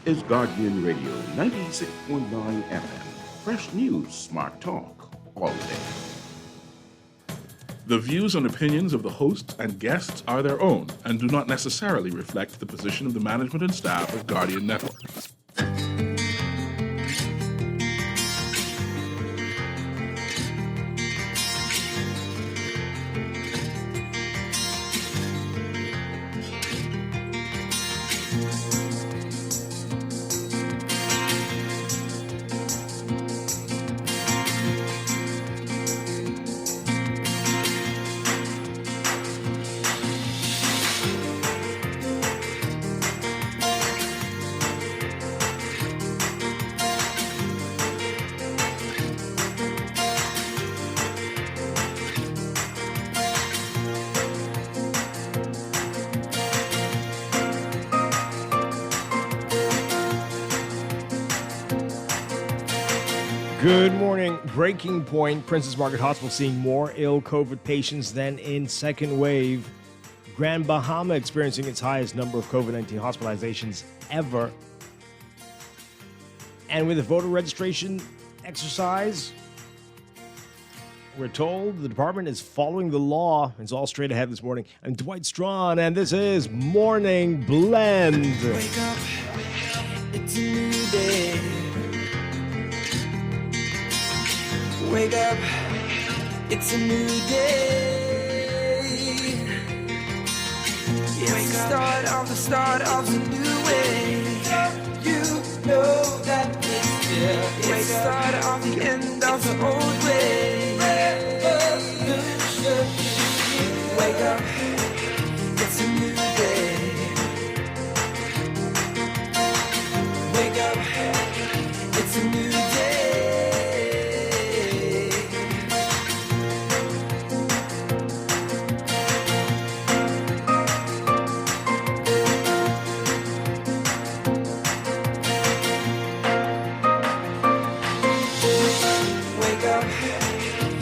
is Guardian Radio 96.9 FM. Fresh news, smart talk, all day. The views and opinions of the hosts and guests are their own and do not necessarily reflect the position of the management and staff of Guardian Network. Good morning. Breaking point. Princess Margaret Hospital seeing more ill COVID patients than in second wave. Grand Bahama experiencing its highest number of COVID-19 hospitalizations ever. And with the voter registration exercise, we're told the department is following the law. It's all straight ahead this morning. I'm Dwight Strachan, and this is Morning Blend. Wake up, it's a new day. Wake up, it's a new day. It's the start of a new way. You know that it's there. It's the start of the end of the old way. Wake up, it's a new day. Wake up, it's a new day.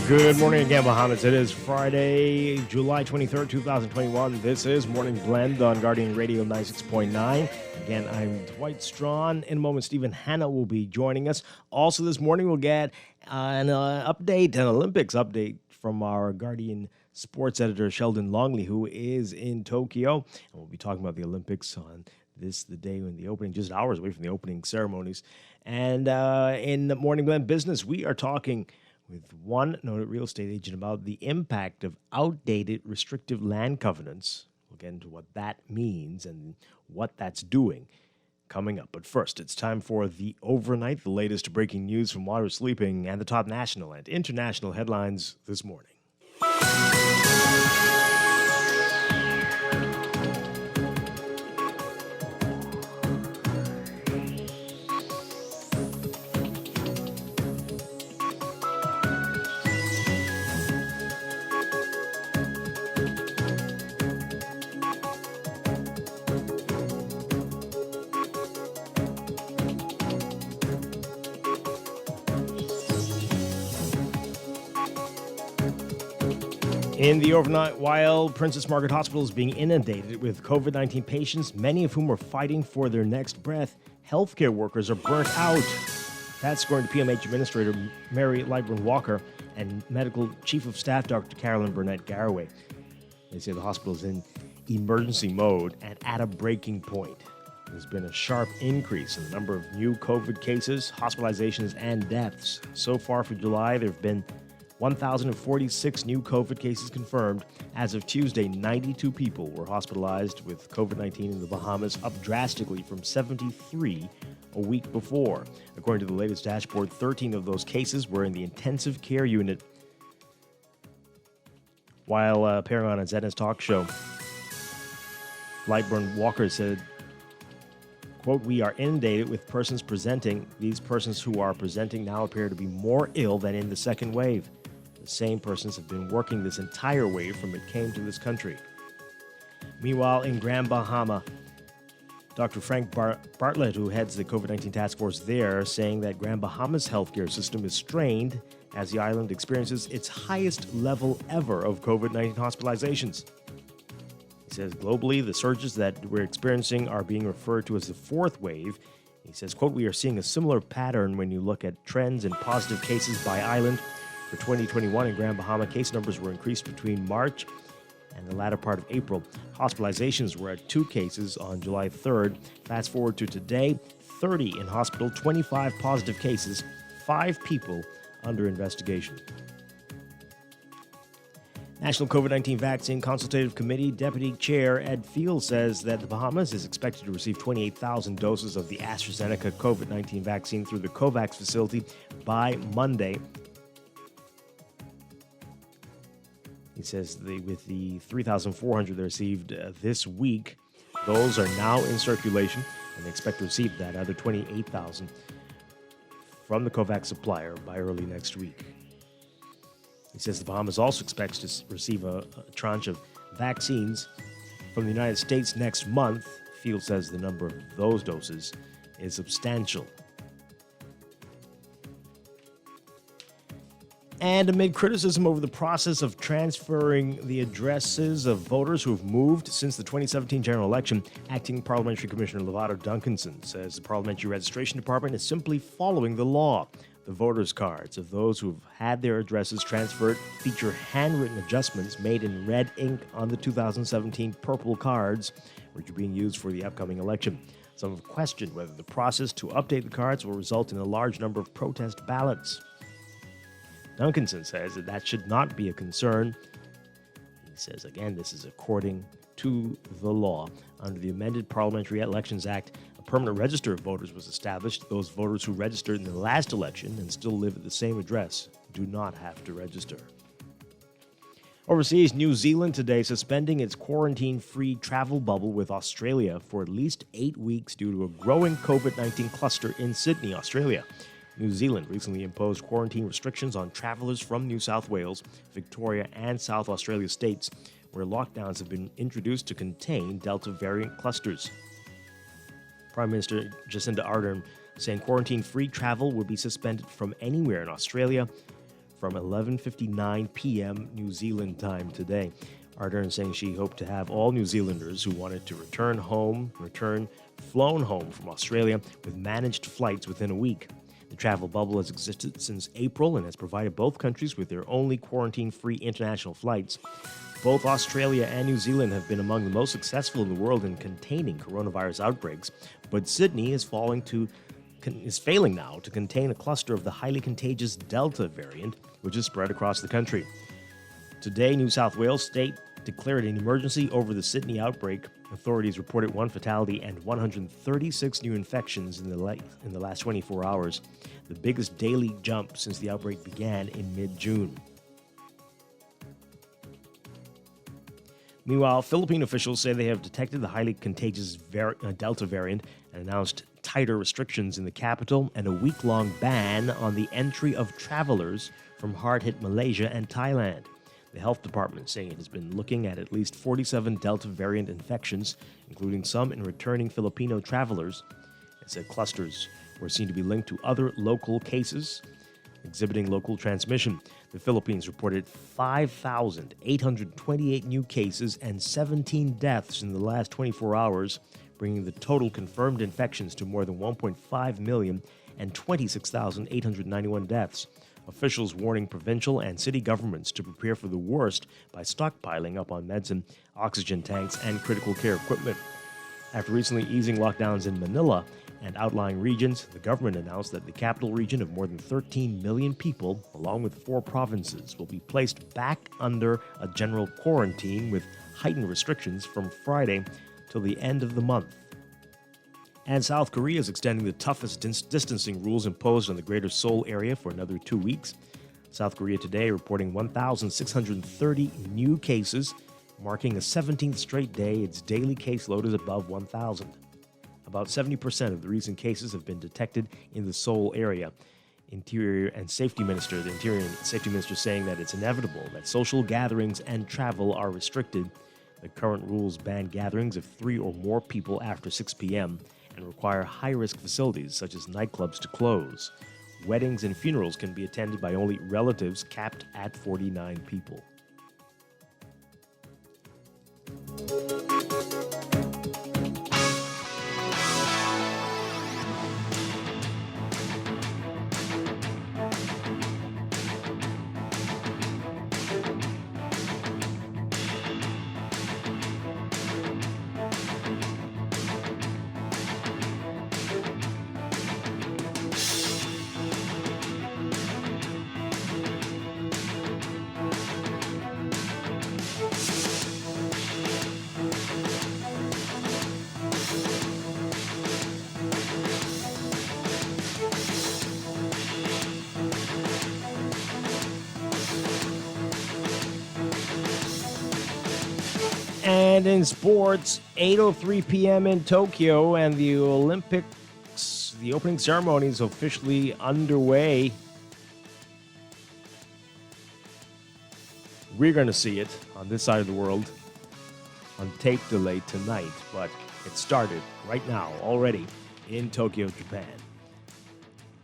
Good morning again, Bahamas. It is Friday, July 23rd, 2021. This is Morning Blend on Guardian Radio 96.9. Again, I'm Dwight Strachan. In a moment, Stephen Hanna will be joining us. Also this morning, we'll get an Olympics update from our Guardian sports editor, Sheldon Longley, who is in Tokyo. And we'll be talking about the Olympics on the day when the opening, just hours away from the opening ceremonies. And in the Morning Blend business, we are talking with one noted real estate agent about the impact of outdated restrictive land covenants. We'll get into what that means and what that's doing coming up. But first, it's time for the overnight, the latest breaking news from while we're sleeping, and the top national and international headlines this morning. In the overnight, while Princess Margaret Hospital is being inundated with COVID-19 patients, many of whom are fighting for their next breath, healthcare workers are burnt out. That's according to PMH Administrator Mary Lightburn Walker and Medical Chief of Staff Dr. Carolyn Burnett Garraway. They say the hospital is in emergency mode and at a breaking point. There's been a sharp increase in the number of new COVID cases, hospitalizations, and deaths. So far for July, there have been 1,046 new COVID cases confirmed. As of Tuesday, 92 people were hospitalized with COVID-19 in the Bahamas, up drastically from 73 a week before. According to the latest dashboard, 13 of those cases were in the intensive care unit. While appearing on a Zenith talk show, Lightburn Walker said, quote, "We are inundated with persons presenting. These persons who are presenting now appear to be more ill than in the second wave. The same persons have been working this entire wave from it came to this country." Meanwhile, in Grand Bahama, Dr. Frank Bartlett, who heads the COVID-19 task force there, saying that Grand Bahama's healthcare system is strained as the island experiences its highest level ever of COVID-19 hospitalizations. He says globally, the surges that we're experiencing are being referred to as the fourth wave, He says, quote, "We are seeing a similar pattern when you look at trends in positive cases by island. For 2021 in Grand Bahama, case numbers were increased between March and the latter part of April. Hospitalizations were at 2 cases on July 3rd. Fast forward to today, 30 in hospital, 25 positive cases, 5 people under investigation." National COVID-19 Vaccine Consultative Committee Deputy Chair Ed Field says that the Bahamas is expected to receive 28,000 doses of the AstraZeneca COVID-19 vaccine through the COVAX facility by Monday. He says with the 3,400 they received this week, those are now in circulation, and they expect to receive that other 28,000 from the COVAX supplier by early next week. He says the Bahamas also expects to receive a tranche of vaccines from the United States next month. Field says the number of those doses is substantial. And amid criticism over the process of transferring the addresses of voters who have moved since the 2017 general election, Acting Parliamentary Commissioner Lovato Duncanson says the Parliamentary Registration Department is simply following the law. The voters' cards of those who have had their addresses transferred feature handwritten adjustments made in red ink on the 2017 purple cards, which are being used for the upcoming election. Some have questioned whether the process to update the cards will result in a large number of protest ballots. Duncanson says that should not be a concern. He says, again, this is according to the law. Under the amended Parliamentary Elections Act, a permanent register of voters was established. Those voters who registered in the last election and still live at the same address do not have to register. Overseas, New Zealand today suspending its quarantine-free travel bubble with Australia for at least 8 weeks due to a growing COVID-19 cluster in Sydney, Australia. New Zealand recently imposed quarantine restrictions on travelers from New South Wales, Victoria, and South Australia states, where lockdowns have been introduced to contain Delta variant clusters. Prime Minister Jacinda Ardern saying quarantine-free travel will be suspended from anywhere in Australia from 11:59 p.m. New Zealand time today. Ardern saying she hoped to have all New Zealanders who wanted to return flown home from Australia with managed flights within a week. The travel bubble has existed since April and has provided both countries with their only quarantine-free international flights. Both Australia and New Zealand have been among the most successful in the world in containing coronavirus outbreaks, but Sydney is failing now to contain a cluster of the highly contagious Delta variant, which is spread across the country. Today, New South Wales State declared an emergency over the Sydney outbreak. Authorities reported 1 fatality and 136 new infections in the last 24 hours, the biggest daily jump since the outbreak began in mid-June. Meanwhile, Philippine officials say they have detected the highly contagious Delta variant and announced tighter restrictions in the capital and a week-long ban on the entry of travelers from hard-hit Malaysia and Thailand. The health department saying it has been looking at least 47 Delta variant infections, including some in returning Filipino travelers. It said clusters were seen to be linked to other local cases exhibiting local transmission. The Philippines reported 5,828 new cases and 17 deaths in the last 24 hours, bringing the total confirmed infections to more than 1.5 million and 26,891 deaths. Officials warning provincial and city governments to prepare for the worst by stockpiling up on medicine, oxygen tanks, and critical care equipment. After recently easing lockdowns in Manila and outlying regions, the government announced that the capital region of more than 13 million people, along with 4 provinces, will be placed back under a general quarantine with heightened restrictions from Friday till the end of the month. And South Korea is extending the toughest distancing rules imposed on the Greater Seoul area for another 2 weeks. South Korea today reporting 1,630 new cases, marking a 17th straight day its daily caseload is above 1,000. About 70% of the recent cases have been detected in the Seoul area. The Interior and Safety Minister saying that it's inevitable that social gatherings and travel are restricted. The current rules ban gatherings of 3 or more people after 6 p.m. and require high-risk facilities such as nightclubs to close. Weddings and funerals can be attended by only relatives, capped at 49 people. And in sports, 8:03 p.m. in Tokyo, and the Olympics, the opening ceremony is officially underway. We're going to see it on this side of the world on tape delay tonight, but it started right now already in Tokyo, Japan.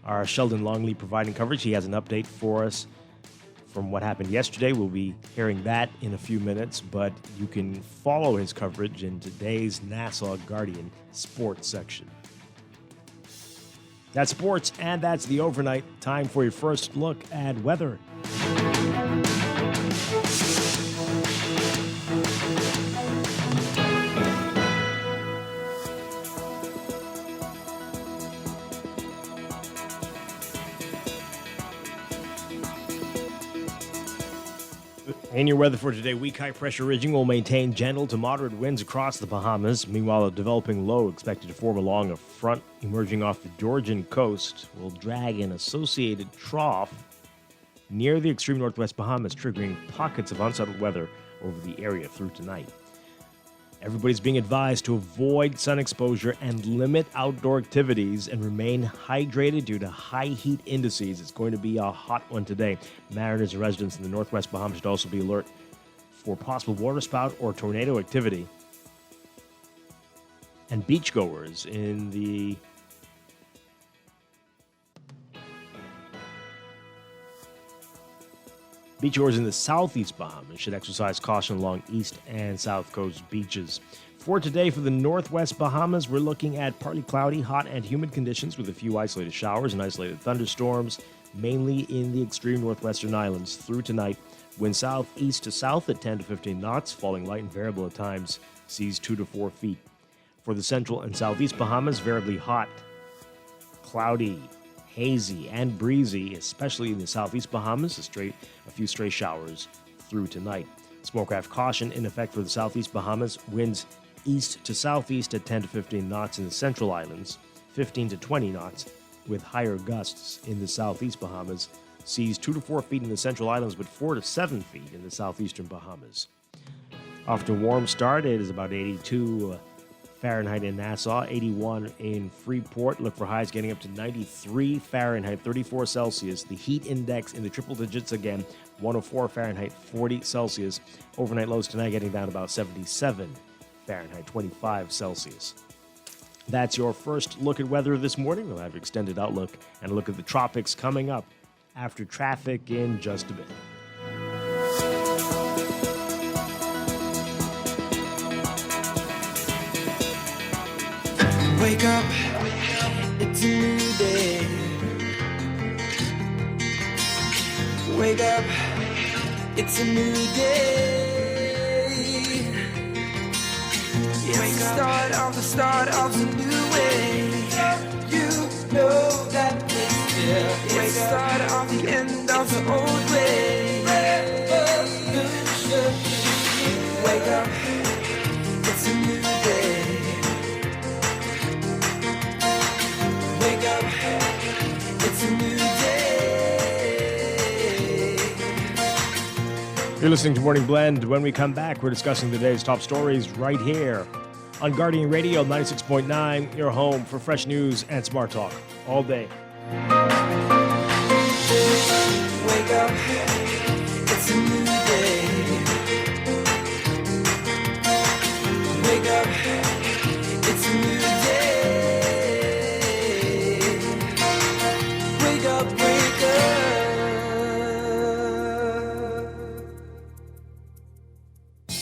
Our Sheldon Longley providing coverage. He has an update for us from what happened yesterday. We'll be hearing that in a few minutes, but you can follow his coverage in today's Nassau Guardian sports section. That's sports, and that's the overnight. Time for your first look at weather. In your weather for today, weak high pressure ridging will maintain gentle to moderate winds across the Bahamas. Meanwhile, a developing low expected to form along a front emerging off the Georgian coast will drag an associated trough near the extreme northwest Bahamas, triggering pockets of unsettled weather over the area through tonight. Everybody's being advised to avoid sun exposure and limit outdoor activities and remain hydrated due to high heat indices. It's going to be a hot one today. Mariners and residents in the northwest Bahamas should also be alert for possible waterspout or tornado activity. And beachgoers in the southeast Bahamas should exercise caution along east and south coast beaches. For today, for the northwest Bahamas, we're looking at partly cloudy, hot, and humid conditions with a few isolated showers and isolated thunderstorms, mainly in the extreme northwestern islands through tonight. Wind southeast to south at 10 to 15 knots, falling light and variable at times, seas 2 to 4 feet. For the central and southeast Bahamas, variably hot, cloudy, hazy, and breezy, especially in the southeast Bahamas, a few stray showers through tonight. Smokecraft caution in effect for the southeast Bahamas, winds east to southeast at 10 to 15 knots in the central islands, 15 to 20 knots, with higher gusts in the southeast Bahamas, seas 2 to 4 feet in the central islands, but 4 to 7 feet in the southeastern Bahamas. Off to a warm start, it is about 82 Fahrenheit in Nassau, 81 in Freeport. Look for highs getting up to 93 Fahrenheit, 34 Celsius. The heat index in the triple digits again, 104 Fahrenheit, 40 Celsius. Overnight lows tonight getting down about 77 Fahrenheit, 25 Celsius. That's your first look at weather this morning. We'll have an extended outlook and a look at the tropics coming up after traffic in just a bit. Wake up, it's a new day. Wake up, it's a new day. It's the start of a new way. You know that it's the start of the end of the old way. Wake up, it's a new day. Wake up, it's a new day. You're listening to Morning Blend. When we come back, we're discussing today's top stories right here on Guardian Radio 96.9, your home for fresh news and smart talk all day. Wake up, it's a new day. Wake up, it's a new day. Wake up, wake up.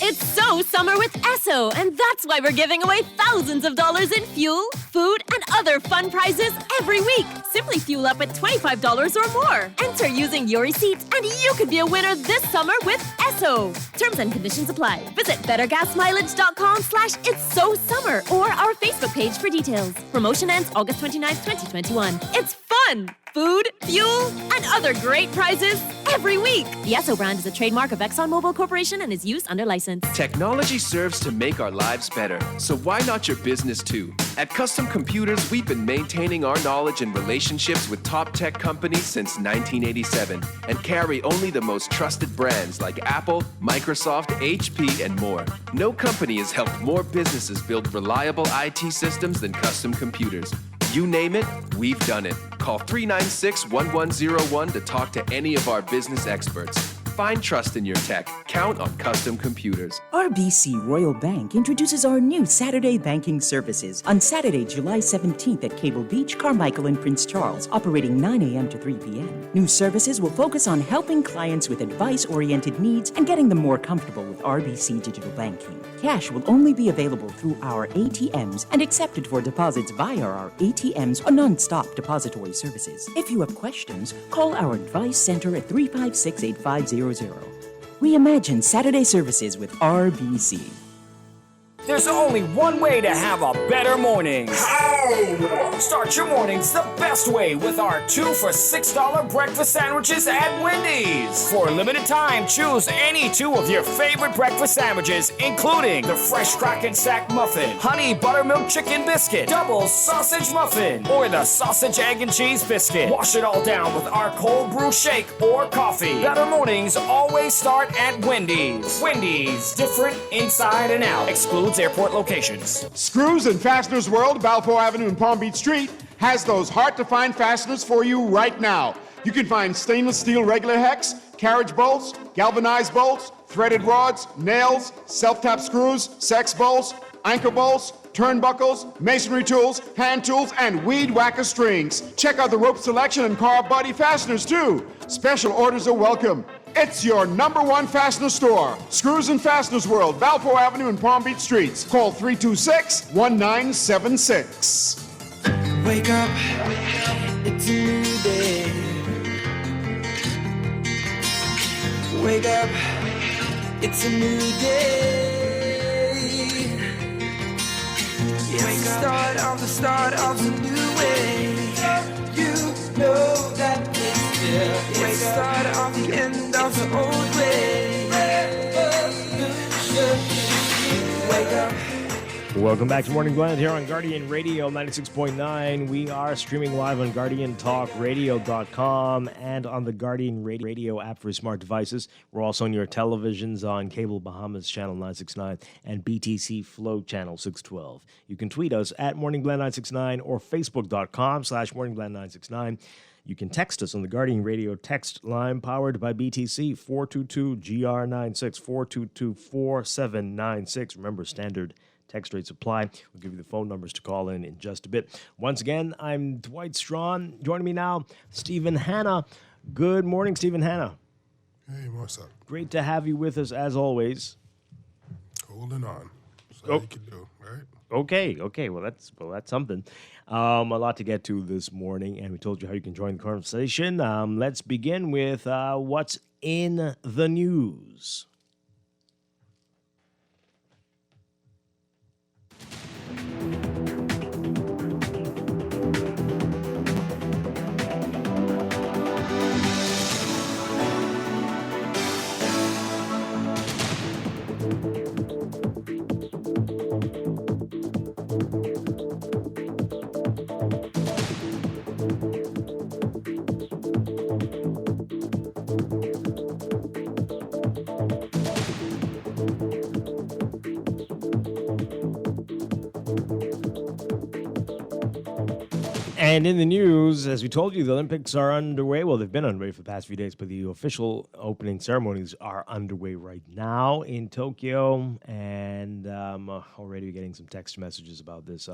It's so summer with Esso, and that's why we're giving away thousands of dollars in fuel, food, and other fun prizes every week. Simply fuel up at $25 or more. Enter using your receipt, and you could be a winner this summer with Esso. Terms and conditions apply. Visit bettergasmileage.com/its-so-summer or our Facebook page for details. Promotion ends August 29th, 2021. It's fun! fun, food, fuel, and other great prizes every week. The Esso brand is a trademark of ExxonMobil Corporation and is used under license. Technology serves to make our lives better, so why not your business too? At Custom Computers, we've been maintaining our knowledge and relationships with top tech companies since 1987 and carry only the most trusted brands like Apple, Microsoft, HP, and more. No company has helped more businesses build reliable IT systems than Custom Computers. You name it, we've done it. Call 396-1101 to talk to any of our business experts. Find trust in your tech. Count on Custom Computers. RBC Royal Bank introduces our new Saturday banking services on Saturday, July 17th at Cable Beach, Carmichael, and Prince Charles, operating 9 a.m. to 3 p.m. New services will focus on helping clients with advice-oriented needs and getting them more comfortable with RBC digital banking. Cash will only be available through our ATMs and accepted for deposits via our ATMs or non-stop depository services. If you have questions, call our advice center at 356-8500. Reimagine Saturday services with RBC. There's only one way to have a better morning. How? Start your mornings the best way with our 2 for $6 breakfast sandwiches at Wendy's. For a limited time, choose any 2 of your favorite breakfast sandwiches, including the fresh Strachan sack muffin, honey buttermilk chicken biscuit, double sausage muffin, or the sausage egg and cheese biscuit. Wash it all down with our cold brew shake or coffee. Better mornings always start at Wendy's. Wendy's, different inside and out. Excludes airport locations. Screws and Fasteners World, Balfour Avenue and Palm Beach Street, has those hard-to-find fasteners for you right now. You can find stainless steel regular hex, carriage bolts, galvanized bolts, threaded rods, nails, self-tap screws, sex bolts, anchor bolts, turnbuckles, masonry tools, hand tools, and weed whacker strings. Check out the rope selection and car body fasteners, too. Special orders are welcome. It's your #1 fastener store. Screws and Fasteners World, Balfour Avenue and Palm Beach Streets. Call 326-1976. Wake up, it's a new day. Wake up, it's a new day. It's the start of a new way. You know that it's there. It's the start of the end of the old way. Wake up. Welcome back to Morning Blend here on Guardian Radio 96.9. We are streaming live on GuardianTalkRadio.com and on the Guardian Radio app for smart devices. We're also on your televisions on Cable Bahamas Channel 969 and BTC Flow Channel 612. You can tweet us at MorningBlend969 or Facebook.com/MorningBlend969. You can text us on the Guardian Radio text line powered by BTC 422-GR96, 422-4796. Remember, standard text rates apply. We'll give you the phone numbers to call in just a bit. Once again, I'm Dwight Strachan. Joining me now, Stephen Hanna. Good morning, Stephen Hanna. Hey, what's up? Great to have you with us, as always. Holding on. That's all you can do, right? Okay. Well, that's something. A lot to get to this morning, and we told you how you can join the conversation. Let's begin with what's in the news. And in the news, as we told you, the Olympics are underway. Well, they've been underway for the past few days, but the official opening ceremonies are underway right now in Tokyo. And already getting some text messages about this.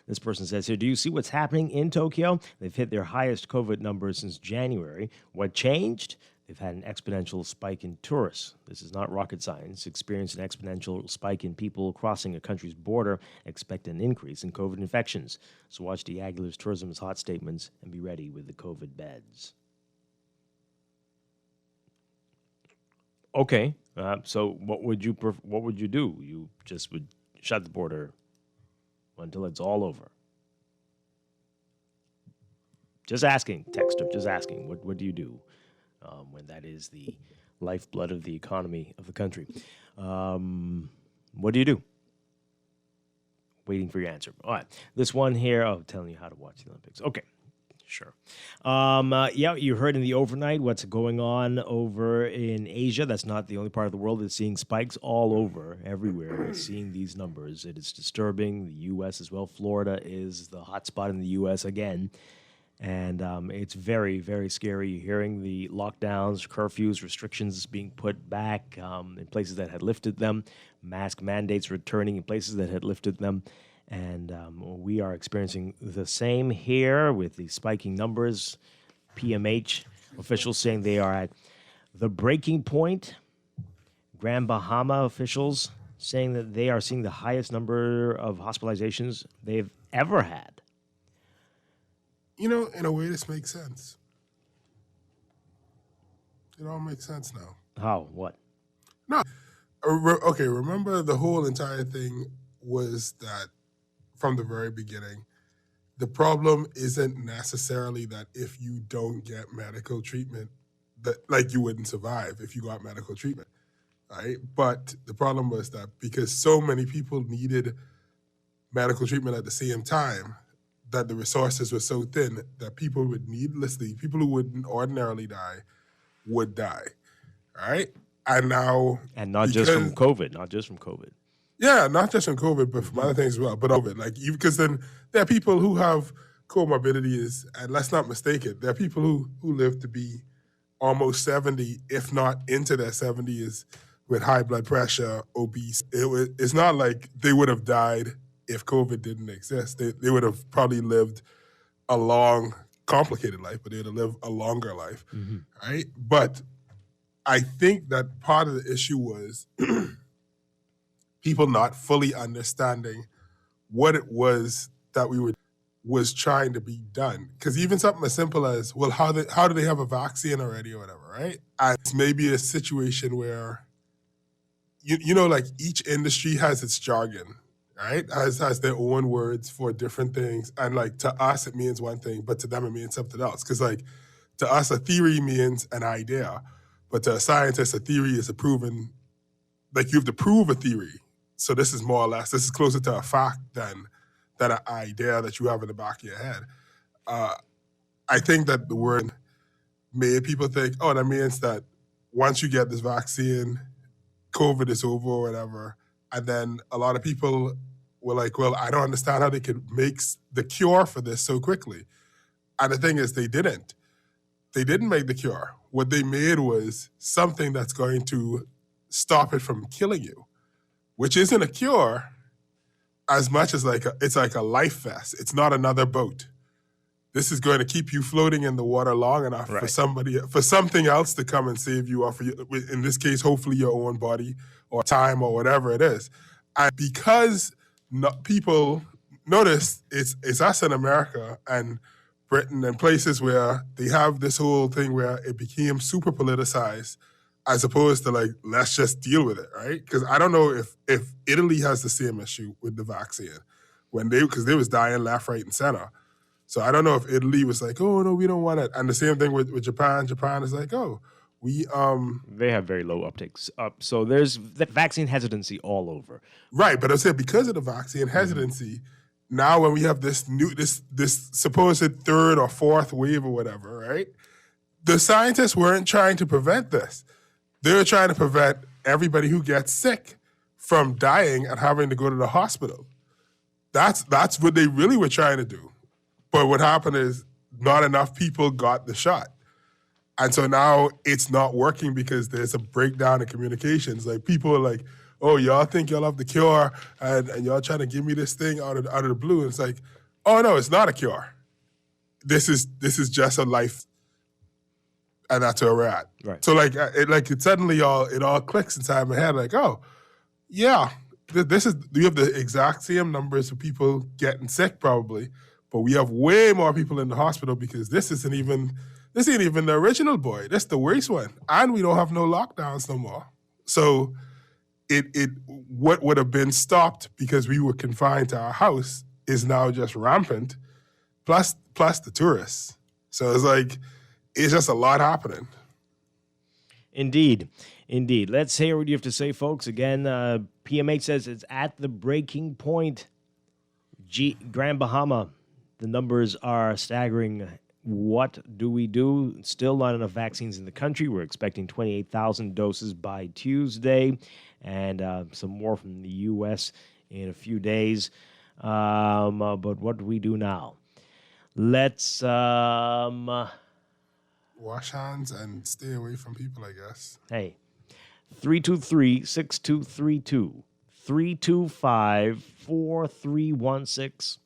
This person says here, do you see what's happening in Tokyo? They've hit their highest COVID numbers since January. What changed? They've had an exponential spike in tourists. This is not rocket science. Experienced an exponential spike in people crossing a country's border. Expect an increase in COVID infections. So watch the Aguilar's Tourism's hot statements and be ready with the COVID beds. Okay, so what would you do? You just would shut the border until it's all over. Just asking, texter, just asking. What do you do when that is the lifeblood of the economy of the country? What do you do? Waiting for your answer. All right. This one here, telling you how to watch the Olympics. Okay. Sure. Yeah, you heard in the overnight what's going on over in Asia. That's not the only part of the world that's seeing spikes all over, everywhere. We're seeing these numbers. It is disturbing. The U.S. as well. Florida is the hot spot in the U.S. again. And it's very, very scary. You're hearing the lockdowns, curfews, restrictions being put back in places that had lifted them, mask mandates returning in places that had lifted them. And we are experiencing the same here with the spiking numbers. PMH officials saying they are at the breaking point. Grand Bahama officials saying that they are seeing the highest number of hospitalizations they've ever had. You know, in a way, this makes sense. It all makes sense now. How? What? No. Okay, remember the whole entire thing was that from the very beginning, the problem isn't necessarily that if you don't get medical treatment, that like you wouldn't survive if you got medical treatment, right? But the problem was that because so many people needed medical treatment at the same time, that the resources were so thin that people who wouldn't ordinarily die, would die, right? And now... And not just from COVID. Yeah, not just from COVID, but from other things as well. But COVID, because then there are people who have comorbidities, and let's not mistake it, there are people who live to be almost 70, if not into their 70s, with high blood pressure, obese. It's not like they would have died if COVID didn't exist. They would have probably lived a long, complicated life, but they would have lived a longer life, right? But I think that part of the issue was people not fully understanding what it was that was trying to be done. Because even something as simple as, well, how do they have a vaccine already or whatever, right? And it's maybe a situation where, you know, like each industry has its jargon, right? Has their own words for different things. And like to us, it means one thing, but to them, it means something else. Because like to us, a theory means an idea. But to a scientist, a theory is a proven, like you have to prove a theory. So this is more or less, this is closer to a fact than an idea that you have in the back of your head. I think that the word made people think, oh, that means that once you get this vaccine, COVID is over or whatever. And then a lot of people were like, well, I don't understand how they could make the cure for this so quickly. And the thing is, they didn't. They didn't make the cure. What they made was something that's going to stop it from killing you, which isn't a cure as much as it's like a life vest. It's not another boat. This is going to keep you floating in the water long enough for something else to come and save you, or for you, in this case, hopefully your own body or time or whatever it is. And because people notice it's us in America and Britain and places where they have this whole thing where it became super politicized, as opposed to like, let's just deal with it, right? Because I don't know if Italy has the same issue with the vaccine because they was dying left, right, and center. So I don't know if Italy was like, oh no, we don't want it. And the same thing with Japan. Japan is like, oh, we they have very low uptakes. So there's the vaccine hesitancy all over. Right, but I said because of the vaccine hesitancy, now when we have this supposed third or fourth wave or whatever, right? The scientists weren't trying to prevent this. They were trying to prevent everybody who gets sick from dying and having to go to the hospital. That's what they really were trying to do. But what happened is not enough people got the shot. And so now it's not working because there's a breakdown in communications. Like people are like, oh, y'all think y'all have the cure and y'all trying to give me this thing out of the blue. And it's like, oh no, it's not a cure. This is just a life. And that's where we're at. Right. So it suddenly it all clicks inside my head. Like, oh, yeah, we have the exact same numbers of people getting sick probably, but we have way more people in the hospital because this ain't even the original boy. This the worst one, and we don't have no lockdowns no more. So, what would have been stopped because we were confined to our house is now just rampant. Plus the tourists. So it's like, it's just a lot happening. Indeed. Let's hear what you have to say, folks. Again, PMH says it's at the breaking point. Grand Bahama, the numbers are staggering. What do we do? Still not enough vaccines in the country. We're expecting 28,000 doses by Tuesday, and some more from the U.S. in a few days. But what do we do now? Let's Wash hands and stay away from people, I guess. Hey, 323-6232, 325-4316,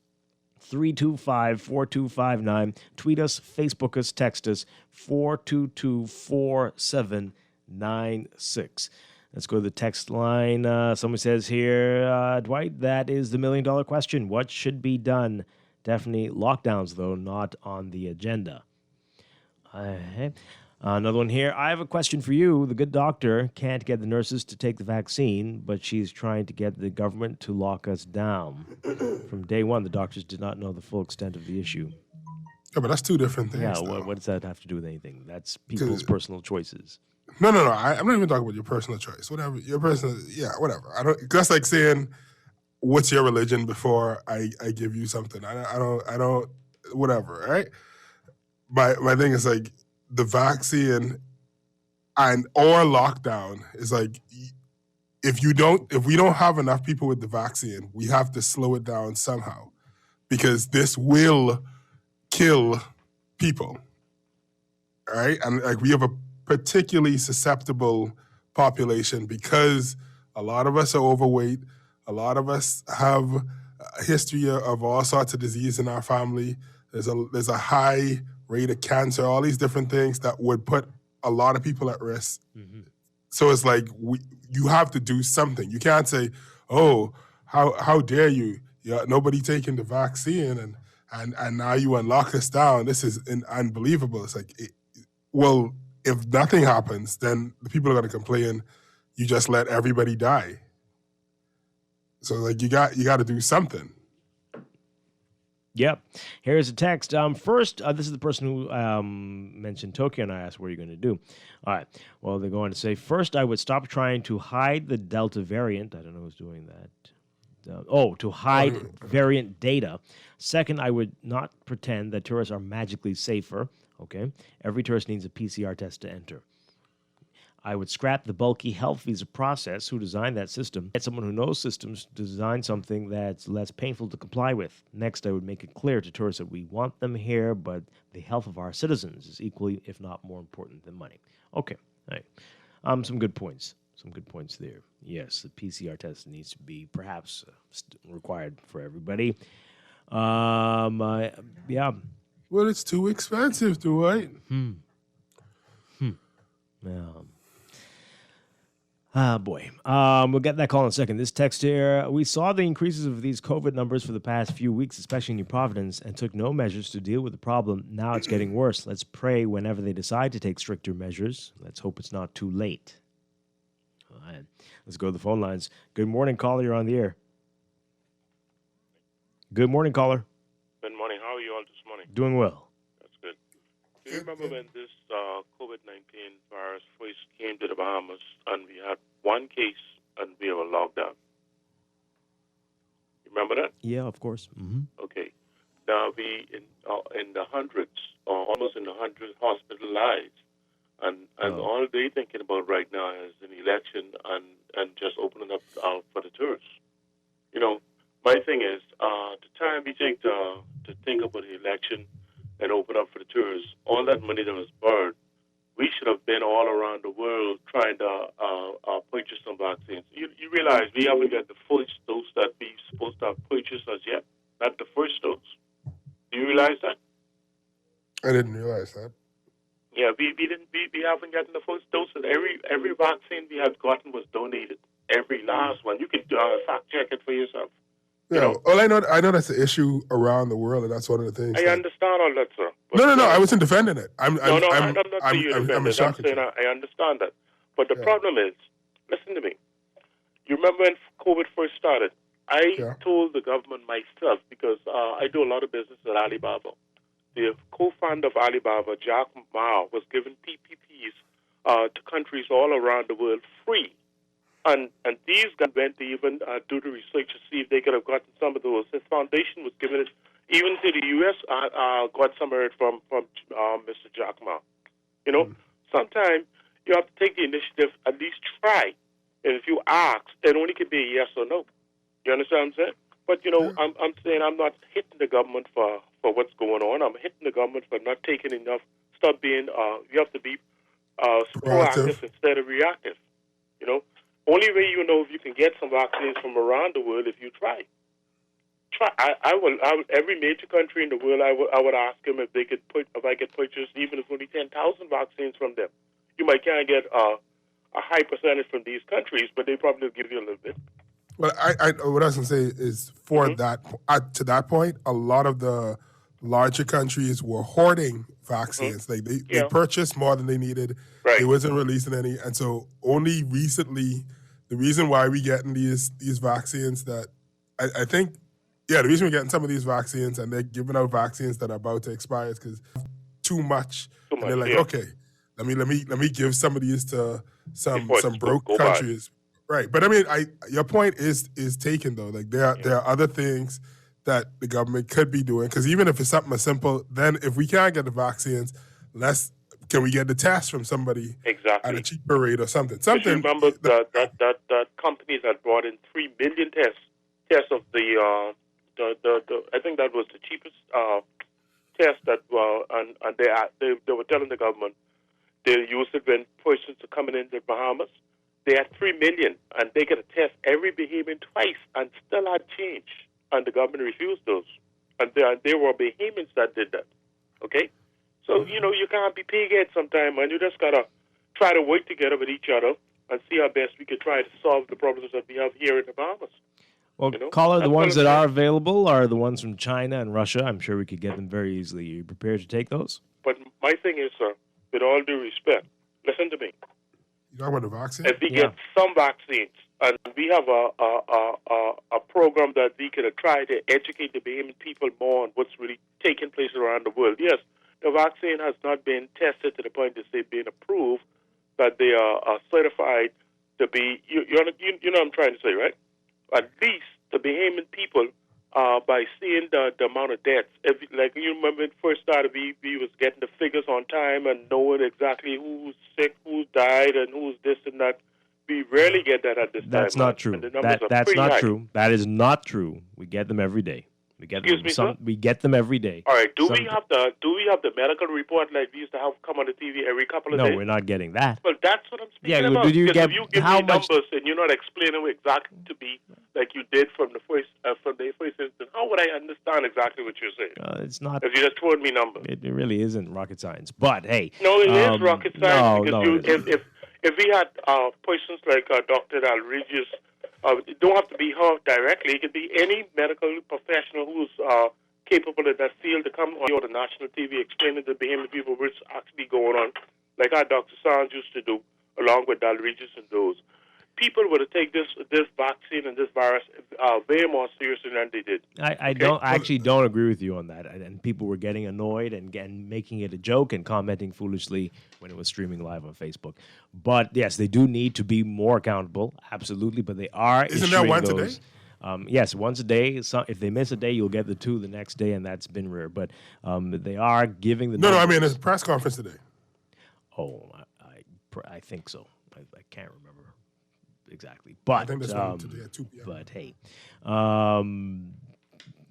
325-4259. Tweet us, Facebook us, text us, 422-4796. Let's go to the text line. Someone says here, Dwight, that is the $1 million question. What should be done? Definitely lockdowns, though, not on the agenda. Another one here. I have a question for you. The good doctor can't get the nurses to take the vaccine, but she's trying to get the government to lock us down. From day one, the doctors did not know the full extent of the issue. Yeah, but that's two different things. Yeah, what does that have to do with anything? That's people's personal choices. No. I'm not even talking about your personal choice. Whatever your personal, whatever. I don't. That's like saying, "What's your religion?" Before I give you something. I don't. Whatever. Right. My thing is like the vaccine or lockdown is like if we don't have enough people with the vaccine, we have to slow it down somehow because this will kill people. Right? And like we have a particularly susceptible population because a lot of us are overweight, a lot of us have a history of all sorts of disease in our family. There's a high rate of cancer, all these different things that would put a lot of people at risk. Mm-hmm. So it's like you have to do something. You can't say, "Oh, how dare you? Nobody taking the vaccine and now you unlock us down. This is unbelievable." It's like, well, if nothing happens, then the people are going to complain. You just let everybody die. So like you got to do something. Yep. Here's a text. First, this is the person who mentioned Tokyo, and I asked, what are you going to do? All right. Well, they're going to say, first, I would stop trying to hide the Delta variant. I don't know who's doing that. To hide variant data. Second, I would not pretend that tourists are magically safer. Okay. Every tourist needs a PCR test to enter. I would scrap the bulky health visa process. Who designed that system? Get someone who knows systems to design something that's less painful to comply with. Next, I would make it clear to tourists that we want them here, but the health of our citizens is equally, if not more important than money. Okay, all right. Some good points. Some good points there. Yes, the PCR test needs to be perhaps required for everybody. Yeah. Well, it's too expensive, Dwight. Boy. We'll get that call in a second. This text here, we saw the increases of these COVID numbers for the past few weeks, especially in New Providence, and took no measures to deal with the problem. Now it's getting worse. Let's pray whenever they decide to take stricter measures. Let's hope it's not too late. All right. Let's go to the phone lines. Good morning, caller. You're on the air. Good morning, caller. Good morning. How are you all this morning? Doing well. That's good. Do you remember when this COVID-19 virus first came to the Bahamas and we had one case and we were locked down? You remember that? Yeah, of course. Mm-hmm. Okay. Now we in the hundreds, or almost in the hundreds, hospitalized, and all they thinking about right now is an election and just opening up for the tourists. You know, my thing is the time we take to think about the election and open up for the tourists, all that money that was burned, we should have been all around the world trying to purchase some vaccines. You realize we haven't got the first dose that we supposed to have purchased as yet, not the first dose. Do you realize that? I didn't realize that. Yeah, we haven't gotten the first dose. Every vaccine we have gotten was donated. Every last one. You can fact check it for yourself. Yeah, well, I know that's an issue around the world, and that's one of the things. I understand all that, sir. No, I wasn't defending it. I'm not saying you defend it. I'm saying I understand that. But the problem is, listen to me. You remember when COVID first started? I told the government myself, because I do a lot of business at Alibaba, the co-founder of Alibaba, Jack Ma, was giving PPPs to countries all around the world free. And these guys went to even do the research to see if they could have gotten some of those. His foundation was giving it, even to the U.S., got some of it from Mr. Jack Ma. You know, sometimes you have to take the initiative, at least try. And if you ask, it only can be a yes or no. You understand what I'm saying? But, you know, I'm saying I'm not hitting the government for what's going on. I'm hitting the government for not taking enough. Stop being, you have to be proactive instead of reactive. You know? Only way you know if you can get some vaccines from around the world if you try. I will every major country in the world. I would ask them if I could purchase even if only 10,000 vaccines from them. You might can't get a high percentage from these countries, but they probably will give you a little bit. Well, what I was going to say is for that to that point, a lot of the larger countries were hoarding vaccines. Like they purchased more than they needed. Right. They wasn't releasing any, and so only recently, the reason why we getting these vaccines that I think, the reason we're getting some of these vaccines and they're giving out vaccines that are about to expire is because too much. And they're like, okay, let me give some of these to some broke countries. Right, but I mean, your point is taken though. Like there are other things that the government could be doing, because even if it's something as simple, then if we can't get the vaccines, can we get the test from somebody at a cheaper rate or something? If you remember that companies had brought in 3 million tests of the I think that was the cheapest test that and they were telling the government they used it when persons are coming into the Bahamas. They had 3 million, and they get a test every Bahamian twice, and still had change. And the government refused those. And there were Bahamians that did that. Okay? So, you know, you can't be pig-head sometimes, and you just got to try to work together with each other and see how best we can try to solve the problems that we have here in the Bahamas. Well, you know? caller, the ones that are available are the ones from China and Russia. I'm sure we could get them very easily. Are you prepared to take those? But my thing is, sir, with all due respect, listen to me. You talking about the vaccine? If we get some vaccines, and we have a program that we can try to educate the Bahamian people more on what's really taking place around the world. Yes, the vaccine has not been tested to the point that they've been approved, that they are certified to be, you know what I'm trying to say, right? At least the Bahamian people, by seeing the amount of deaths, like you remember when it first started, we was getting the figures on time and knowing exactly who's sick, who's died, and who's this and that. We rarely get that at this time. That's not true. That's not true. That is not true. We get them every day. We get them. We get them every day. All right. Do we have the medical report like we used to have come on the TV every couple of days? No, we're not getting that. Well, that's what I'm speaking about. Did you get if you give how me much numbers and you're not explaining exactly to me like you did from the first instance, how would I understand exactly what you're saying? It's not. If you just told me numbers. It really isn't rocket science. But hey, no, it is rocket science. No, if we had persons like Dr. Alrigius, it don't have to be her directly. It could be any medical professional who's capable in that field to come on the national TV explaining to the Bahamian people what's actually going on, like our Dr. Sands used to do, along with Alrigius and those. People would take this vaccine and this virus way more seriously than they did. I actually don't agree with you on that. And people were getting annoyed and making it a joke and commenting foolishly when it was streaming live on Facebook. But yes, they do need to be more accountable, absolutely. But they are. Isn't that once a day? Yes, once a day. So if they miss a day, you'll get the 2 the next day, and that's been rare. But they are giving the No, I mean it's a press conference today. Oh, I think so. I can't remember exactly, but I think that's today at 2 p.m. But hey,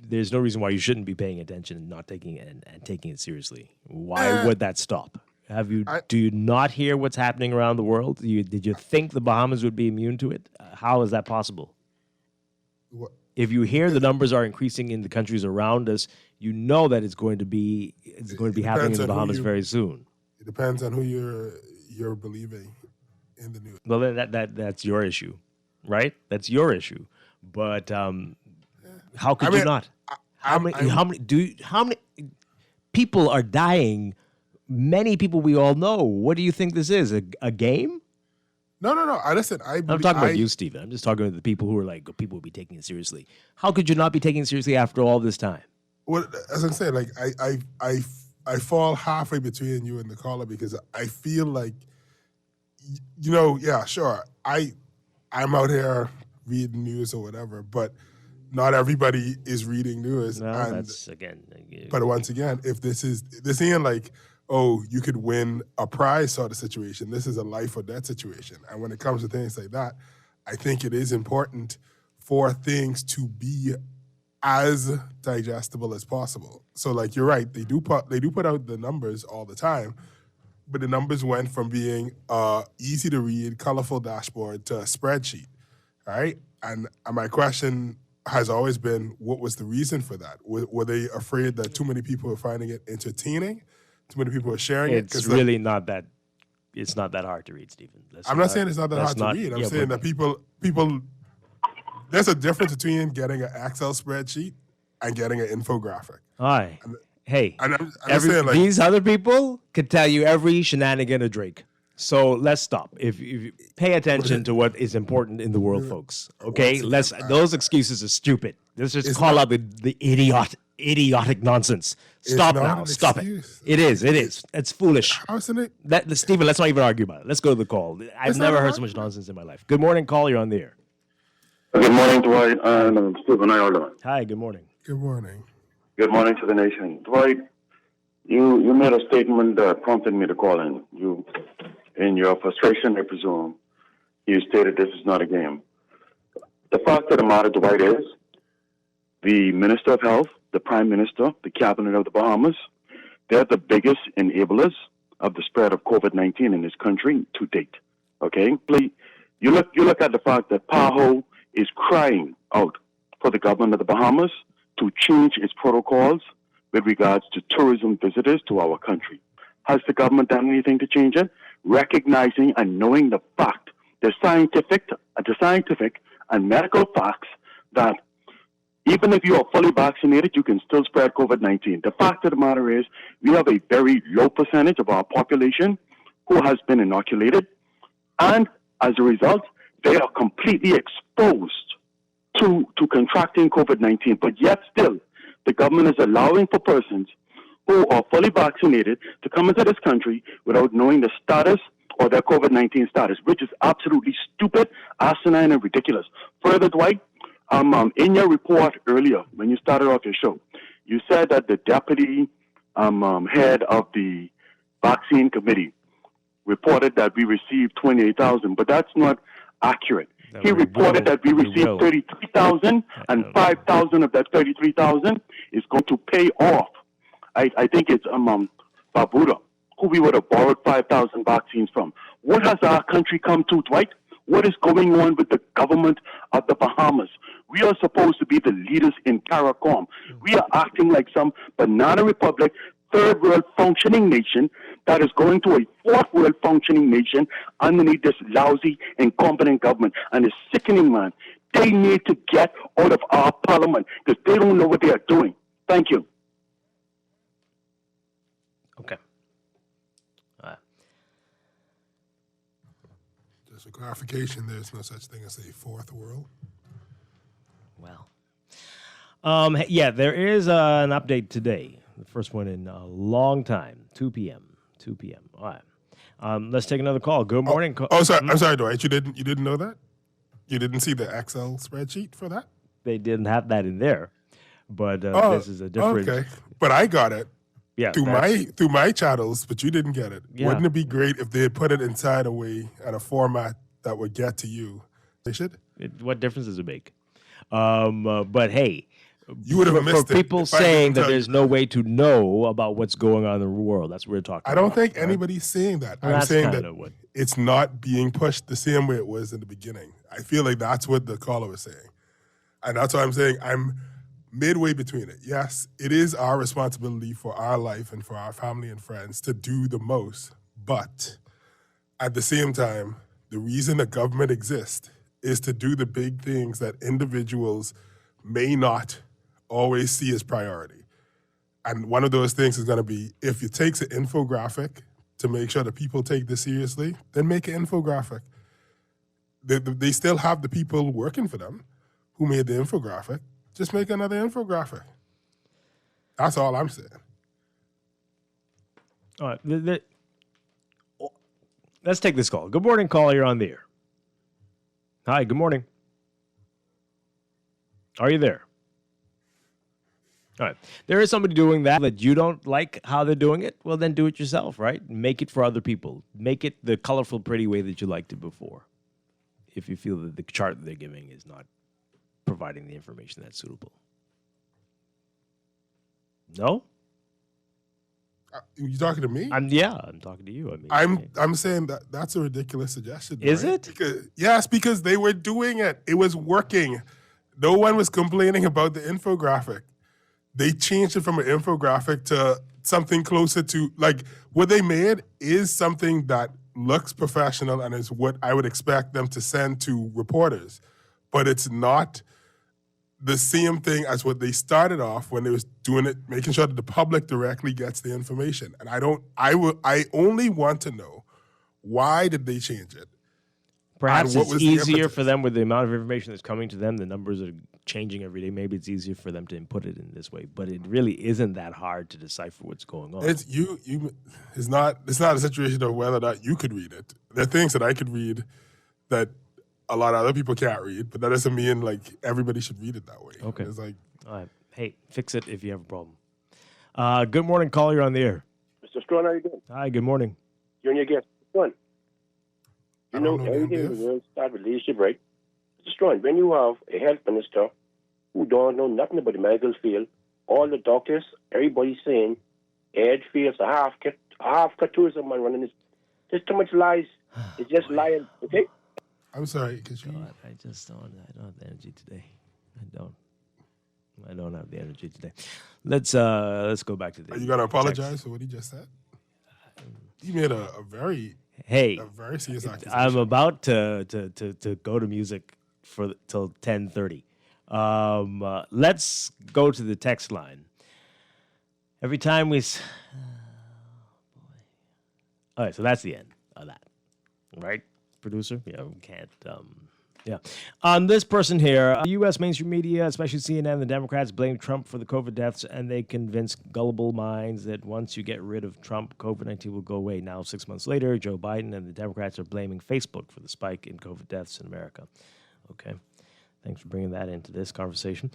there's no reason why you shouldn't be paying attention and not taking it and taking it seriously. Why would that stop? Do you not hear what's happening around the world? Did you think the Bahamas would be immune to it? How is that possible? What? If you hear the numbers are increasing in the countries around us, you know that it's going to be happening in the Bahamas very soon. It depends on who you're believing in the news. Well, then that's your issue, right? That's your issue. But how could you not? How many people are dying? Many people we all know. What do you think this is? A game? No. Listen, I'm talking about you, Stephen. I'm just talking about the people who are like, people will be taking it seriously. How could you not be taking it seriously after all this time? Well, as I'm saying, like I fall halfway between you and the caller because I feel like, yeah, sure, I'm out here reading news or whatever, but not everybody is reading news. No, and, that's again. But once again, if this ain't like, oh, you could win a prize sort of situation. This is a life or death situation. And when it comes to things like that, I think it is important for things to be as digestible as possible. So, like, you're right, they do put out the numbers all the time, but the numbers went from being easy to read, colorful dashboard to a spreadsheet, right? And my question has always been, what was the reason for that? Were they afraid that too many people were finding it entertaining? Too many people were sharing it? It's really not that. It's not that hard to read, Stephen. I'm not saying it's not that hard to read. I'm saying that people. There's a difference between getting an Excel spreadsheet and getting an infographic. Hi. Hey, And I'm just saying, like, these other people could tell you every shenanigan of Drake. So let's stop. If you pay attention to what is important in the world, folks. Okay, those excuses are stupid. Let's just call out the idiotic nonsense. Stop now. Stop it. It is. It's foolish. How isn't it? Stephen, let's not even argue about it. Let's go to the call. I've never heard so much nonsense in my life. Good morning, call. You're on the air. Good morning, Dwight, and Stephen. How are you doing? Hi. Good morning. Good morning. Good morning to the nation. Dwight, you made a statement that prompted me to call in. In your frustration, I presume, you stated this is not a game. The fact of the matter, Dwight, is the Minister of Health, the Prime Minister, the Cabinet of the Bahamas, they're the biggest enablers of the spread of COVID-19 in this country to date. Okay? You look at the fact that PAHO is crying out for the government of the Bahamas to change its protocols with regards to tourism visitors to our country. Has the government done anything to change it? Recognizing and knowing the fact, the scientific and medical facts that even if you are fully vaccinated, you can still spread COVID-19. The fact of the matter is we have a very low percentage of our population who has been inoculated, and as a result, they are completely exposed to contracting COVID-19. But yet still, the government is allowing for persons who are fully vaccinated to come into this country without knowing the status or their COVID-19 status, which is absolutely stupid, asinine, and ridiculous. Further, Dwight, in your report earlier, when you started off your show, you said that the deputy head of the vaccine committee reported that we received 28,000, but that's not accurate. He reported that we received 33,000, and 5,000 of that 33,000 is going to pay off. I think it's Barbuda, who we would have borrowed 5,000 vaccines from. What has our country come to, Dwight? What is going on with the government of the Bahamas? We are supposed to be the leaders in CARICOM. We are acting like some banana republic, third world functioning nation that is going to a fourth world functioning nation underneath this lousy, incompetent government. And it's sickening, man. They need to get out of our parliament because they don't know what they are doing. Thank you. Okay. Just for clarification, there's no such thing as a fourth world. Well, yeah, there is an update today. The first one in a long time. 2 p.m. 2 p.m. All right. Let's take another call. Good morning. Sorry. I'm sorry, Dwight. You didn't know that? You didn't see the Excel spreadsheet for that? They didn't have that in there, but this is a different. Okay, but I got it. Yeah, through my channels, but you didn't get it. Yeah. Wouldn't it be great if they had put it inside a way and a format that would get to you? They should. What difference does it make? But hey, you would have missed for people saying that there's no way to know about what's going on in the world. That's what we're talking about. I don't think anybody's saying that. Well, I'm saying that it's not being pushed the same way it was in the beginning. I feel like that's what the caller was saying. And that's why I'm saying I'm midway between it. Yes, it is our responsibility for our life and for our family and friends to do the most. But at the same time, the reason the government exists is to do the big things that individuals may not always see as priority. And one of those things is going to be, if it takes an infographic to make sure that people take this seriously, then make an infographic. They still have the people working for them who made the infographic. Just make another infographic. That's all I'm saying. All right. Let's take this call. Good morning, caller. You're on the air. Hi, good morning. Are you there? All right. There is somebody doing that you don't like how they're doing it. Well, then do it yourself, right? Make it for other people. Make it the colorful, pretty way that you liked it before. If you feel that the chart that they're giving is not providing the information that's suitable. No? You talking to me? I'm talking to you. I'm saying that's a ridiculous suggestion. Is right? it? Because they were doing it. It was working. No one was complaining about the infographic. They changed it from an infographic to something closer to, like, what they made is something that looks professional and is what I would expect them to send to reporters. But it's not the same thing as what they started off when they was doing it, making sure that the public directly gets the information. And I only want to know, why did they change it? Perhaps it's easier for them with the amount of information that's coming to them. The numbers are changing every day. Maybe it's easier for them to input it in this way, but it really isn't that hard to decipher what's going on. It's not a situation of whether or not you could read it. There are things that I could read that a lot of other people can't read, but that doesn't mean like everybody should read it that way. Okay. It's like, all right. Hey, fix it if you have a problem. Good morning, caller. You're on the air. Mr. Strachan, how are you doing? Hi, good morning. You and your guest. Strachan, you know everything in the world starts with leadership, right? Mr. Strachan, when you have a health minister who don't know nothing about the medical field, all the doctors, everybody's saying, Ed feels a half-cut tourism man running this. There's too much lies. It's just lying, okay? I'm sorry, because I don't have the energy today. I don't have the energy today. Let's go back to the. Are you gonna apologize for what he just said? He made a very serious accusation. I'm about to go to music till 10:30. Let's go to the text line. Every time we. All right, so that's the end of that, right? Producer? Yeah, we can't. This person here, U.S. mainstream media, especially CNN, the Democrats blame Trump for the COVID deaths, and they convince gullible minds that once you get rid of Trump, COVID-19 will go away. Now, 6 months later, Joe Biden and the Democrats are blaming Facebook for the spike in COVID deaths in America. Okay. Thanks for bringing that into this conversation.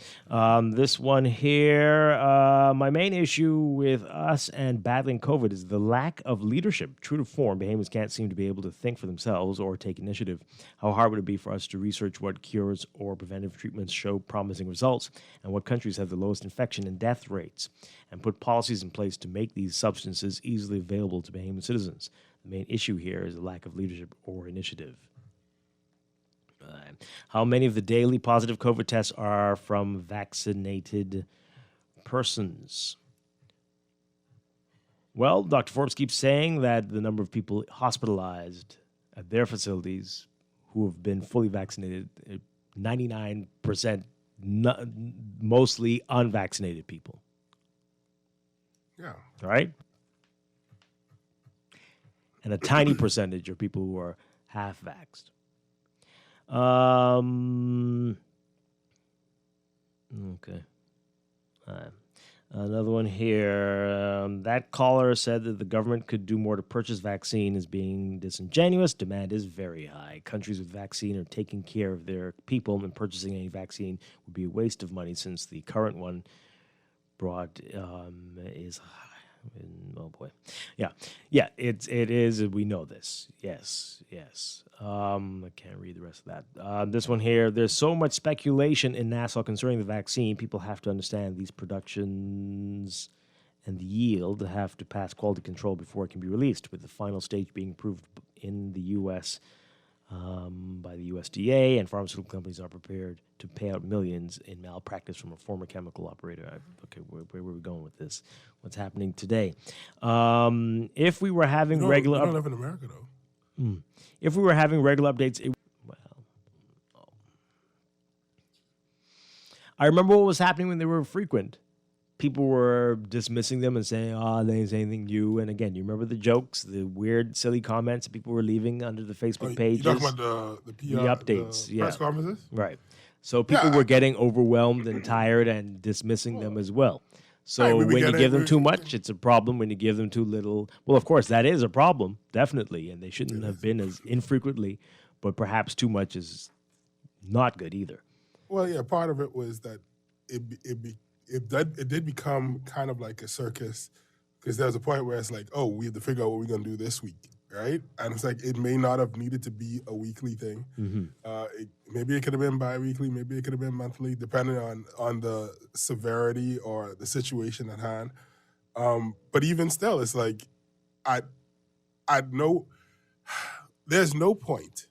This one here, my main issue with us and battling COVID is the lack of leadership. True to form, Bahamians can't seem to be able to think for themselves or take initiative. How hard would it be for us to research what cures or preventive treatments show promising results and what countries have the lowest infection and death rates and put policies in place to make these substances easily available to Bahamian citizens? The main issue here is the lack of leadership or initiative. How many of the daily positive COVID tests are from vaccinated persons? Well, Dr. Forbes keeps saying that the number of people hospitalized at their facilities who have been fully vaccinated, 99% mostly unvaccinated people. Yeah. Right? And a tiny percentage of people who are half-vaxxed. Okay. Another one here. That caller said that the government could do more to purchase vaccine is being disingenuous. Demand is very high. Countries with vaccine are taking care of their people, and purchasing any vaccine would be a waste of money since the current one brought is high. Oh boy, yeah. It is. We know this. Yes. I can't read the rest of that. This one here. There's so much speculation in Nassau concerning the vaccine. People have to understand these productions and the yield have to pass quality control before it can be released. With the final stage being approved in the U.S. By the USDA, and pharmaceutical companies are prepared to pay out millions in malpractice from a former chemical operator. Okay, where were we going with this? What's happening today? If we were having regular... You don't live in America, though. If we were having regular updates... I remember what was happening when they were frequent. People were dismissing them and saying, they ain't saying anything new. And again, you remember the jokes, the weird, silly comments that people were leaving under the Facebook pages? You're talking about the PR, updates, the press conferences? Right. So people were getting overwhelmed and tired and dismissing them as well. So when you give them too much, it's a problem. When you give them too little, well, of course, that is a problem, definitely, and they shouldn't have been as infrequently, but perhaps too much is not good either. Well, yeah, part of it was that it did become kind of like a circus, because there was a point where it's like, oh, we have to figure out what we're going to do this week, right? And it's like it may not have needed to be a weekly thing. Maybe it could have been bi-weekly, maybe it could have been monthly, depending on the severity or the situation at hand. But even still, it's like there's no point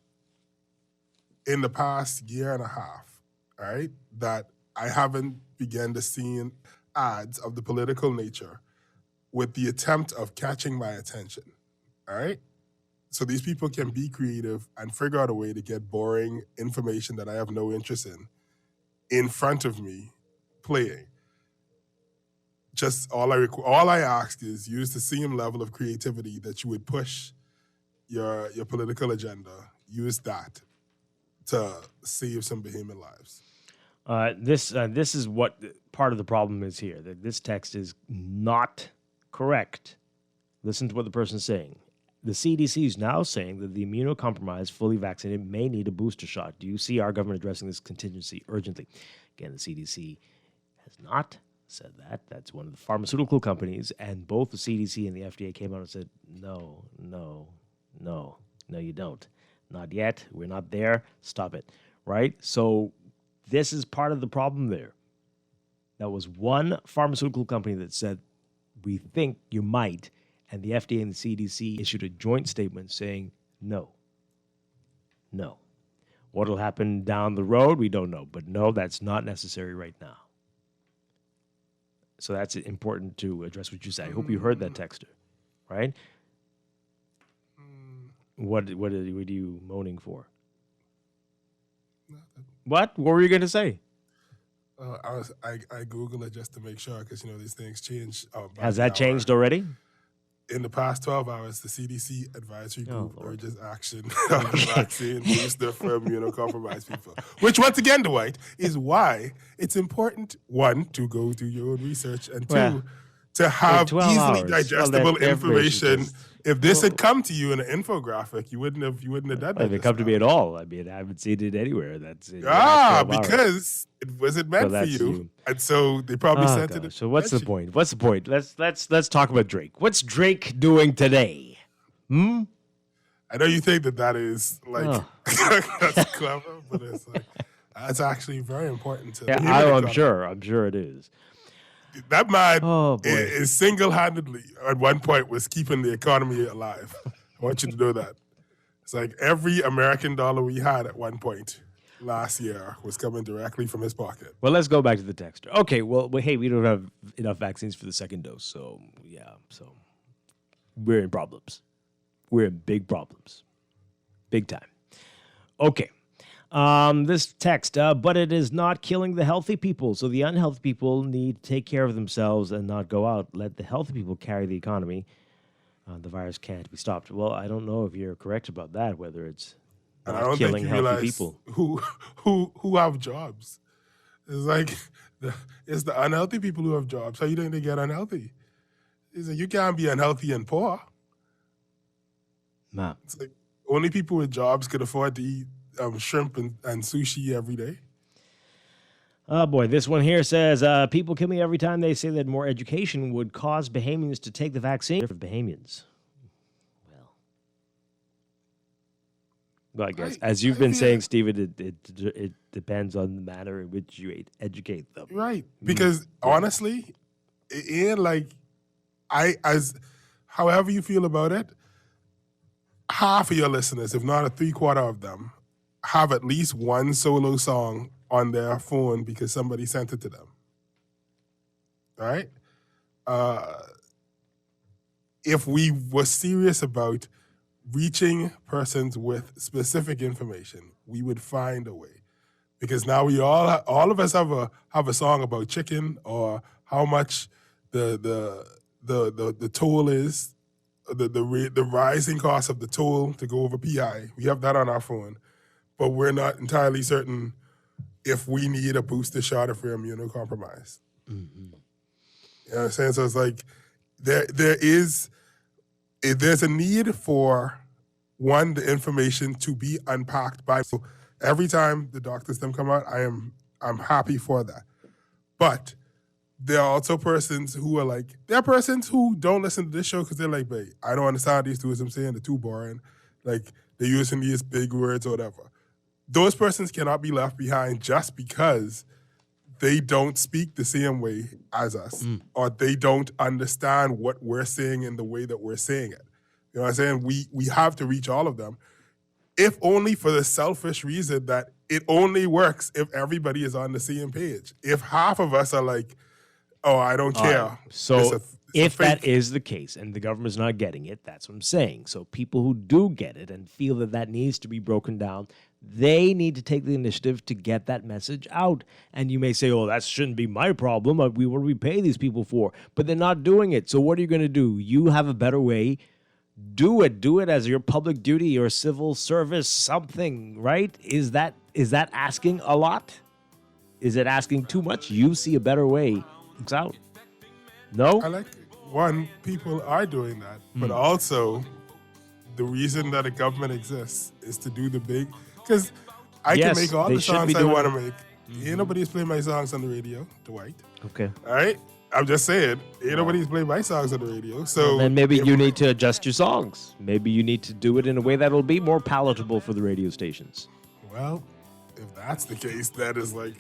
in the past year and a half, right, that I haven't begun to see ads of the political nature with the attempt of catching my attention, all right? So these people can be creative and figure out a way to get boring information that I have no interest in front of me playing. Just all I ask is use the same level of creativity that you would push your political agenda. Use that to save some behemoth lives. This is what part of the problem is here. That this text is not correct. Listen to what the person's saying. The CDC is now saying that the immunocompromised, fully vaccinated may need a booster shot. Do you see our government addressing this contingency urgently? Again, the CDC has not said that. That's one of the pharmaceutical companies, and both the CDC and the FDA came out and said, no, you don't. Not yet. We're not there. Stop it. Right? So this is part of the problem there. That was one pharmaceutical company that said, we think you might, and the FDA and the CDC issued a joint statement saying, no. What will happen down the road, we don't know. But no, that's not necessary right now. So that's important to address what you said. I hope you heard that, texter, right? What are you moaning for? What were you going to say? I Google it just to make sure, because these things change. Has that changed already? In the past 12 hours, the CDC advisory group urges action on vaccine booster for immunocompromised people. Which, once again, Dwight, is why it's important, one, to go do your own research, and two, to have easily digestible information. If this had come to you in an infographic, you wouldn't have done that. It didn't come to me at all. I mean, I haven't seen it anywhere. That's because it wasn't meant for you, and so they probably sent it. So what's the point? Let's talk about Drake. What's Drake doing today? I know you think that is like that's clever, but it's like that's actually very important to. Yeah, I'm sure it is. That man is single-handedly, at one point, was keeping the economy alive. I want you to know that. It's like every American dollar we had at one point last year was coming directly from his pocket. Well, let's go back to the texter. Okay, well, hey, we don't have enough vaccines for the second dose, so we're in problems. We're in big problems. Big time. Okay. This text, but it is not killing the healthy people. So the unhealthy people need to take care of themselves and not go out. Let the healthy people carry the economy. The virus can't be stopped. Well, I don't know if you're correct about that, whether it's not killing healthy people. Who have jobs. It's like it's the unhealthy people who have jobs. How you think they get unhealthy? It's like you can't be unhealthy and poor. Nah. It's like only people with jobs could afford to eat shrimp and sushi every day. Oh boy, this one here says, people kill me every time they say that more education would cause Bahamians to take the vaccine. For Bahamians. Well, I guess, as you've been saying, Stephen, it depends on the manner in which you educate them. Right, because honestly, it like, however you feel about it, half of your listeners, if not a 3/4 of them, have at least one solo song on their phone because somebody sent it to them. All right? If we were serious about reaching persons with specific information, we would find a way. Because now we all of us have a song about chicken or how much the toll is, the rising cost of the toll to go over PI. We have that on our phone. But we're not entirely certain if we need a booster shot if we're immunocompromised. Mm-hmm. You know what I'm saying? So it's like there's a need for, one, the information to be unpacked by. So every time the doctors them come out, I'm happy for that. But there are also persons who are like, there are persons who don't listen to this show because they're like, babe, I don't understand these dudes I'm saying, they're too boring. Like, they're using these big words or whatever. Those persons cannot be left behind just because they don't speak the same way as us, or they don't understand what we're saying in the way that we're saying it. You know what I'm saying? We have to reach all of them, if only for the selfish reason that it only works if everybody is on the same page. If half of us are like, oh, I don't care. So if that is the case and the government's not getting it, that's what I'm saying. So people who do get it and feel that that needs to be broken down, they need to take the initiative to get that message out. And you may say, oh, that shouldn't be my problem. What do we pay these people for? But they're not doing it. So what are you going to do? You have a better way. Do it. Do it as your public duty, your civil service, something, right? Is that asking a lot? Is it asking too much? You see a better way. It's out. No? I like, one, people are doing that, but also the reason that a government exists is to do the big, because I can make all the songs I want to make. Ain't nobody's playing my songs on the radio, Dwight. Okay. All right? I'm just saying, ain't nobody's playing my songs on the radio. So then maybe you need to adjust your songs. Maybe you need to do it in a way that'll be more palatable for the radio stations. Well, if that's the case, that is like,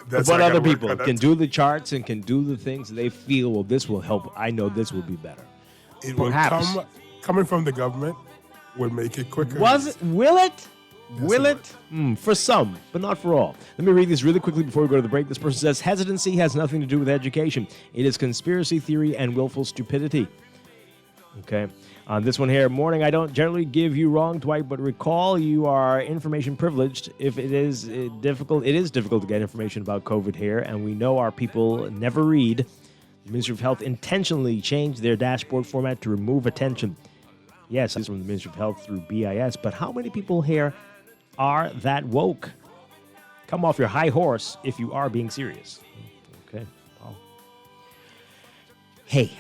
but other people can do the charts and can do the things they feel, well, this will help. I know this will be better. It Perhaps. will coming from the government would make it quicker. Will it? Will it? For some, but not for all. Let me read this really quickly before we go to the break. This person says, hesitancy has nothing to do with education. It is conspiracy theory and willful stupidity. Okay. On this one here, morning, I don't generally give you wrong, Dwight, but recall you are information privileged. If it is difficult to get information about COVID here, and we know our people never read. The Ministry of Health intentionally changed their dashboard format to remove attention. Yes, it's from the Ministry of Health through BIS, but how many people here are that woke? Come off your high horse if you are being serious. Okay. Well. Hey.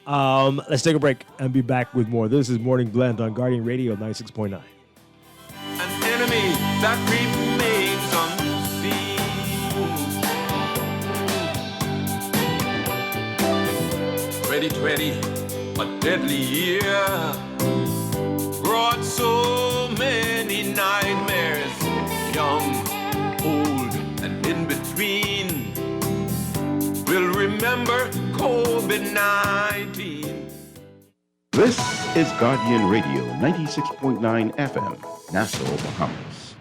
Let's take a break and be back with more. This is Morning Blend on Guardian Radio 96.9. An enemy that remains unseen. 2020, a deadly year, brought so many nightmares, young, old, and in between. We'll remember COVID-19. This is Guardian Radio 96.9 FM, Nassau, Bahamas.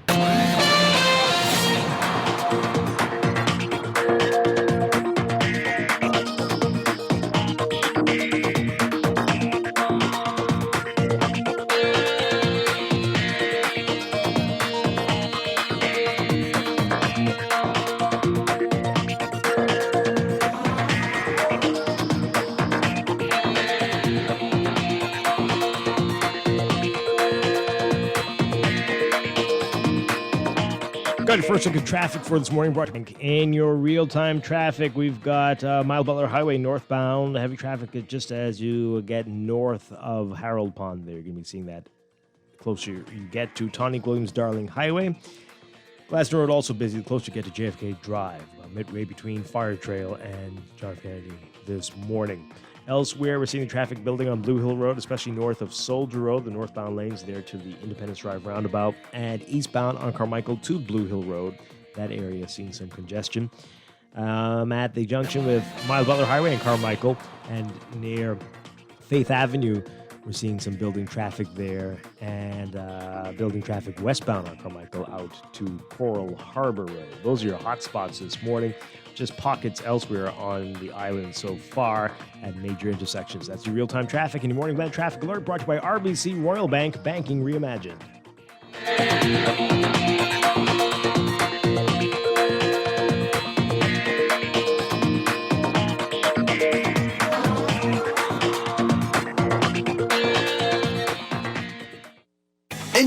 First look at traffic for this morning. In your real-time traffic, we've got Mile Butler Highway northbound. Heavy traffic just as you get north of Harold Pond there. You're going to be seeing that closer you get to Tawny Williams Darling Highway. Glaston Road also busy the closer you get to JFK Drive, midway between Fire Trail and John F. Kennedy this morning. Elsewhere, we're seeing the traffic building on Blue Hill Road, especially north of Soldier Road, the northbound lanes there to the Independence Drive roundabout, and eastbound on Carmichael to Blue Hill Road. That area seeing some congestion. At the junction with Miles Butler Highway and Carmichael, and near Faith Avenue, we're seeing some building traffic there, and building traffic westbound on Carmichael out to Coral Harbor Road. Those are your hot spots this morning. Just pockets elsewhere on the island so far at major intersections. That's your real-time traffic and your Morning Blend Traffic Alert brought to you by RBC Royal Bank, Banking Reimagined.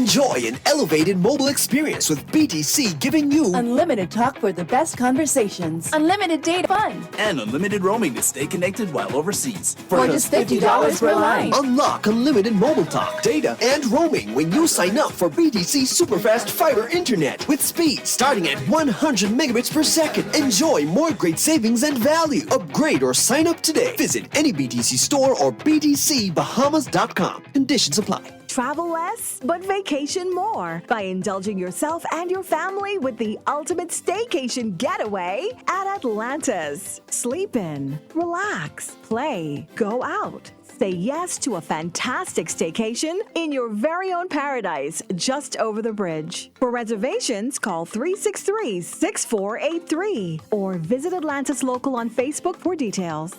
Enjoy an elevated mobile experience with BTC, giving you unlimited talk for the best conversations, unlimited data fun, and unlimited roaming to stay connected while overseas. For just $50 per line. Unlock unlimited mobile talk, data, and roaming when you sign up for BTC Superfast Fiber Internet with speed starting at 100 megabits per second. Enjoy more great savings and value. Upgrade or sign up today. Visit any BTC store or btcbahamas.com. Conditions apply. Travel less, but vacation more by indulging yourself and your family with the ultimate staycation getaway at Atlantis. Sleep in, relax, play, go out. Say yes to a fantastic staycation in your very own paradise just over the bridge. For reservations, call 363-6483 or visit Atlantis Local on Facebook for details.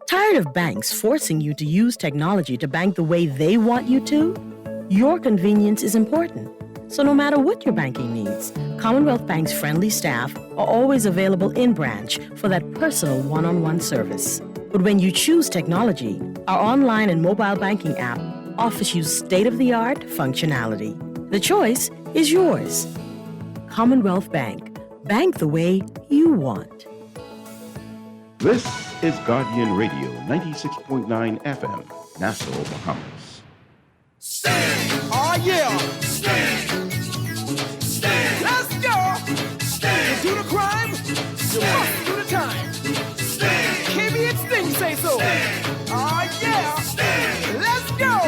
Tired of banks forcing you to use technology to bank the way they want you to? Your convenience is important. So no matter what your banking needs, Commonwealth Bank's friendly staff are always available in branch for that personal one-on-one service. But when you choose technology, our online and mobile banking app offers you state-of-the-art functionality. The choice is yours. Commonwealth Bank. Bank the way you want. This is Guardian Radio 96.9 FM, Nassau, Bahamas. Oh yeah! Let's go! You do the crime, you must do the time. KB and Sting say so. Oh yeah! Let's go!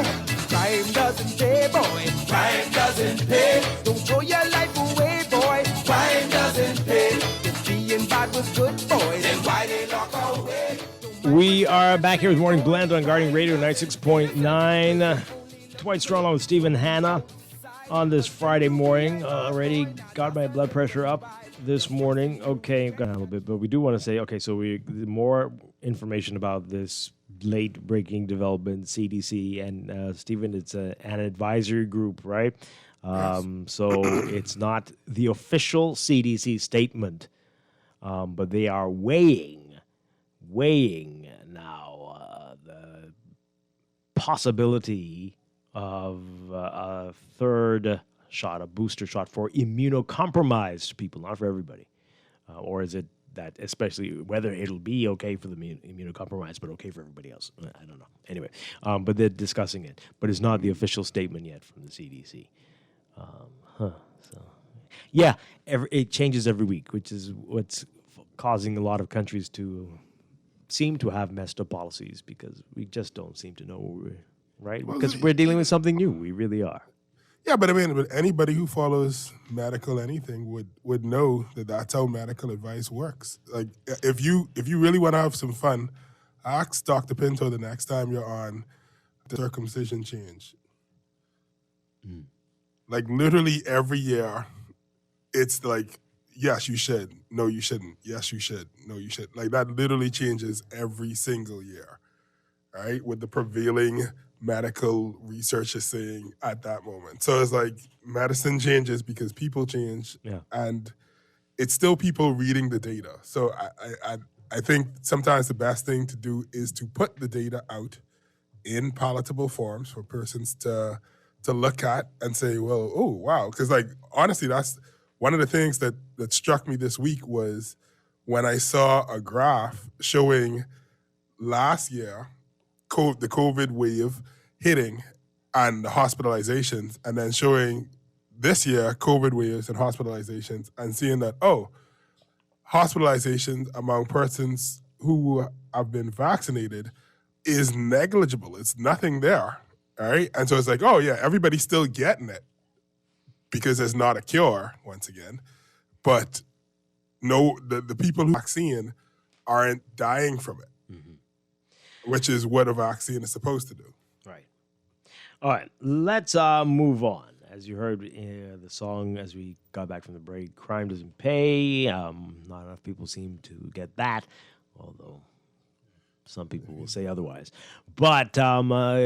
Crime doesn't pay, boy. Crime doesn't pay. Don't throw your life away, boy. Crime doesn't pay. If being bad was good, boy, then why they lock away? We are back here with Morning Blend on Guardian Radio 96.9. Dwight Strong with Stephen Hanna on this Friday morning. Already got my blood pressure up this morning. Okay, got a little bit, but we do want to say, okay, so more information about this late breaking development, CDC, and Stephen, it's an advisory group, right? So it's not the official CDC statement, but they are weighing now the possibility of a third shot, a booster shot for immunocompromised people, not for everybody. Or is it that especially whether it'll be okay for the immunocompromised, but okay for everybody else? I don't know. Anyway, but they're discussing it. But it's not the official statement yet from the CDC. Yeah, it changes every week, which is what's causing a lot of countries to seem to have messed up policies because we just don't seem to know what we're, right? Because we're dealing with something new. We really are. Yeah, but I mean, but anybody who follows medical anything would know that that's how medical advice works. Like, if you really want to have some fun, ask Dr. Pinto the next time you're on the circumcision change. Like, literally every year, it's like, yes, you should. No, you shouldn't. Yes, you should. No, you should. Like, that literally changes every single year, right? With the prevailing medical research is saying at that moment. So it's like medicine changes because people change, and it's still people reading the data. So I think sometimes the best thing to do is to put the data out in palatable forms for persons to look at and say, well, oh, wow. Because, like, honestly, that's one of the things that struck me this week was when I saw a graph showing last year the COVID wave hitting and the hospitalizations, and then showing this year COVID waves and hospitalizations, and seeing that, hospitalizations among persons who have been vaccinated is negligible. It's nothing there, all right? And so it's like, everybody's still getting it because there's not a cure, once again. But no, the people who vaccine aren't dying from it. Which is what a vaccine is supposed to do. Right. All right, let's move on. As you heard the song as we got back from the break, Crime Doesn't Pay. Not enough people seem to get that, although some people will say otherwise. But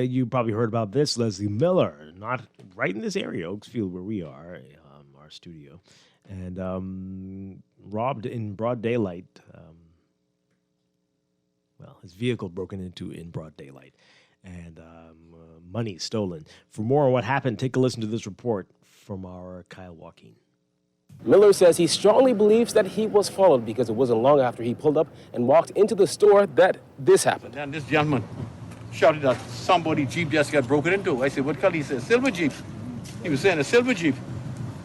you probably heard about this. Leslie Miller, not right in this area, Oaksfield, where we are, our studio, and robbed in broad daylight. His vehicle broken into in broad daylight. and money stolen. For more on what happened, take a listen to this report from our Kyle Joaquin. Miller says he strongly believes that he was followed because it wasn't long after he pulled up and walked into the store that this happened. And this gentleman shouted that somebody Jeep just got broken into. I said, what color? He said, silver Jeep. He was saying a silver Jeep.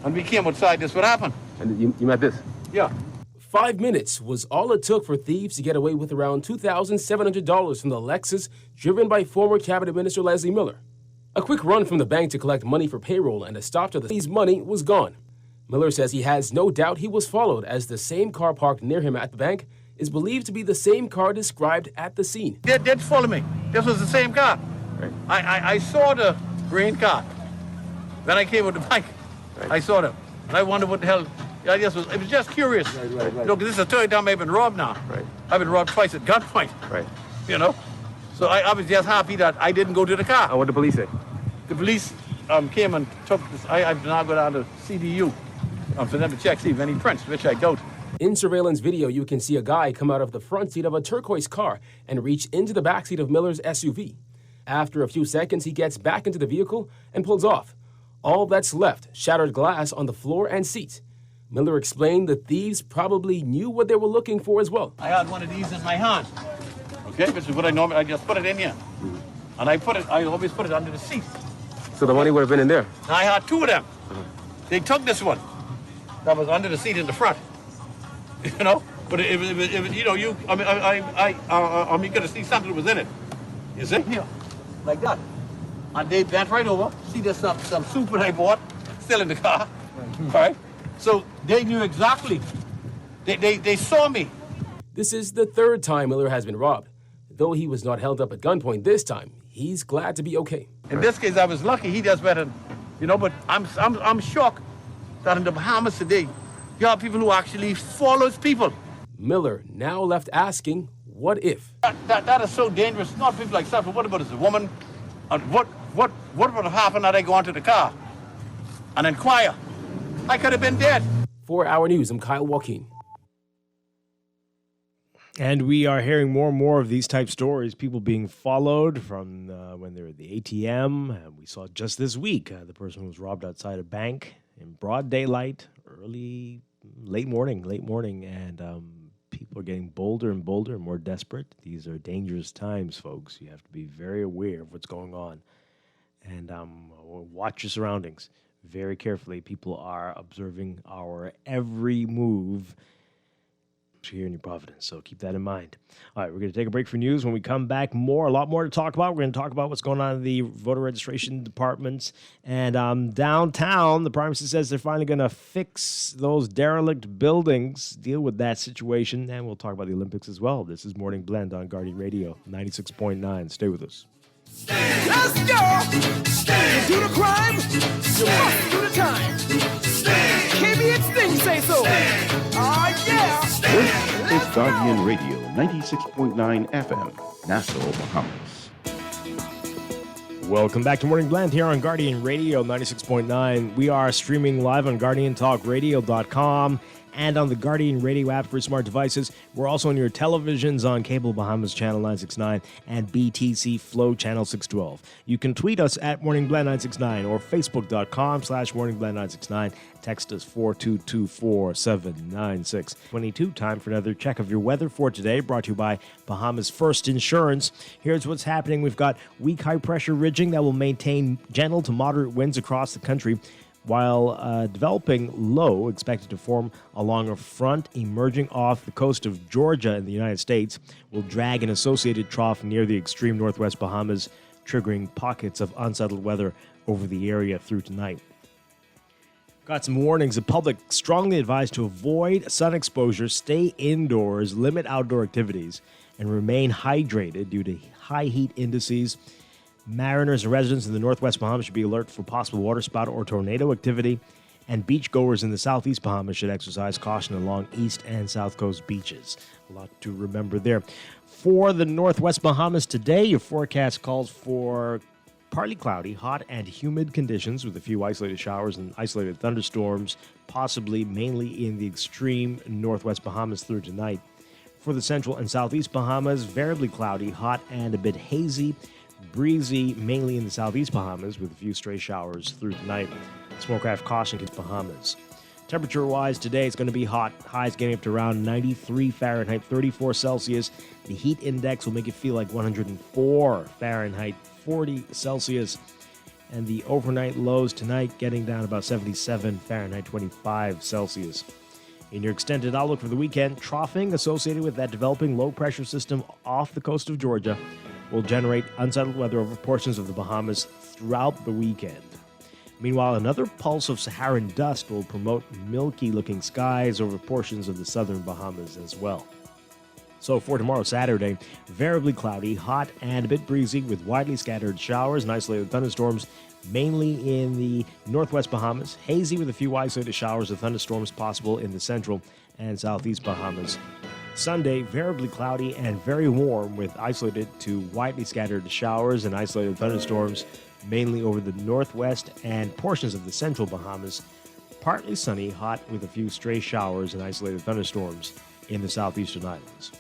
And we came outside, this what happened. And you met this? Yeah. 5 minutes was all it took for thieves to get away with around $2,700 from the Lexus driven by former Cabinet Minister Leslie Miller. A quick run from the bank to collect money for payroll and a stop to the thief's money was gone. Miller says he has no doubt he was followed, as the same car parked near him at the bank is believed to be the same car described at the scene. They did follow me. This was the same car. Right. I saw the green car. Then I came with the bike. Right. I saw them. And I wondered what the hell. It was just curious. Right. You know, this is the third time I've been robbed now. Right. I've been robbed twice at gunpoint. Right. You know? So I was just happy that I didn't go to the car. And what did the police say? The police came and took this. I've now gone down to CDU for them to check, see if any prints, which I don't. In surveillance video, you can see a guy come out of the front seat of a turquoise car and reach into the backseat of Miller's SUV. After a few seconds, he gets back into the vehicle and pulls off. All that's left, shattered glass on the floor and seats. Miller explained the thieves probably knew what they were looking for as well. I had one of these in my hand. Okay, which is what I normally, I just put it in here. And I always put it under the seat. So the money would have been in there? I had two of them. They took this one that was under the seat in the front. You know, but it was you know, I mean, gonna see something was in it. You see? Here, like that. And they bent right over. See, there's some soup that I bought still in the car. All right. So they knew exactly. They saw me. This is the third time Miller has been robbed. Though he was not held up at gunpoint this time, he's glad to be okay. In this case, I was lucky. He does better, you know. But I'm shocked that in the Bahamas today, you have people who actually follows people. Miller now left asking, what if? That is so dangerous. Not people like that, but what about as a woman? And what would have happened had I gone to the car and inquire? I could have been dead. For Our News, I'm Kyle Joaquin. And we are hearing more and more of these type stories, people being followed from when they're at the ATM. We saw just this week the person who was robbed outside a bank in broad daylight, late morning, and people are getting bolder and bolder and more desperate. These are dangerous times, folks. You have to be very aware of what's going on, and watch your surroundings very carefully. People are observing our every move here in New Providence, so keep that in mind. All right, we're going to take a break for news. When we come back, a lot more to talk about. We're going to talk about what's going on in the voter registration departments. And downtown, the Prime Minister says they're finally going to fix those derelict buildings, deal with that situation, and we'll talk about the Olympics as well. This is Morning Blend on Guardian Radio 96.9. Stay with us. Let's go! You do the crime, you must do the time. KBH things say so. Yeah! This is Guardian Radio 96.9 FM, Nassau, Bahamas. Welcome back to Morning Blend here on Guardian Radio 96.9. We are streaming live on GuardianTalkRadio.com and on the Guardian Radio app for smart devices. We're also on your televisions on Cable Bahamas Channel 969 and BTC Flow Channel 612. You can tweet us at MorningBlend969 or Facebook.com/MorningBlend969. Text us 4224796. Time for another check of your weather for today, brought to you by Bahamas First Insurance. Here's what's happening. We've got weak high-pressure ridging that will maintain gentle to moderate winds across the country, while developing low expected to form along a front emerging off the coast of Georgia in the United States will drag an associated trough near the extreme northwest Bahamas, triggering pockets of unsettled weather over the area through tonight. Got some warnings. The public strongly advised to avoid sun exposure, stay indoors, limit outdoor activities, and remain hydrated due to high heat indices. Mariners and residents in the northwest Bahamas should be alert for possible waterspout or tornado activity, and beachgoers in the southeast Bahamas should exercise caution along east and south coast beaches. A lot to remember there. For the northwest Bahamas today, your forecast calls for partly cloudy, hot and humid conditions with a few isolated showers and isolated thunderstorms, possibly mainly in the extreme northwest Bahamas through tonight. For the central and southeast Bahamas, variably cloudy, hot and a bit hazy, Breezy mainly in the southeast Bahamas with a few stray showers through tonight. Smoke-craft caution to Bahamas. Temperature-wise, today it's going to be hot. Highs getting up to around 93 Fahrenheit, 34 Celsius. The heat index will make it feel like 104 Fahrenheit, 40 Celsius. And the overnight lows tonight getting down about 77 Fahrenheit, 25 Celsius. In your extended outlook for the weekend, troughing associated with that developing low-pressure system off the coast of Georgia will generate unsettled weather over portions of the Bahamas throughout the weekend. Meanwhile, another pulse of Saharan dust will promote milky-looking skies over portions of the southern Bahamas as well. So for tomorrow, Saturday, variably cloudy, hot, and a bit breezy with widely scattered showers and isolated thunderstorms, mainly in the northwest Bahamas. Hazy with a few isolated showers and thunderstorms possible in the central and southeast Bahamas. Sunday, variably cloudy and very warm with isolated to widely scattered showers and isolated thunderstorms, mainly over the northwest and portions of the central Bahamas. Partly sunny, hot with a few stray showers and isolated thunderstorms in the southeastern islands.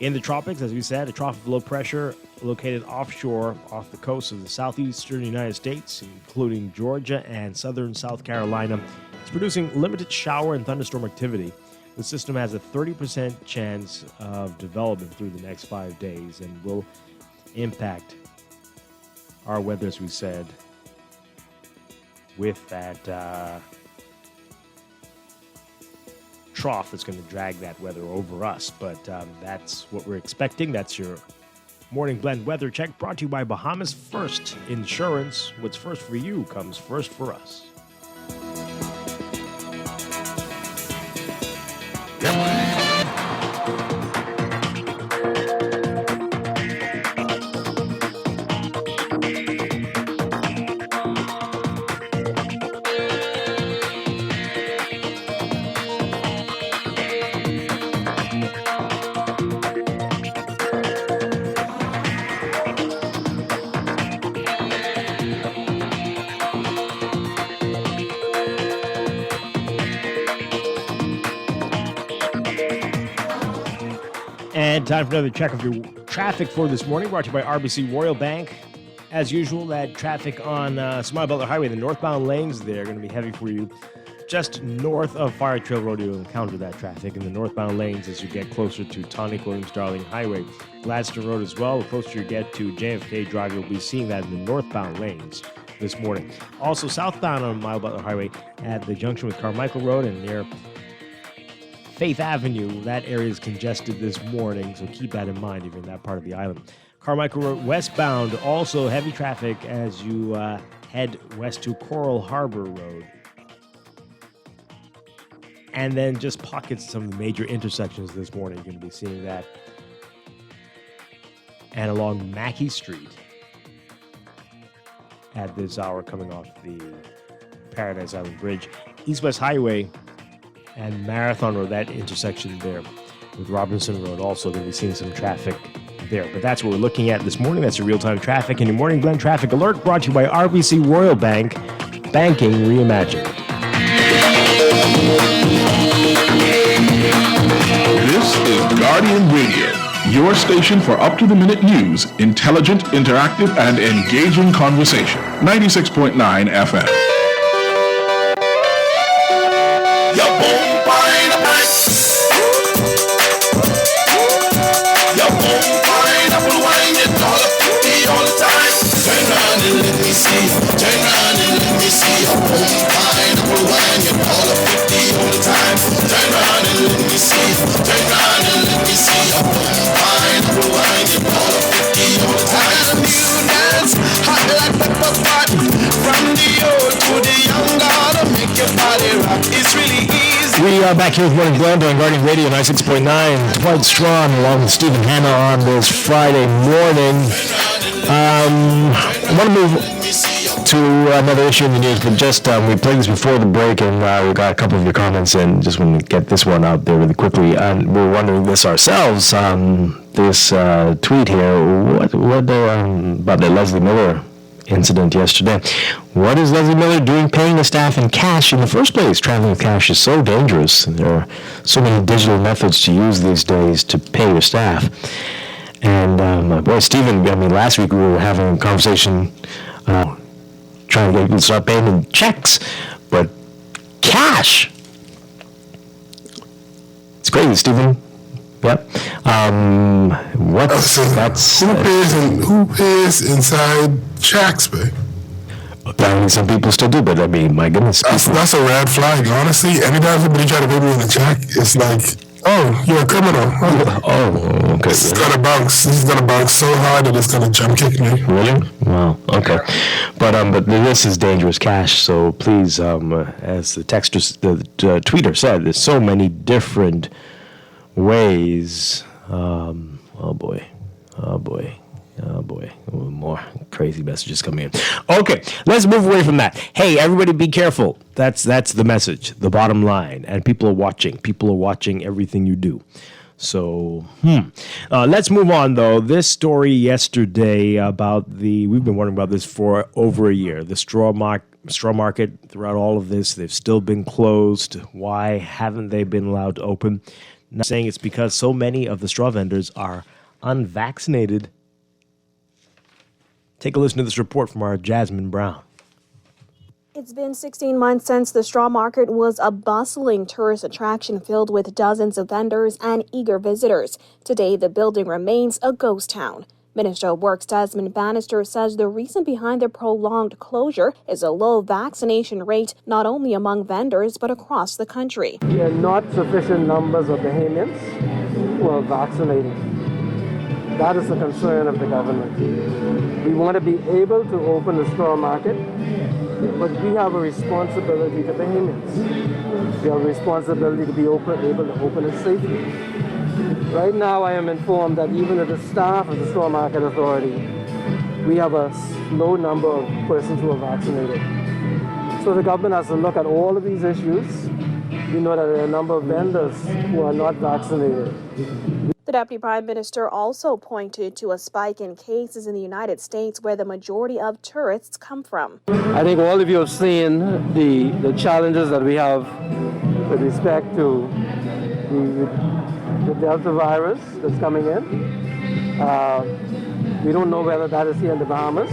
In the tropics, as we said, a trough of low pressure located offshore off the coast of the southeastern United States, including Georgia and southern South Carolina. It's producing limited shower and thunderstorm activity. The system has a 30% chance of development through the next 5 days and will impact our weather, as we said, with that trough that's going to drag that weather over us. But that's what we're expecting. That's your Morning Blend weather check, brought to you by Bahamas First Insurance. What's first for you comes first for us. And time for another check of your traffic for this morning, brought to you by RBC Royal Bank. As usual, that traffic on Smile Butler Highway, the northbound lanes, they're going to be heavy for you. Just north of Fire Trail Road, you'll encounter that traffic in the northbound lanes as you get closer to Tonic Williams Darling Highway. Gladstone Road as well. The closer you get to JFK Drive, you'll be seeing that in the northbound lanes this morning. Also, southbound on Mile Butler Highway at the junction with Carmichael Road and near Faith Avenue, that area is congested this morning, so keep that in mind if you're in that part of the island. Carmichael Road westbound, also heavy traffic as you head west to Coral Harbor Road. And then just pockets of some of the major intersections this morning. You're going to be seeing that. And along Mackey Street at this hour coming off the Paradise Island Bridge. East-West Highway and Marathon Road, that intersection there with Robinson Road, also going to be seeing some traffic there. But that's what we're looking at this morning. That's your real-time traffic and your Morning Blend traffic alert, brought to you by RBC Royal Bank, banking reimagined. This is Guardian Radio, your station for up-to-the-minute news, intelligent, interactive, and engaging conversation. 96.9 FM. We are back here with Morning Blend on Guardian Radio 96.9. Dwight Strachan along with Stephen Hanna on this Friday morning. I want to move to another issue in the news, but just we played this before the break, and we got a couple of your comments in. Just want to get this one out there really quickly. And we're wondering this ourselves. This tweet here, what about the Leslie Miller incident yesterday. What is Leslie Miller doing paying the staff in cash in the first place? Traveling with cash is so dangerous. There are so many digital methods to use these days to pay your staff. And my boy Steven, I mean, last week we were having a conversation trying to get people to start paying in checks, but cash. It's crazy, Steven. Yep. Who pays inside checks, babe? Apparently some people still do, but I mean, my goodness. That's a red flag, honestly. Anytime somebody try to pay me in a check, it's like, oh, you're a criminal. Oh, okay. This is gonna bounce. This is gonna bounce so hard that it's gonna jump kick me. Really? Wow. Okay. But this is dangerous cash. So please, as the tweeter said, there's so many different ways. Oh boy. More crazy messages coming in. Okay, let's move away from that. Hey, everybody, be careful. That's the message, the bottom line. And people are watching. People are watching everything you do. So, let's move on, though. This story yesterday about we've been wondering about this for over a year. The straw market, throughout all of this, they've still been closed. Why haven't they been allowed to open? Not saying it's because so many of the straw vendors are unvaccinated. Take a listen to this report from our Jasmine Brown. It's been 16 months since the straw market was a bustling tourist attraction filled with dozens of vendors and eager visitors. Today, the building remains a ghost town. Minister of Works Desmond Bannister says the reason behind the prolonged closure is a low vaccination rate not only among vendors but across the country. There are not sufficient numbers of Bahamians who are vaccinated. That is the concern of the government. We want to be able to open the straw market, but we have a responsibility to Bahamians. We have a responsibility to be able to open it safely. Right now, I am informed that even at the staff of the Straw Market Authority, we have a low number of persons who are vaccinated. So the government has to look at all of these issues. We know that there are a number of vendors who are not vaccinated. The Deputy Prime Minister also pointed to a spike in cases in the United States where the majority of tourists come from. I think all of you have seen the challenges that we have with respect to the Delta virus that's coming in. We don't know whether that is here in the Bahamas,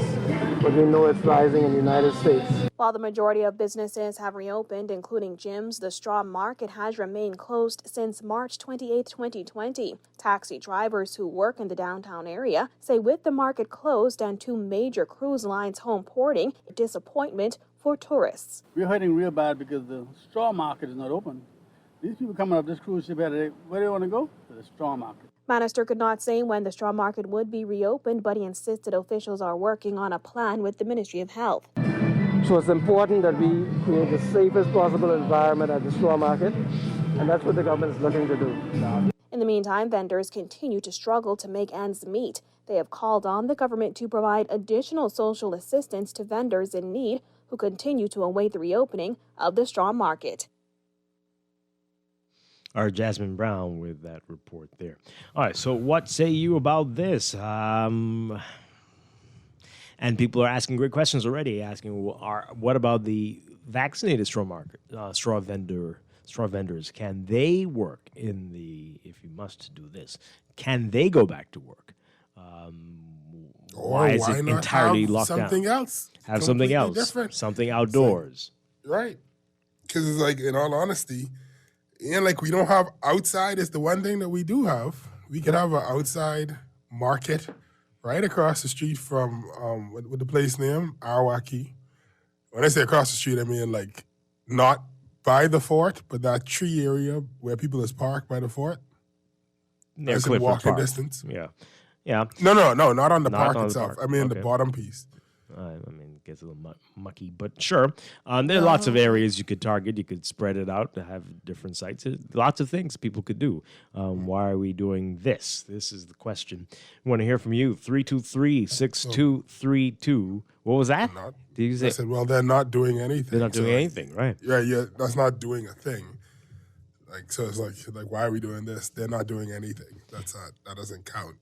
but we know it's rising in the United States. While the majority of businesses have reopened, including gyms, the straw market has remained closed since March 28, 2020. Taxi drivers who work in the downtown area say with the market closed and two major cruise lines home porting, disappointment for tourists. We're hurting real bad because the straw market is not open. These people coming up this cruise ship here, where do they want to go? To the straw market. Bannister could not say when the straw market would be reopened, but he insisted officials are working on a plan with the Ministry of Health. So it's important that we create the safest possible environment at the straw market, and that's what the government is looking to do. In the meantime, vendors continue to struggle to make ends meet. They have called on the government to provide additional social assistance to vendors in need who continue to await the reopening of the straw market. Our Jasmine Brown with that report there. All right, so what say you about this? And people are asking great questions already, asking what about the vaccinated straw market, straw vendors? Can they work in if you must do this, can they go back to work? Why is it entirely locked down? Something else. Have something else. Different. Something outdoors. Right. Because it's like, in all honesty, and like we don't have outside is the one thing that we do have. We could have an outside market right across the street from with the place name, Arawaki. When I say across the street, I mean like not by the fort, but that tree area where people is parked by the fort. That's in walking distance. Yeah. Yeah. No, not on the Not park on the itself. park. I mean Okay. the bottom piece. I mean, it gets a little mucky, but sure. There are lots of areas you could target. You could spread it out to have different sites. There's lots of things people could do. Why are we doing this? This is the question. We want to hear from you. 323-6232. What was that? Did you say? I said, well, they're not doing anything. They're not doing anything, right? Yeah, that's not doing a thing. Like, so it's like, why are we doing this? They're not doing anything. That doesn't count.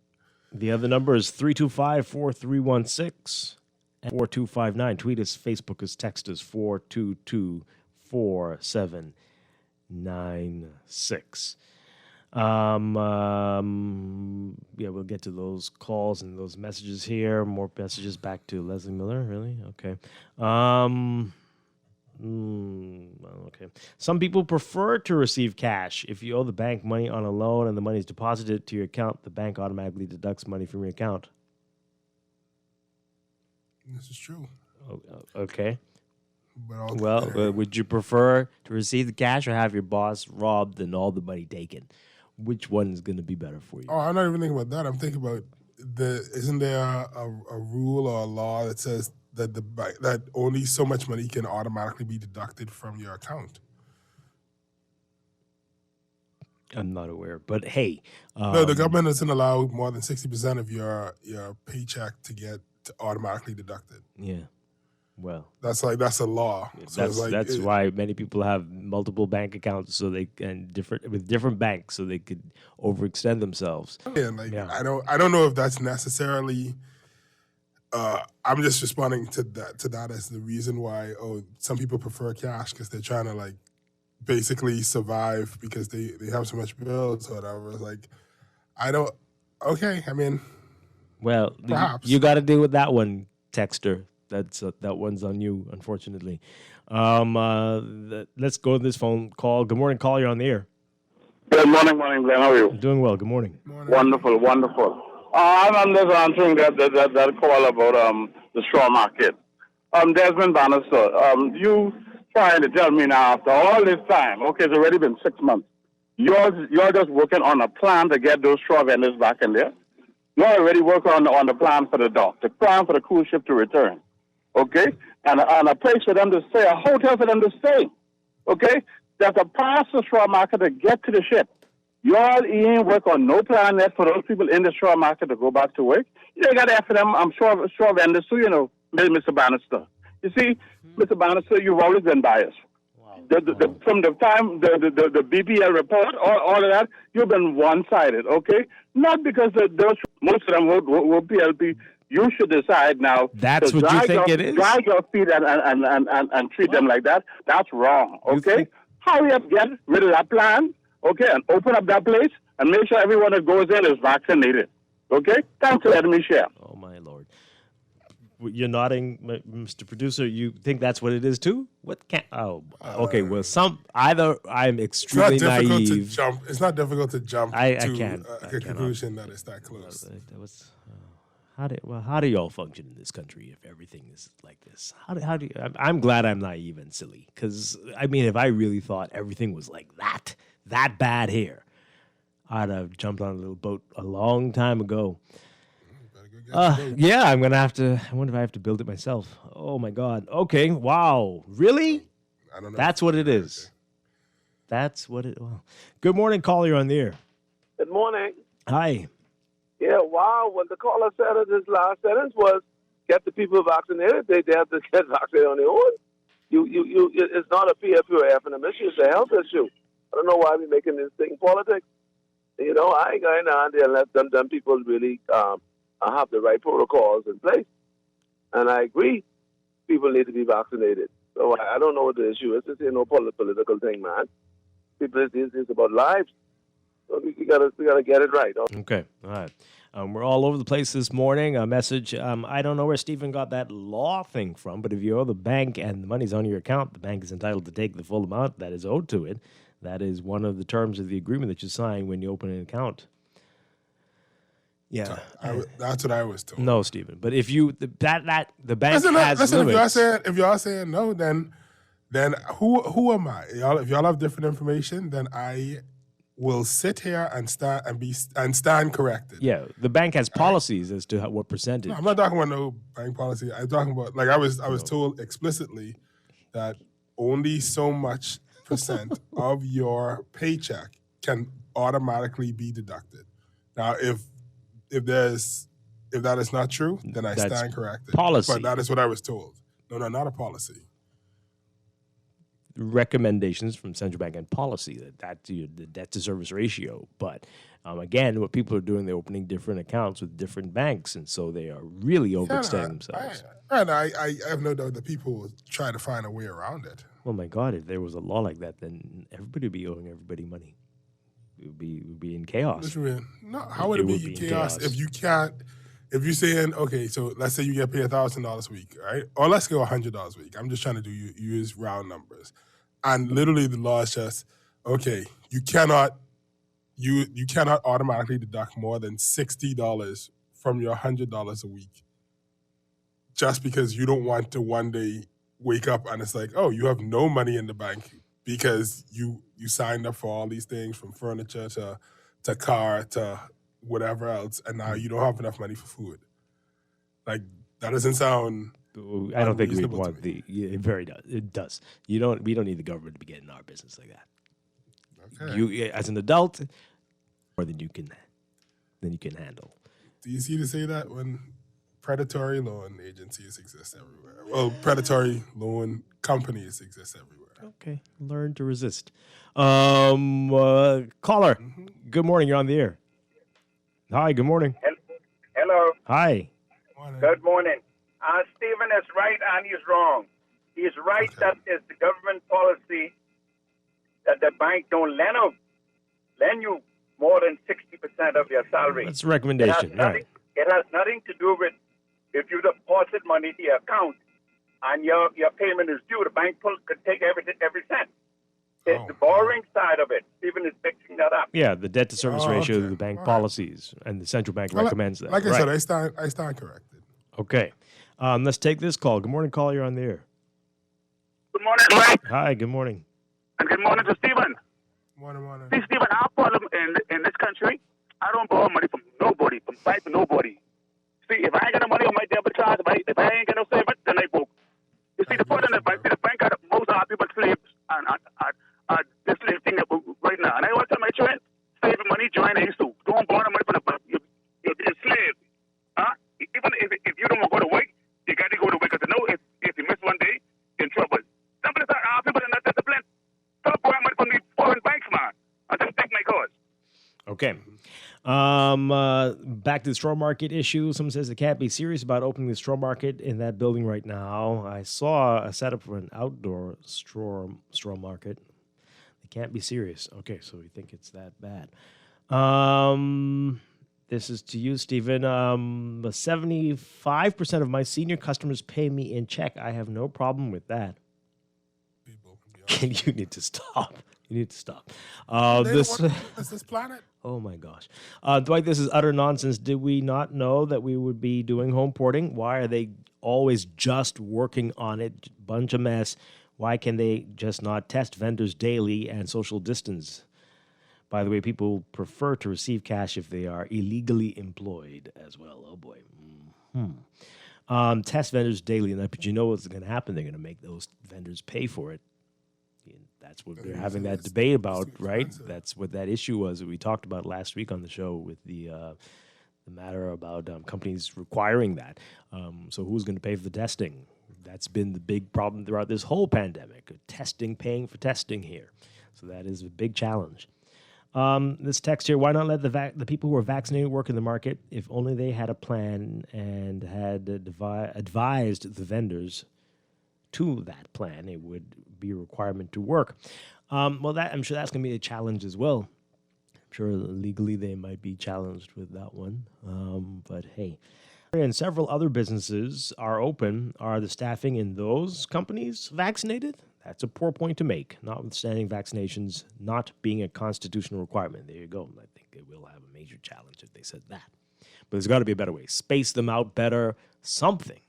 The other number is 325-4316 and 4259. Tweet us, Facebook us, text us 422-4796. Yeah, we'll get to those calls and those messages here. More messages back to Leslie Miller. Really? Okay. Okay. Some people prefer to receive cash. If you owe the bank money on a loan and the money is deposited to your account, the bank automatically deducts money from your account. This is true. Okay. But Well, would you prefer to receive the cash or have your boss robbed and all the money taken? Which one is going to be better for you? Oh, I'm not even thinking about that. I'm thinking about isn't there a rule or a law that says that that only so much money can automatically be deducted from your account? I'm not aware, but hey, No, the government doesn't allow more than 60% of your paycheck to get automatically deducted. Yeah. Well, that's a law. So that's why many people have multiple bank accounts with different banks so they could overextend themselves. Yeah, I don't know if that's necessarily. I'm just responding to that as the reason why some people prefer cash because they're trying to basically survive because they have so much bills or whatever. It's like I don't. Okay, I mean, well, perhaps you got to deal with that one, texter. That one's on you, unfortunately. Let's go to this phone call. Good morning, caller. You're on the air. Good morning, Glenn. How are you? Doing well. Good morning. Wonderful. I'm just answering that call about the straw market. Desmond Bannister, you trying to tell me now after all this time? Okay, it's already been 6 months. You're just working on a plan to get those straw vendors back in there. You're already working on the plan for the dock, the plan for the cruise ship to return. Okay? And a place for them to stay, a hotel for them to stay. Okay? There's a pass the straw market to get to the ship. Y'all ain't work on no plan yet for those people in the straw market to go back to work. You got to for them, I'm sure, straw vendors too, Mr. Bannister. You see, Mr. Bannister, you've always been biased. From the time the BPL report, all of that, you've been one-sided, okay? Not because most of them were PLP. You should decide now. That's what you think it is? Drag your feet and treat them like that. That's wrong, okay? Hurry up, get rid of that plan, okay, and open up that place and make sure everyone that goes in is vaccinated, okay? Thanks for letting me share. Oh, my Lord. You're nodding, Mr. Producer. You think that's what it is too? What can? Oh, okay. Well, either I'm extremely naive. It's not difficult to jump to a conclusion that it's that close. How do y'all function in this country if everything is like this? How do you? I'm glad I'm naive and silly because I mean, if I really thought everything was like that bad here, I'd have jumped on a little boat a long time ago. Yeah, I'm gonna have to. I wonder if I have to build it myself. Oh my God. Okay. Wow. Really? I don't know. That's what it is. That's what it. Well. Good morning, caller. You're on the air. Good morning. Hi. Yeah. Wow. What the caller said in this last sentence was, "Get the people vaccinated. They have to get vaccinated on their own." You. It's not a PFUF and a issue. It's a health issue. I don't know why we're making this thing politics. I ain't going down there and let them people really have the right protocols in place. And I agree, people need to be vaccinated. So I don't know what the issue is. This ain't no political thing, man. People, it's about lives. So we gotta get it right. Okay, all right. We're all over the place this morning. A message. I don't know where Stephen got that law thing from, but if you owe the bank and the money's on your account, the bank is entitled to take the full amount that is owed to it. That is one of the terms of the agreement that you sign when you open an account. Yeah, that's what I was told. No, Stephen. But if you the bank has limits. If y'all saying no, then who am I? If y'all have different information, then I will sit here and stand corrected. Yeah, the bank has policies as to what percentage. No, I'm not talking about no bank policy. I'm talking about I was told explicitly that only so much percent of your paycheck can automatically be deducted. Now, if that is not true, then I stand corrected. Policy. But that is what I was told. No, not a policy. Recommendations from central bank and policy that's the debt to service ratio. But again, what people are doing, they're opening different accounts with different banks, and so they are really overextending themselves. I have no doubt that people will try to find a way around it. Oh my God! If there was a law like that, then everybody would be owing everybody money. It would be in chaos. Listen, man, no, how would it be chaos if you can't? If you're saying, okay, so let's say you get paid $1,000 a week, right? Or let's go $100 a week. I'm just trying to use round numbers, and literally the law is just, okay, you cannot automatically deduct more than $60 from your $100 a week, just because you don't want to one day wake up and it's like, oh, you have no money in the bank because you signed up for all these things, from furniture to car to whatever else, and now you don't have enough money for food. Like, that doesn't sound. I don't think we'd want the. It does. We don't need the government to be getting in our business like that. Okay. You, as an adult, more than you can handle. Do you see to say that when predatory loan agencies exist everywhere? Well, predatory loan companies exist everywhere. Okay, learn to resist. Caller, good morning. You're on the air. Hi, good morning. Hello. Hi. Good morning. Stephen is right and he's wrong. He's right that it's the government policy that the bank don't lend you more than 60% of your salary. That's a recommendation, right? It has nothing to do with if you deposit money to your account and your payment is due. The bank could take every cent. It's the borrowing side of it. Stephen is fixing that up. Yeah, the debt to service ratio of the bank policies, and the central bank recommends that. Like I said, I stand corrected. Okay. Let's take this call. Good morning, caller. You're on the air. Good morning, Dwight. Hi, good morning. And good morning to Stephen. Morning. See, Stephen, our problem in this country, I don't borrow money from nobody, from bank to nobody. See, if I ain't got no money on my debit card, if I ain't got no savings, then I broke. You see, the point in the bank, the bank got most of our people slaves and this slave thing right now. And I always tell my children, save money, join the institute. Don't borrow money from the bank. You're a slave. Even if you don't want to go to work, you got to go to work, because you know if you miss one day, you're in trouble. Some of our people are not disciplined. Stop borrowing money from the foreign banks, man. And just take my cause. Okay. Back to the straw market issue. Someone says they can't be serious about opening the straw market in that building right now. I saw a setup for an outdoor straw market. They can't be serious. Okay, so we think it's that bad. This is to you, Stephen. 75% of my senior customers pay me in check. I have no problem with that. You need to stop. You need to stop. Is this planet? Oh my gosh. Dwight, this is utter nonsense. Did we not know that we would be doing home porting? Why are they always just working on it? Bunch of mess. Why can they just not test vendors daily and social distance? By the way, people prefer to receive cash if they are illegally employed as well. Oh boy. Test vendors daily, but you know what's going to happen? They're going to make those vendors pay for it. That's what we're having that debate about, right? That's what that issue was that we talked about last week on the show with the matter about companies requiring that. So who's going to pay for the testing? That's been the big problem throughout this whole pandemic. Testing, paying for testing here. So that is a big challenge. This text here, why not let the people who are vaccinated work in the market? If only they had a plan and had advised the vendors to that plan, it would be a requirement to work. Well, I'm sure that's going to be a challenge as well. I'm sure legally they might be challenged with that one. But hey. And several other businesses are open. Are the staffing in those companies vaccinated? That's a poor point to make, notwithstanding vaccinations not being a constitutional requirement. There you go. I think they will have a major challenge if they said that. But there's got to be a better way. Space them out better, something.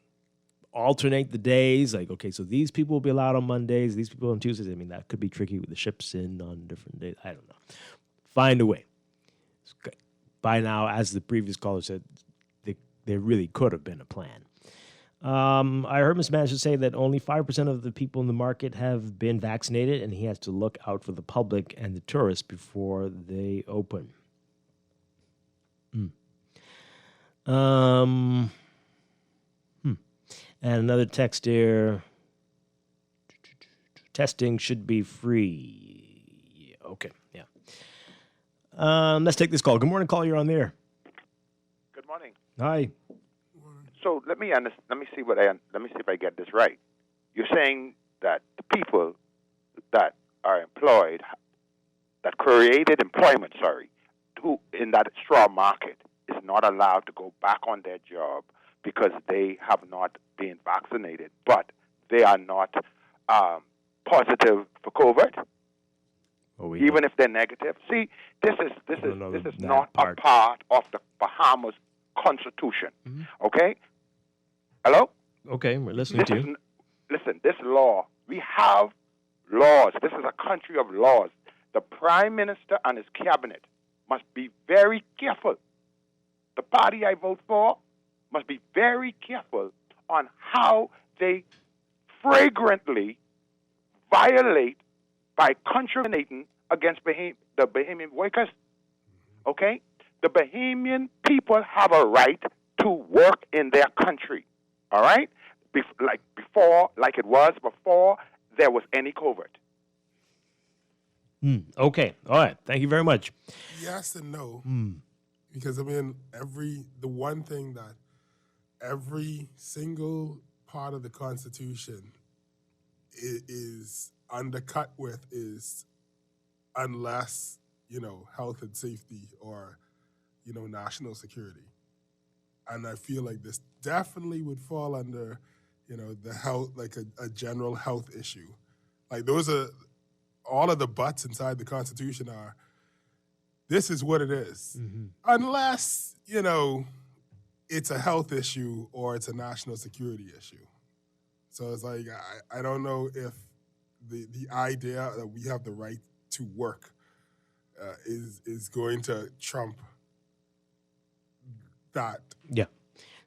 Alternate the days. Like, okay, so these people will be allowed on Mondays, these people on Tuesdays. I mean, that could be tricky with the ships in on different days. I don't know. Find a way. By now, as the previous caller said, there really could have been a plan. I heard Mr. Manager say that only 5% of the people in the market have been vaccinated, and he has to look out for the public and the tourists before they open. And another text here. Testing should be free. Okay, yeah. Let's take this call. Good morning, caller. You're on the air. Good morning. Hi. So let me see if I get this right. You're saying that the people that are employed that created employment, who in that straw market is not allowed to go back on their job because they have not been vaccinated, but they are not positive for COVID, even if they're negative. See, this is not a part of the Bahamas Constitution. Okay? Hello? Okay, we're listening to you. Listen, this law, we have laws. This is a country of laws. The Prime Minister and his cabinet must be very careful. The party I vote for must be very careful on how they flagrantly violate by contravening against the Bahamian workers. Okay? The Bahamian people have a right to work in their country. All right? Like it was before there was any COVID. Okay. All right. Thank you very much. Yes and no. Because, I mean, the one thing that every single part of the Constitution is undercut with is unless, health and safety or, national security. And I feel like this definitely would fall under, the health, like a general health issue. Like those are, all of the buts inside the Constitution are, this is what it is. Unless, it's a health issue or it's a national security issue. So it's like, I don't know if the idea that we have the right to work is going to trump that. Yeah.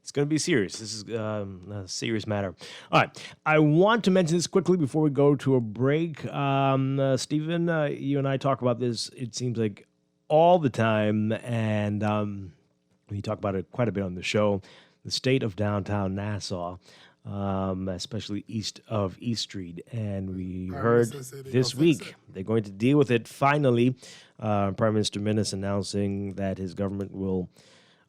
It's going to be serious. This is a serious matter. All right. I want to mention this quickly before we go to a break. Stephen, you and I talk about this, it seems like, all the time. And we talk about it quite a bit on the show. The state of downtown Nassau, especially east of East Street. And we heard this week they're going to deal with it finally. Prime Minister Minnis announcing that his government will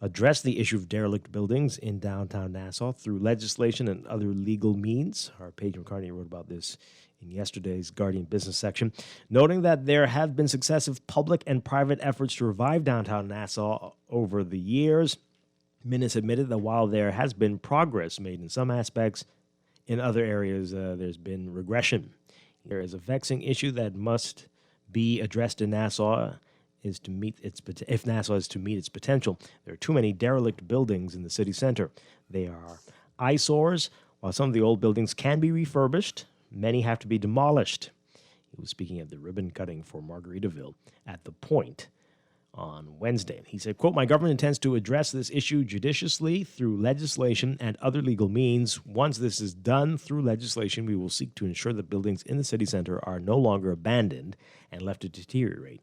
address the issue of derelict buildings in downtown Nassau through legislation and other legal means. Our Paige McCartney wrote about this in yesterday's Guardian Business section, noting that there have been successive public and private efforts to revive downtown Nassau over the years. Minnis admitted that while there has been progress made in some aspects, in other areas there's been regression. There is a vexing issue that must be addressed in Nassau if Nassau is to meet its potential. There are too many derelict buildings in the city center. They are eyesores. While some of the old buildings can be refurbished, many have to be demolished. He was speaking at the ribbon cutting for Margaritaville at the Point on Wednesday. He said, quote, "My government intends to address this issue judiciously through legislation and other legal means. Once this is done through legislation, we will seek to ensure that buildings in the city center are no longer abandoned and left to deteriorate.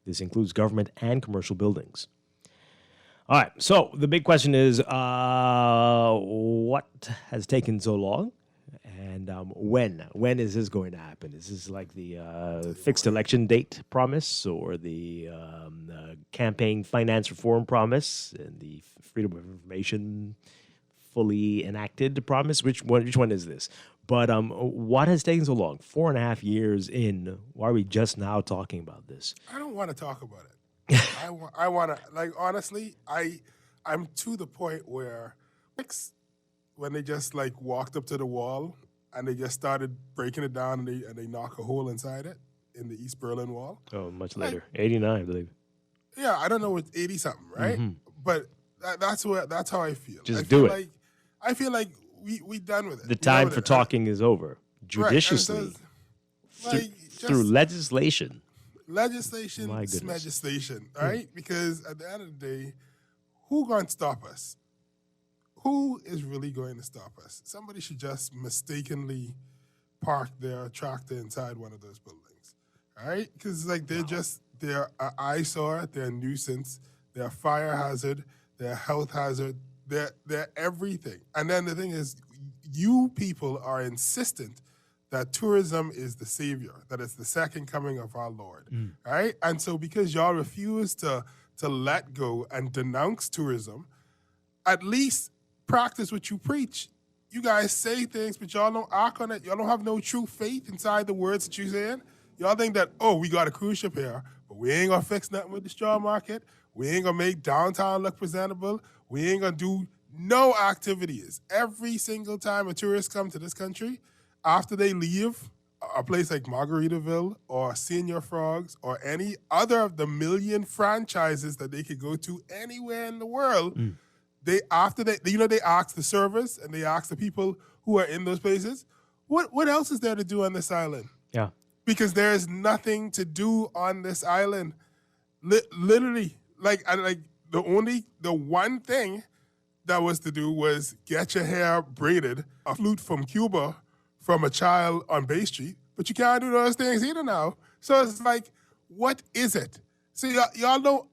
This includes government and commercial buildings." All right, so the big question is, what has taken so long? And when is this going to happen? Is this like the fixed election date promise or the campaign finance reform promise and the freedom of information fully enacted promise? Which one is this? But what has taken so long? 4.5 years in, why are we just now talking about this? I don't want to talk about it. I want to, like, honestly, I'm to the point where when they just like walked up to the wall and they just started breaking it down and they knock a hole inside it in the East Berlin Wall. Oh, much later. 89, I believe. Yeah, I don't know, it's 80-something, right? But that's how I feel. Just do it. I feel like we done with it. The time for talking is over. Judiciously. Right. Through legislation. Legislation, My goodness. legislation, right? Because at the end of the day, who going to stop us? Who is really going to stop us? Somebody should just mistakenly park their tractor inside one of those buildings, all right? Because like they're an eyesore, they're a nuisance, they're a fire hazard, they're a health hazard, they're everything. And then the thing is, you people are insistent that tourism is the savior, that it's the second coming of our Lord, right? And so because y'all refuse to let go and denounce tourism, at least practice what you preach. You guys say things, but y'all don't act on it. Y'all don't have no true faith inside the words that you're saying. Y'all think that, oh, we got a cruise ship here, but We ain't gonna fix nothing with the straw market. We ain't gonna make downtown look presentable. We ain't gonna do no activities. Every single time a tourist come to this country, after they leave a place like Margaritaville or Senior Frogs or any other of the million franchises that they could go to anywhere in the world, they ask the servers and they ask the people who are in those places, what else is there to do on this island? Yeah. Because there is nothing to do on this island. Literally, the one thing that was to do was get your hair braided, a flute from Cuba from a child on Bay Street, but you can't do those things either now. So it's like, what is it? So y'all know.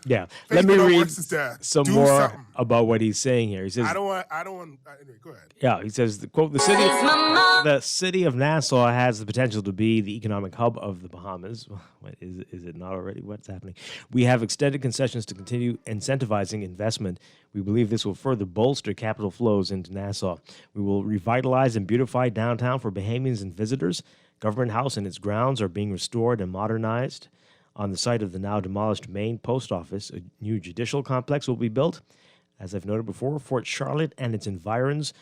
Yeah, Facebook let me don't read work since that. some Do more something. about what he's saying here. He says, I don't want. Anyway, go ahead. Yeah, he says, quote, the city of Nassau has the potential to be the economic hub of the Bahamas. What, is it not already? What's happening? We have extended concessions to continue incentivizing investment. We believe this will further bolster capital flows into Nassau. We will revitalize and beautify downtown for Bahamians and visitors. Government House and its grounds are being restored and modernized. On the site of the now demolished main post office, a new judicial complex will be built. As I've noted before, Fort Charlotte and its environs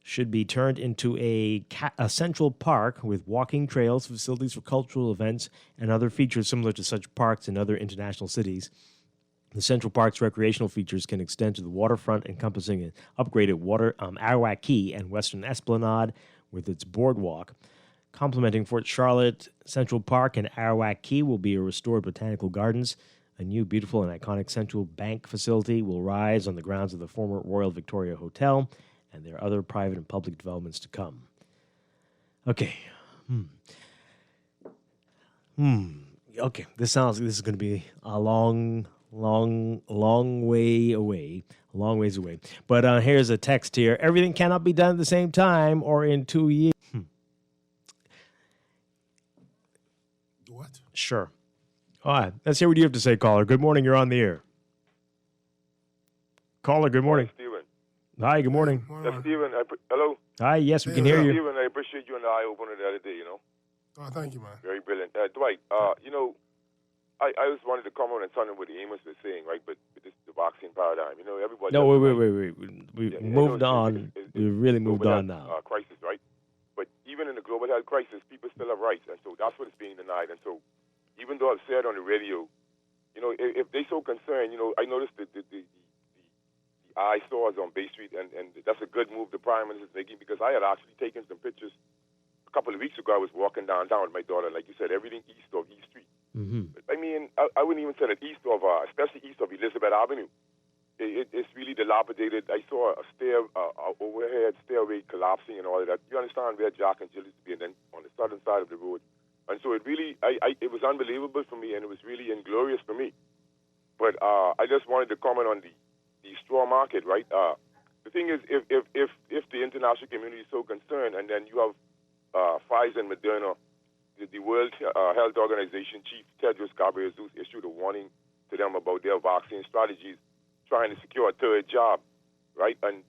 should be turned into a central park with walking trails, facilities for cultural events, and other features similar to such parks in other international cities. The Central Park's recreational features can extend to the waterfront, encompassing an upgraded Arawak Key and Western Esplanade with its boardwalk. Complementing Fort Charlotte, Central Park, and Arawak Key will be a restored botanical gardens. A new, beautiful, and iconic central bank facility will rise on the grounds of the former Royal Victoria Hotel, and there are other private and public developments to come. Okay. Okay, this is going to be a long way away. A long ways away. But here's a text here. Everything cannot be done at the same time or in 2 years. What? Sure. All right. Let's hear what you have to say, caller. Good morning. You're on the air. Caller, good morning. Stephen. Hi, good morning. That's Stephen. Hello? Hi, yes, we can hear you. Stephen, I appreciate you and the eye-opener the other day, Oh, thank you, man. Very brilliant. Dwight, I just wanted to comment on something what Amos was saying, right? But this the vaccine paradigm. Everybody... No, wait. We've moved on. We've really moved on now. Crisis, right? But even in the global health crisis, people still have rights, and so that's what is being denied. And so, even though I've said on the radio, if they're so concerned, I noticed that the eyesores on Bay Street, and that's a good move the Prime Minister's making, because I had actually taken some pictures a couple of weeks ago. I was walking downtown with my daughter, like you said, everything east of East Street. Mm-hmm. I mean, I wouldn't even say that east of, especially east of Elizabeth Avenue. It's really dilapidated. I saw a overhead stairway collapsing and all of that. You understand where Jack and Jill used to be, and then on the southern side of the road. And so it really, it was unbelievable for me, and it was really inglorious for me. But I just wanted to comment on the straw market, right? The thing is, if the international community is so concerned, and then you have Pfizer and Moderna, the World Health Organization chief Tedros Ghebreyesus issued a warning to them about their vaccine strategies, trying to secure a third job, right? And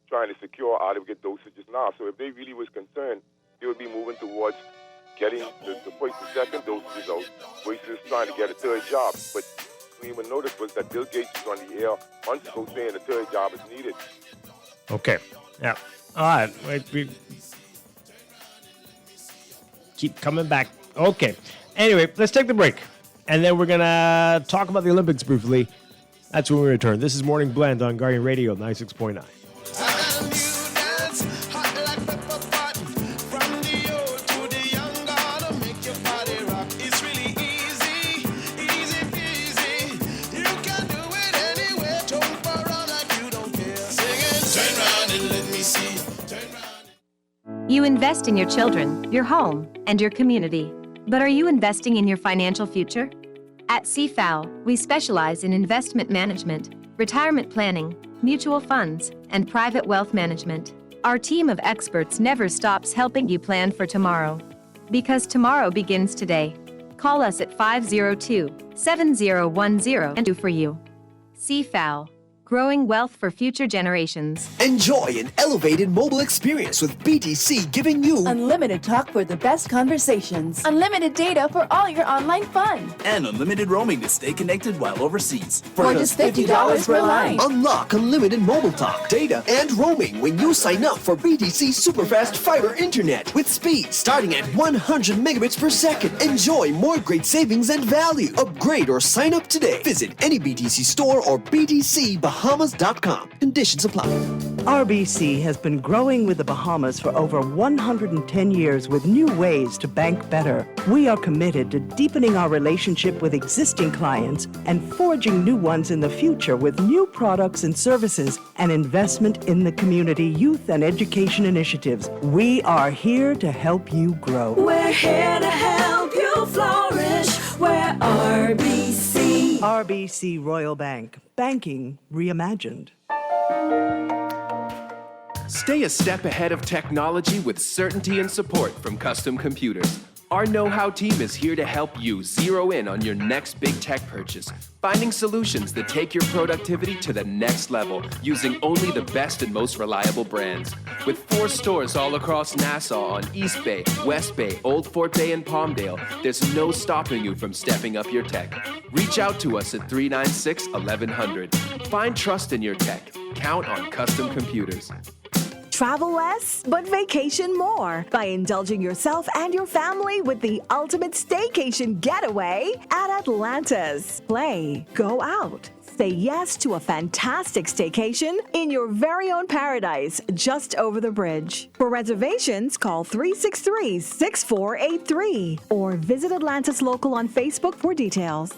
trying to secure adequate dosages now. So if they really was concerned, they would be moving towards getting the first and second dosages out versus trying to get a third job. But we even noticed was that Bill Gates was on the air months ago saying a third job is needed. Okay. Yeah. All right. Wait, we keep coming back. Okay. Anyway, let's take the break. And then we're going to talk about the Olympics briefly. That's when we return. This is Morning Blend on Guardian Radio 96.9. You invest in your children, your home, and your community. But are you investing in your financial future? At CFAL, we specialize in investment management, retirement planning, mutual funds, and private wealth management. Our team of experts never stops helping you plan for tomorrow. Because tomorrow begins today. Call us at 502-7010 and do for you. CFAL. growing wealth for future generations. Enjoy an elevated mobile experience with BTC, giving you unlimited talk for the best conversations, unlimited data for all your online fun, and unlimited roaming to stay connected while overseas. For just $50 per line. Unlock unlimited mobile talk, data, and roaming when you sign up for BTC Superfast Fiber Internet with speed starting at 100 megabits per second. Enjoy more great savings and value. Upgrade or sign up today. Visit any BTC store or btcbahamas.com. Conditions apply. RBC has been growing with the Bahamas for over 110 years with new ways to bank better. We are committed to deepening our relationship with existing clients and forging new ones in the future with new products and services and investment in the community, youth, and education initiatives. We are here to help you grow. We're here to help you flourish. We're RBC. RBC Royal Bank. Banking reimagined. Stay a step ahead of technology with certainty and support from Custom Computers. Our know-how team is here to help you zero in on your next big tech purchase, finding solutions that take your productivity to the next level using only the best and most reliable brands. With 4 stores all across Nassau on East Bay, West Bay, Old Fort Bay, and Palmdale, there's no stopping you from stepping up your tech. Reach out to us at 396-1100. Find trust in your tech. Count on Custom Computers. Travel less, but vacation more by indulging yourself and your family with the ultimate staycation getaway at Atlantis. Play, go out, say yes to a fantastic staycation in your very own paradise just over the bridge. For reservations, call 363-6483 or visit Atlantis Local on Facebook for details.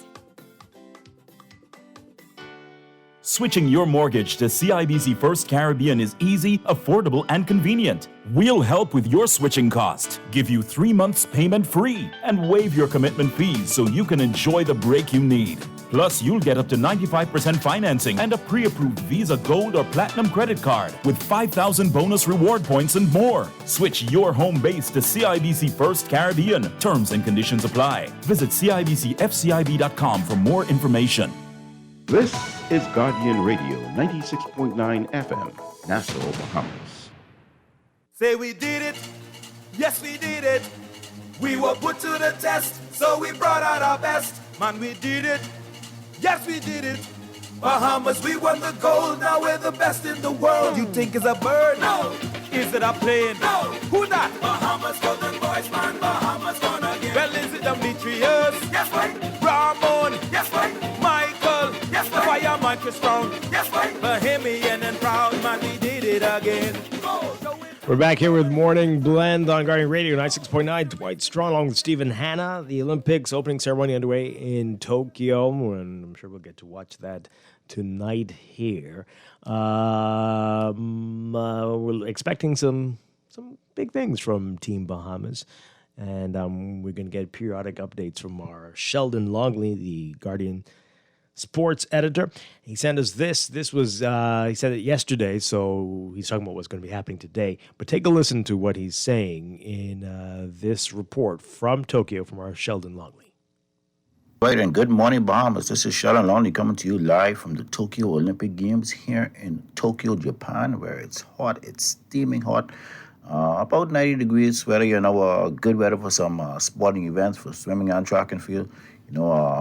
Switching your mortgage to CIBC First Caribbean is easy, affordable, and convenient. We'll help with your switching cost, give you 3 months payment free, and waive your commitment fees so you can enjoy the break you need. Plus, you'll get up to 95% financing and a pre-approved Visa Gold or Platinum credit card with 5,000 bonus reward points and more. Switch your home base to CIBC First Caribbean. Terms and conditions apply. Visit CIBCFCIB.com for more information. This is Guardian Radio 96.9 FM, Nassau, Bahamas. Say we did it, yes we did it. We were put to the test, so we brought out our best. Man, we did it, yes we did it. Bahamas, we won the gold, now we're the best in the world. You think it's a bird? No. Is it a plane? No. Who that? Bahamas Golden Boys, man, Bahamas gonna get. Well, is it Demetrius? Yes, right. Ramon? Yes, right. Michael? Yes, right. Fireman Chris Brown? Yes, right. Bahamian and proud, man, we did it again. We're back here with Morning Blend on Guardian Radio 96.9. Dwight Strachan along with Stephen Hanna. The Olympics opening ceremony underway in Tokyo, and I'm sure we'll get to watch that tonight here. We're expecting some big things from Team Bahamas, and we're going to get periodic updates from our Sheldon Longley, the Guardian sports editor. He sent us this. This was, he said it yesterday, so he's talking about what's going to be happening today. But take a listen to what he's saying in this report from Tokyo from our Sheldon Longley. Right, and good morning, Bahamas. This is Sheldon Longley coming to you live from the Tokyo Olympic Games here in Tokyo, Japan, where it's hot. It's steaming hot. About 90 degrees weather, good weather for some sporting events, for swimming and track and field.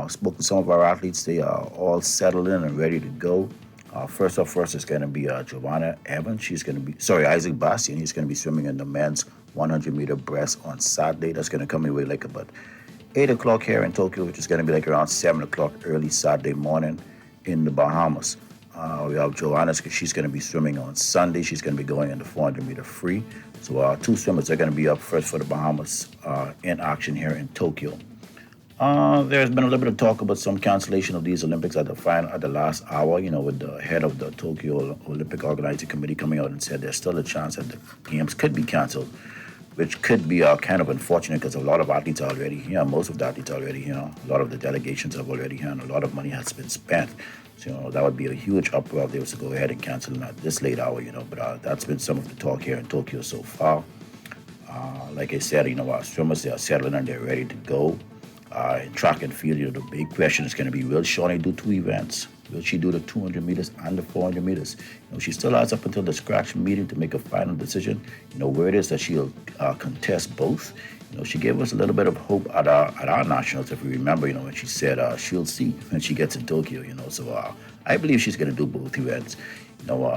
Spoke to some of our athletes. They are all settled in and ready to go. First is going to be Giovanna Evans. Isaac Bastian. He's going to be swimming in the men's 100-meter breast on Saturday. That's going to come away like about 8 o'clock here in Tokyo, which is going to be like around 7 o'clock early Saturday morning in the Bahamas. We have Joanna. She's going to be swimming on Sunday. She's going to be going in the 400-meter free. So 2 swimmers are going to be up first for the Bahamas in action here in Tokyo. There's been a little bit of talk about some cancellation of these Olympics at the last hour, with the head of the Tokyo Olympic Organizing Committee coming out and said there's still a chance that the games could be canceled, which could be kind of unfortunate because a lot of athletes are already here. Most of the athletes are already here. A lot of the delegations have already here, and a lot of money has been spent. So, that would be a huge uproar if they was to go ahead and cancel them at this late hour, But that's been some of the talk here in Tokyo so far. Like I said, our swimmers, they are settling and they're ready to go. in track and field, the big question is going to be, will Shawnee do 2 events? Will she do the 200 meters and the 400 meters? She still has up until the Strachan meeting to make a final decision, where it is that she'll contest both. She gave us a little bit of hope at our nationals, if we remember, when she said she'll see when she gets in Tokyo, So I believe she's going to do both events.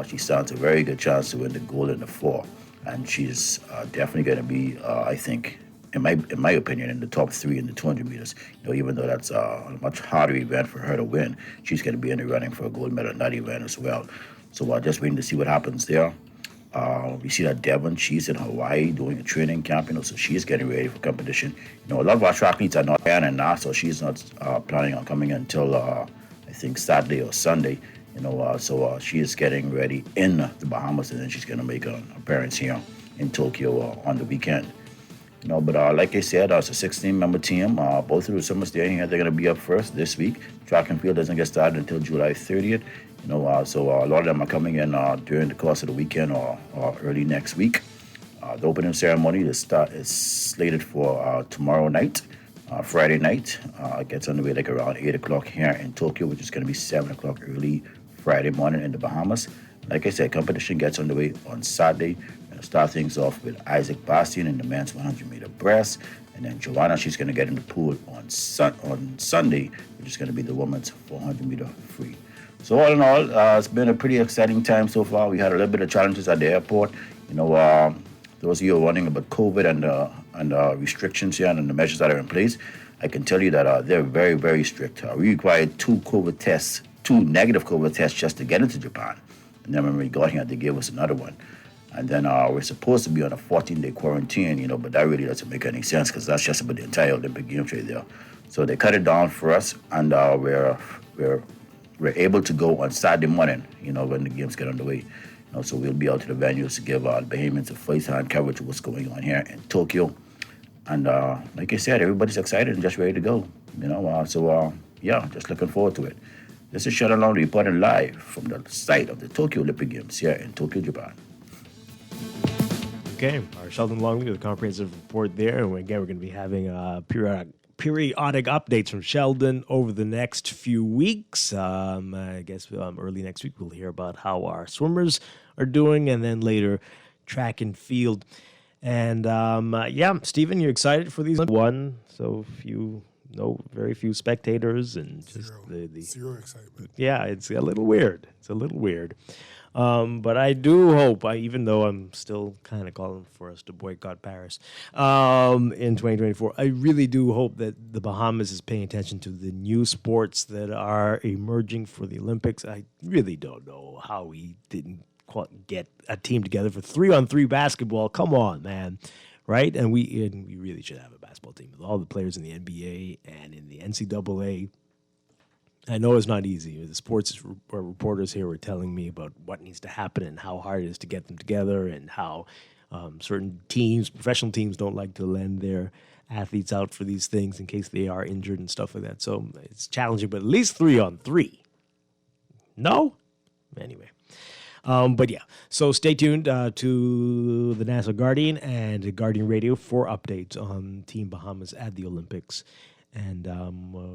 She stands a very good chance to win the gold in the 4. And she's definitely going to be, I think, in my opinion, in the top 3 in the 200 meters. Even though that's a much harder event for her to win, she's going to be in the running for a gold medal in that event as well. So just waiting to see what happens there. We see that Devon, she's in Hawaii doing a training camp, so she's getting ready for competition. A lot of our track meets are not there and now, so she's not planning on coming until I think Saturday or Sunday. So she is getting ready in the Bahamas, and then she's going to make an appearance here in Tokyo on the weekend. But like I said, it's a 16-member team. Both of the summers there, they're going to be up first this week. Track and field doesn't get started until July 30th. So a lot of them are coming in during the course of the weekend or early next week. The opening ceremony is slated for tomorrow night, Friday night. It gets underway like around 8 o'clock here in Tokyo, which is going to be 7 o'clock early Friday morning in the Bahamas. Like I said, competition gets underway on Saturday. Start things off with Isaac Bastian in the men's 100-meter breast. And then Joanna, she's going to get in the pool on Sunday, which is going to be the women's 400-meter free. So all in all, it's been a pretty exciting time so far. We had a little bit of challenges at the airport. Those of you who are wondering about COVID and restrictions here and the measures that are in place, I can tell you that they're very, very strict. We required 2 negative COVID tests just to get into Japan. And then when we got here, they gave us another one. And then we're supposed to be on a 14-day quarantine, but that really doesn't make any sense because that's just about the entire Olympic Games right there. So they cut it down for us, and we're able to go on Saturday morning, when the games get underway. So we'll be out to the venues to give the Bahamians a first-hand coverage of what's going on here in Tokyo. And like I said, everybody's excited and just ready to go. Just looking forward to it. This is Sheldon Long reporting live from the site of the Tokyo Olympic Games here in Tokyo, Japan. Okay, our Sheldon Longley with a comprehensive report there. And again, we're going to be having periodic updates from Sheldon over the next few weeks. I guess early next week we'll hear about how our swimmers are doing, and then later track and field. And Stephen, you're excited for these? Very few spectators and just zero excitement. Yeah, it's a little weird. But I do hope, even though I'm still kind of calling for us to boycott Paris in 2024, I really do hope that the Bahamas is paying attention to the new sports that are emerging for the Olympics. I really don't know how we didn't get a team together for 3-on-3 basketball. Come on, man. Right? And we really should have a basketball team with all the players in the NBA and in the NCAA. I know it's not easy. The sports reporters here were telling me about what needs to happen and how hard it is to get them together, and how certain teams, professional teams, don't like to lend their athletes out for these things in case they are injured and stuff like that. So it's challenging, but at least 3-on-3. No? Anyway. So stay tuned to the National Guardian and Guardian Radio for updates on Team Bahamas at the Olympics. And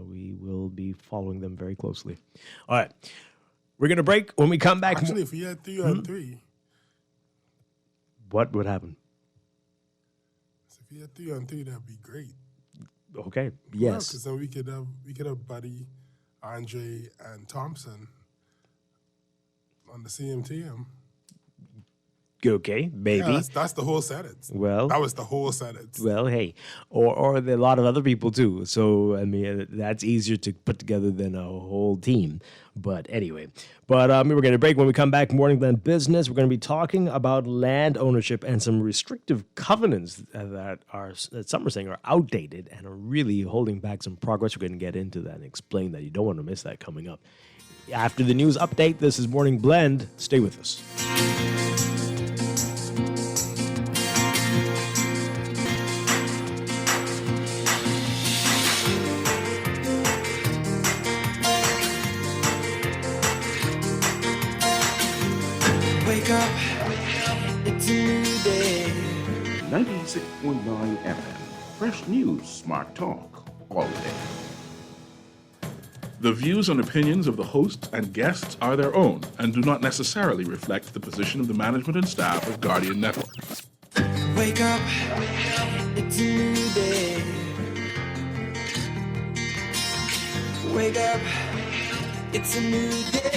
we will be following them very closely. All right. We're going to break. When we come back... Actually, if we had 3-on-3... What would happen? If we had 3-on-3, that'd be great. Okay, yes. Because then we could have Buddy, Andre, and Thompson on the CMTM. Okay, maybe. Yeah, that's the whole sentence. Well, that was the whole sentence. Well, hey, or there are a lot of other people too. So I mean, that's easier to put together than a whole team. But anyway, we're going to break. When we come back, Morning Blend Business, we're going to be talking about land ownership and some restrictive covenants that some are saying are outdated and are really holding back some progress. We're going to get into that and explain that. You don't want to miss that coming up. After the news update, this is Morning Blend. Stay with us. Wake up, it's a new day. 96.9 FM. Fresh news, smart talk, all day. The views and opinions of the hosts and guests are their own and do not necessarily reflect the position of the management and staff of Guardian Network. Wake up, it's a new day. Wake up, it's a new day.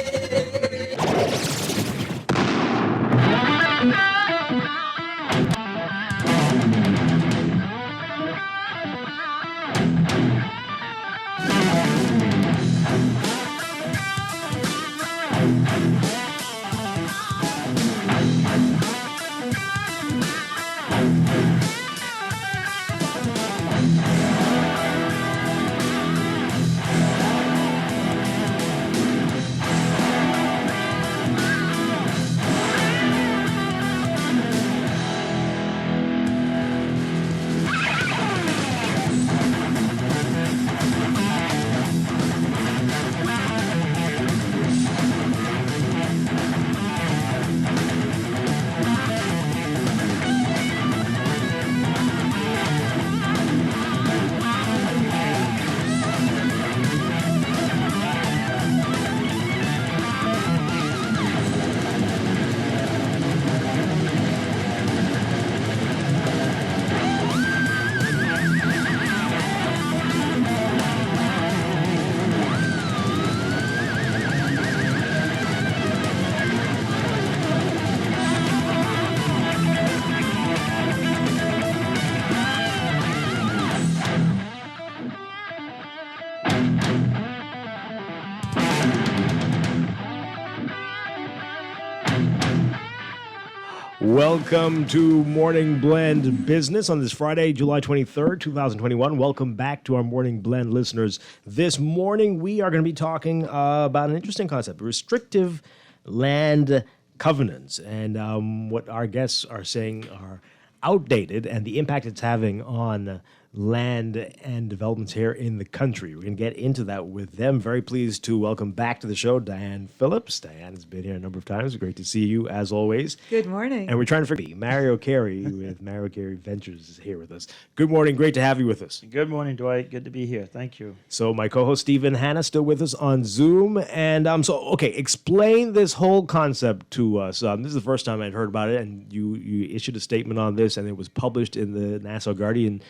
Welcome to Morning Blend Business on this Friday, July 23rd, 2021. Welcome back to our Morning Blend listeners. This morning, we are going to be talking about an interesting concept, restrictive land covenants, and what our guests are saying are outdated and the impact it's having on land and developments here in the country. We're going to get into that with them. Very pleased to welcome back to the show Diane Phillips. Diane has been here a number of times. Great to see you as always. Good morning. And we're trying to figure Mario Carey with Mario Carey Ventures is here with us. Good morning. Great to have you with us. Good morning, Dwight. Good to be here. Thank you. So my co-host Stephen Hanna still with us on Zoom. And explain this whole concept to us. This is the first time I'd heard about it, and you issued a statement on this, and it was published in the Nassau Guardian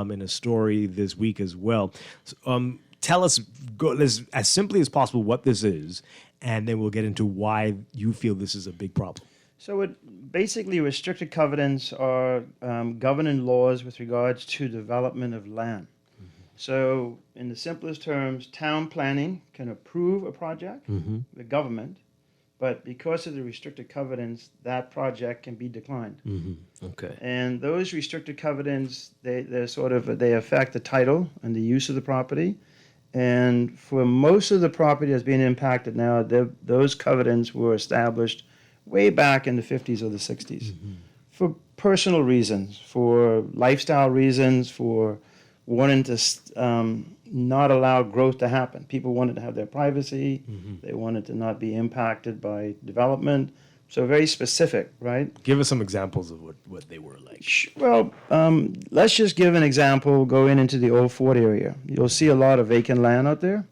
in a story this week as well. Tell us, as simply as possible, what this is, and then we'll get into why you feel this is a big problem. So basically, restricted covenants are governing laws with regards to development of land. Mm-hmm. So in the simplest terms, town planning can approve a project, the government, but because of the restricted covenants, that project can be declined. Mm-hmm. Okay. And those restricted covenants, they affect the title and the use of the property. And for most of the property that's being impacted now, those covenants were established way back in the 50s or the 60s for personal reasons, for lifestyle reasons, for wanting to not allow growth to happen. People wanted to have their privacy. They wanted to not be impacted by development. So very specific, right? Give us some examples of what they were like. Well, let's just give an example going into the Old Fort area. You'll see a lot of vacant land out there.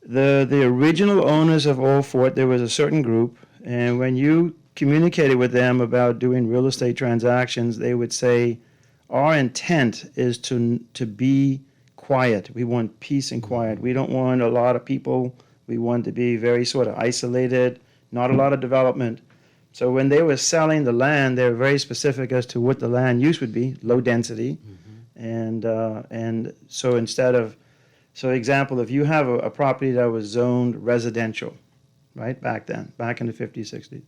The original owners of Old Fort, there was a certain group, and when you communicated with them about doing real estate transactions, they would say, our intent is to be quiet. We want peace and quiet. We don't want a lot of people. We want to be very sort of isolated, not a lot of development. So when they were selling the land, they were very specific as to what the land use would be, low density. And so example, if you have a property that was zoned residential, right, back then, back in the 50s, 60s,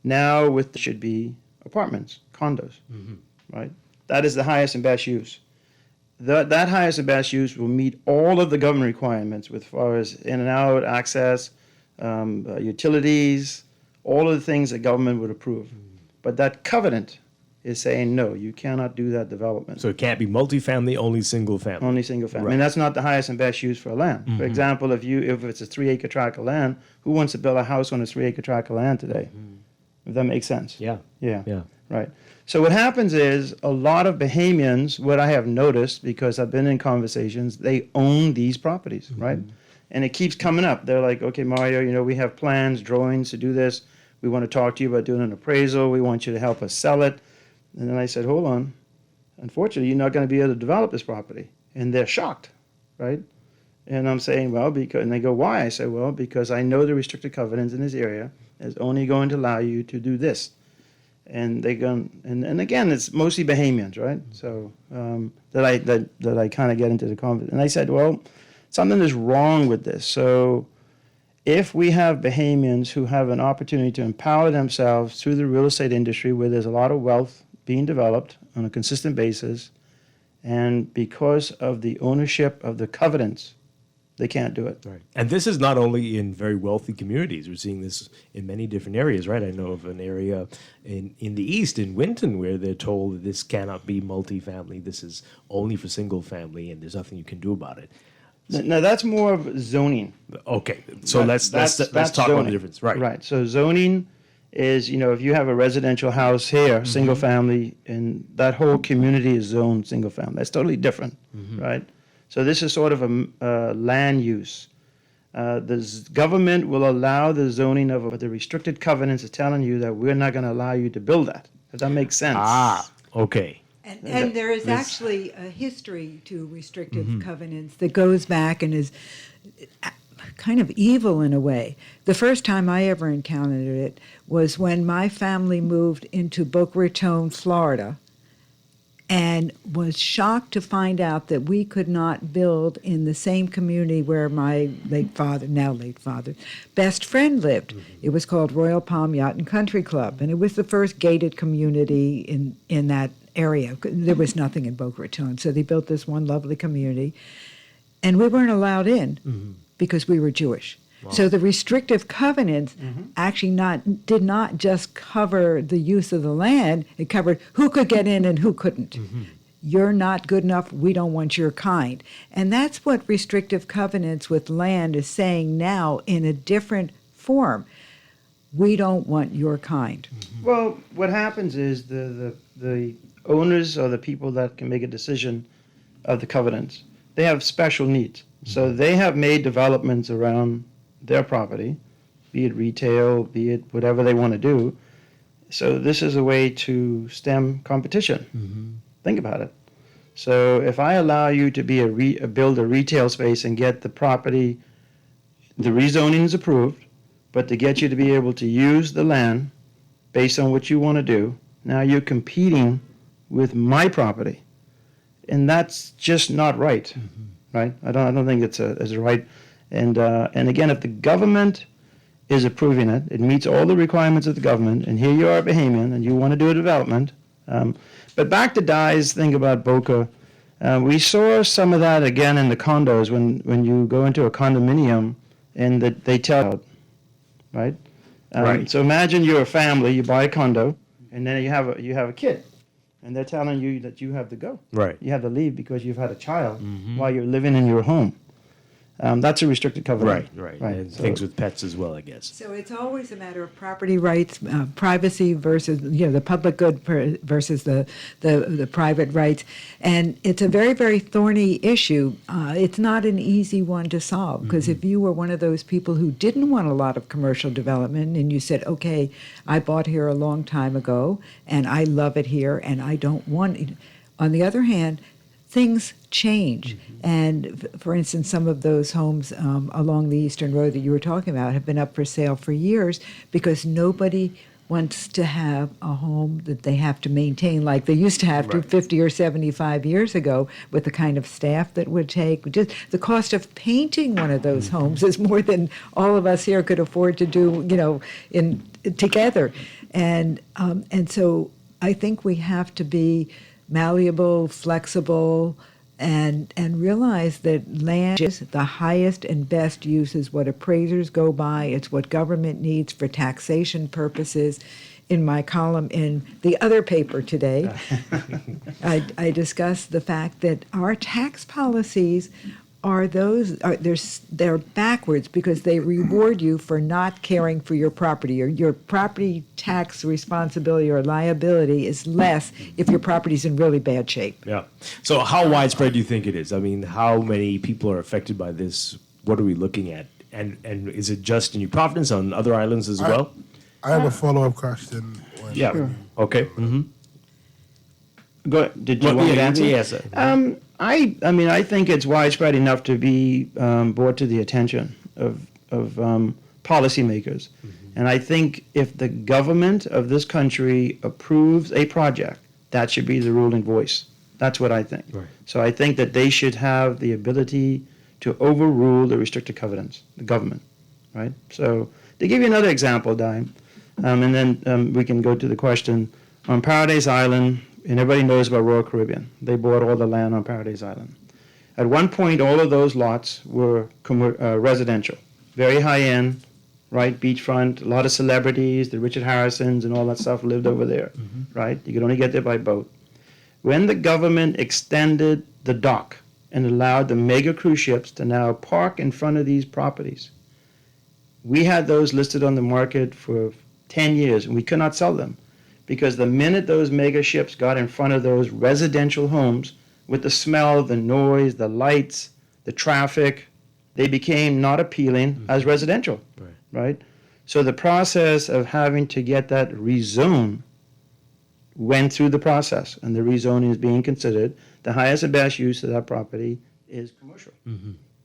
now should be apartments, condos, right? That is the highest and best use. That highest and best use will meet all of the government requirements with far as in and out, access, utilities, all of the things that government would approve. But that covenant is saying, no, you cannot do that development. So it can't be multifamily, only single family. Only single family. Right. And that's not the highest and best use for land. For example, if it's a 3-acre tract of land, who wants to build a house on a 3-acre tract of land today? If that makes sense. Yeah. Yeah. Right. So what happens is a lot of Bahamians, what I have noticed, because I've been in conversations, they own these properties, right? And it keeps coming up. They're like, okay, Mario, we have plans, drawings to do this. We want to talk to you about doing an appraisal. We want you to help us sell it. And then I said, hold on. Unfortunately, you're not going to be able to develop this property. And they're shocked, right? And I'm saying, well, because, and they go, why? I said, well, because I know the restricted covenants in this area is only going to allow you to do this. And they go, and again, it's mostly Bahamians, right? So that I kind of get into the conversation. And I said, well, something is wrong with this. So if we have Bahamians who have an opportunity to empower themselves through the real estate industry where there's a lot of wealth being developed on a consistent basis, and because of the ownership of the covenants, they can't do it. Right. And this is not only in very wealthy communities. We're seeing this in many different areas, right? I know of an area in the east, in Winton, where they're told that this cannot be multifamily. This is only for single family, and there's nothing you can do about it. No, that's more of zoning. Okay, so let's talk about the difference. Right. Right. So zoning is, if you have a residential house here, single family, and that whole community is zoned single family. That's totally different, right? So this is sort of a land use. The government will allow the zoning of the restricted covenants is telling you that we're not going to allow you to build that. Does that make sense? Okay. And there is actually a history to restrictive covenants that goes back and is kind of evil in a way. The first time I ever encountered it was when my family moved into Boca Raton, Florida, and was shocked to find out that we could not build in the same community where my now late father, best friend lived. It was called Royal Palm Yacht and Country Club, and it was the first gated community in that area. There was nothing in Boca Raton, so they built this one lovely community, and we weren't allowed in because we were Jewish. Wow. So the restrictive covenants actually did not just cover the use of the land, it covered who could get in and who couldn't. You're not good enough, we don't want your kind. And that's what restrictive covenants with land is saying now in a different form. We don't want your kind. Well, what happens is the owners or the people that can make a decision of the covenants, they have special needs. So they have made developments around their property, be it retail, be it whatever they want to do. So this is a way to stem competition. Think about it. So if I allow you to build a retail space and get the property, the rezoning is approved, but to get you to be able to use the land based on what you want to do, now you're competing with my property, and that's just not right. Right? I don't think it's a right. And again, if the government is approving it, it meets all the requirements of the government, and here you are, Bahamian, and you want to do a development. But back to Di's thing about Boca, we saw some of that again in the condos when you go into a condominium and that they tell, right? Right. So imagine you're a family, you buy a condo, and then you have a kid, and they're telling you that you have to go. Right. You have to leave because you've had a child while you're living in your home. That's a restricted covenant. Right. And things with pets as well, I guess. So it's always a matter of property rights, privacy versus the public good versus the private rights, and it's a very, very thorny issue. It's not an easy one to solve because if you were one of those people who didn't want a lot of commercial development and you said, okay, I bought here a long time ago and I love it here and I don't want it. On the other hand, things change. And for instance, some of those homes along the Eastern Road that you were talking about have been up for sale for years because nobody wants to have a home that they have to maintain like they used to have to 50 or 75 years ago with the kind of staff that would take. Just the cost of painting one of those homes is more than all of us here could afford to do, together. And so I think we have to be malleable, flexible, and realize that land is the highest and best use is what appraisers go by. It's what government needs for taxation purposes. In my column in the other paper today, I discussed the fact that our tax policies they're backwards because they reward you for not caring for your property, or your property tax responsibility or liability is less if your property's in really bad shape. Yeah. So how widespread do you think it is? I mean, how many people are affected by this? What are we looking at? And is it just in New Providence, on other islands as well? I have a follow-up question. Yeah. Sure. Okay. Mm-hmm. Go ahead. Did you want me to answer? Yes. I mean, I think it's widespread enough to be brought to the attention of policymakers. And I think if the government of this country approves a project, that should be the ruling voice. That's what I think. Right. So I think that they should have the ability to overrule the restricted covenants, the government, right? So to give you another example, Dime, and then we can go to the question. On Paradise Island, and everybody knows about Royal Caribbean, they bought all the land on Paradise Island. At one point, all of those lots were residential, very high-end, right, beachfront, a lot of celebrities, the Richard Harrisons and all that stuff lived over there, right? You could only get there by boat. When the government extended the dock and allowed the mega cruise ships to now park in front of these properties, we had those listed on the market for 10 years, and we could not sell them because the minute those mega ships got in front of those residential homes with the smell, the noise, the lights, the traffic, they became not appealing as residential, right? So the process of having to get that rezoned went through the process, and the rezoning is being considered. The highest and best use of that property is commercial.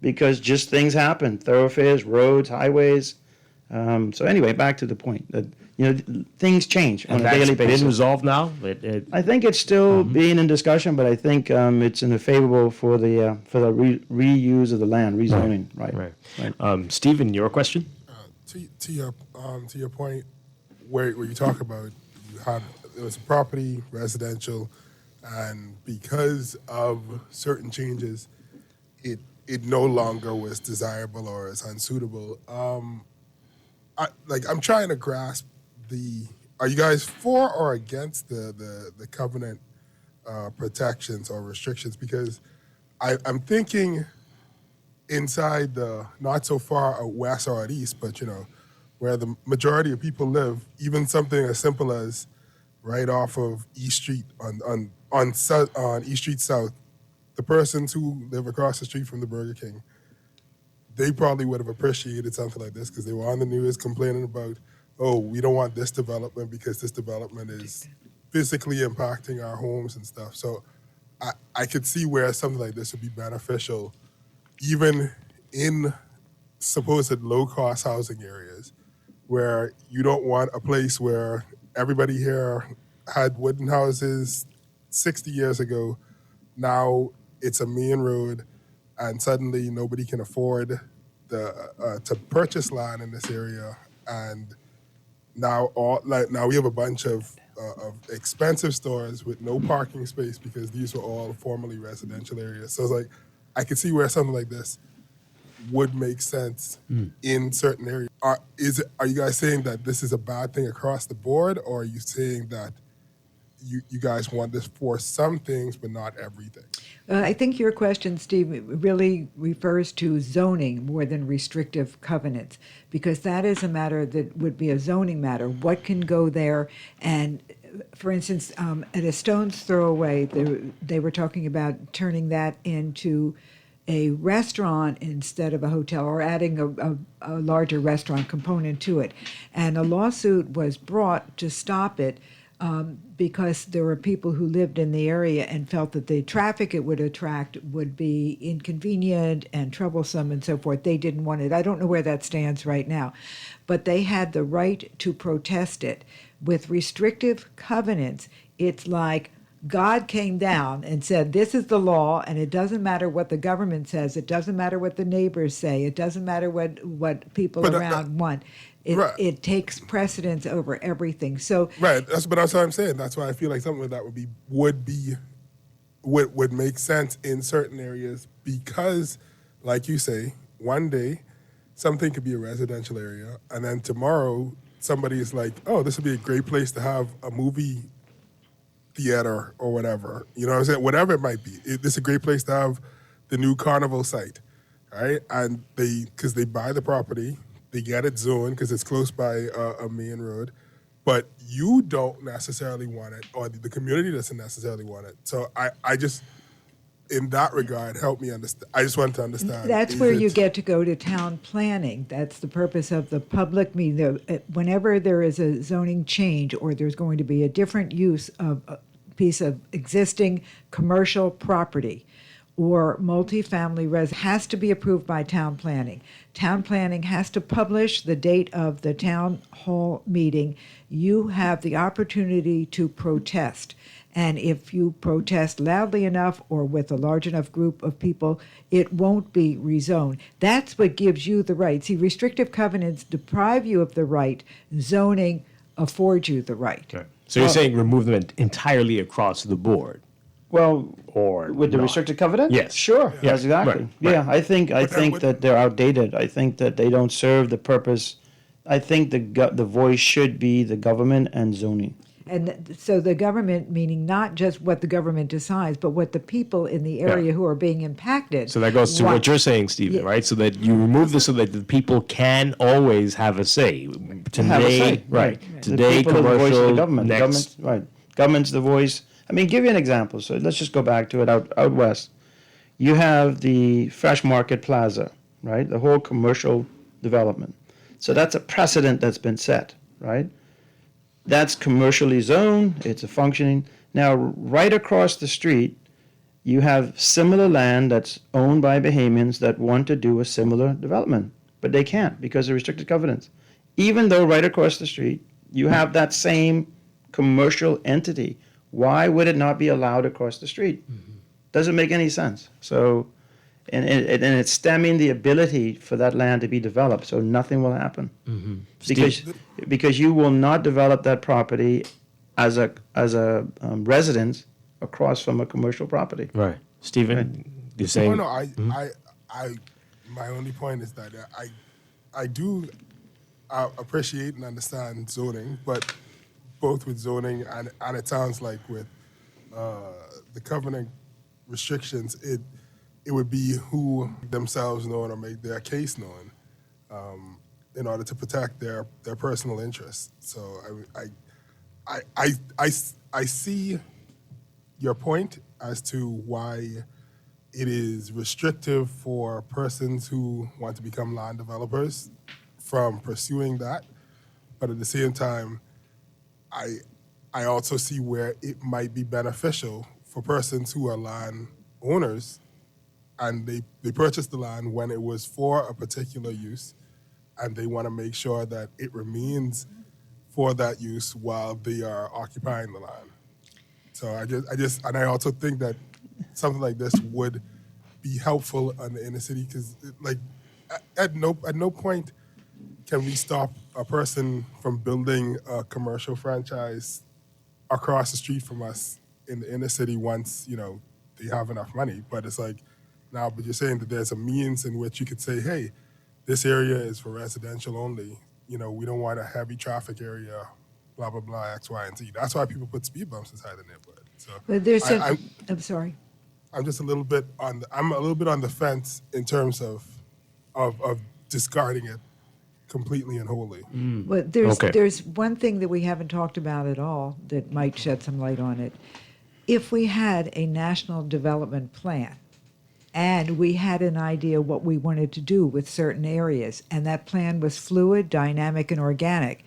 Because just things happen, thoroughfares, roads, highways. So anyway, back to the point that things change on a daily basis. And that's been resolved now? I think it's still being in discussion, but I think it's in a favorable for the reuse of the land, rezoning. Right. Stephen, your question? To your point, where you talk about it was a property, residential, and because of certain changes, it no longer was desirable or is unsuitable. I'm trying to grasp are you guys for or against the covenant protections or restrictions? Because I'm thinking inside the not so far out west or out east, but where the majority of people live, even something as simple as right off of East Street on East Street South, the persons who live across the street from the Burger King, they probably would have appreciated something like this because they were on the news complaining about, we don't want this development because this development is physically impacting our homes and stuff. So I could see where something like this would be beneficial, even in supposed low-cost housing areas, where you don't want a place where everybody here had wooden houses 60 years ago. Now it's a main road, and suddenly nobody can afford to purchase land in this area. And now we have a bunch of expensive stores with no parking space because these were all formerly residential areas. So it's like I could see where something like this would make sense in certain areas. Are you guys saying that this is a bad thing across the board, or are you saying that you guys want this for some things but not everything? I think your question, Steve, really refers to zoning more than restrictive covenants, because that is a matter that would be a zoning matter. What can go there? And for instance, at a stone's throw away, they were talking about turning that into a restaurant instead of a hotel, or adding a larger restaurant component to it. And a lawsuit was brought to stop it because there were people who lived in the area and felt that the traffic it would attract would be inconvenient and troublesome and so forth. They didn't want it. I don't know where that stands right now, but they had the right to protest it. With restrictive covenants, it's like God came down and said, this is the law, and it doesn't matter what the government says. It doesn't matter what the neighbors say. It doesn't matter what people around want. It takes precedence over everything. So that's what I'm saying. That's why I feel like something like that would make sense in certain areas, because, like you say, one day something could be a residential area, and then tomorrow somebody is like, this would be a great place to have a movie theater or whatever. You know what I'm saying? Whatever it might be. It's a great place to have the new carnival site. right? And because they buy the property, they get it zoned because it's close by a main road, but you don't necessarily want it, or the community doesn't necessarily want it. So I just, in that regard, help me understand. I just want to understand. That's where you get to go to town planning. That's the purpose of the public meeting. Whenever there is a zoning change or there's going to be a different use of a piece of existing commercial property or multifamily has to be approved by town planning. Town planning has to publish the date of the town hall meeting. You have the opportunity to protest. And if you protest loudly enough or with a large enough group of people, it won't be rezoned. That's what gives you the right. See, restrictive covenants deprive you of the right. Zoning affords you the right. Okay. So you're saying remove them entirely across the board? Well, or with the not. restricted covenant? Yes. Sure. Yeah. Yes, exactly. Right. Yeah, I think that they're outdated. I think that they don't serve the purpose. I think the voice should be the government and zoning. And so the government, meaning not just what the government decides, but what the people in the area who are being impacted. So that goes to what you're saying, Stephen, right? So that you remove this so that the people can always have a say. Today, Have a say. right? Today, the people are the voice of commercial. the government. Next, Government, right? Government's the voice. I mean, give you an example. So let's just go back to it out west. You have the Fresh Market Plaza, right? The whole commercial development. So that's a precedent that's been set, right? That's commercially zoned. It's a functioning. Now, right across the street, you have similar land that's owned by Bahamians that want to do a similar development, but they can't because of restricted covenants. Even though right across the street, you have that same commercial entity. Why would it not be allowed across the street? Doesn't make any sense. So, and it's stemming the ability for that land to be developed, so nothing will happen. Because you will not develop that property as a residence across from a commercial property. Right, Stephen, you're saying? No, I my only point is that I do appreciate and understand zoning, but both with zoning and it sounds like with the covenant restrictions, it would be who themselves known or make their case known in order to protect their personal interests. So I see your point as to why it is restrictive for persons who want to become land developers from pursuing that, but at the same time, I also see where it might be beneficial for persons who are land owners and they purchased the land when it was for a particular use and they want to make sure that it remains for that use while they are occupying the land. So I also think that something like this would be helpful in the inner city because like at no point can we stop a person from building a commercial franchise across the street from us in the inner city once, they have enough money. But it's like, now, but you're saying that there's a means in which you could say, hey, this area is for residential only. We don't want a heavy traffic area, blah, blah, blah, X, Y, and Z. That's why people put speed bumps inside the neighborhood. So But there's I'm sorry. I'm just a little bit on the fence in terms of discarding it completely and wholly. Well, there's one thing that we haven't talked about at all that might shed some light on it. If we had a national development plan and we had an idea what we wanted to do with certain areas, and that plan was fluid, dynamic, and organic,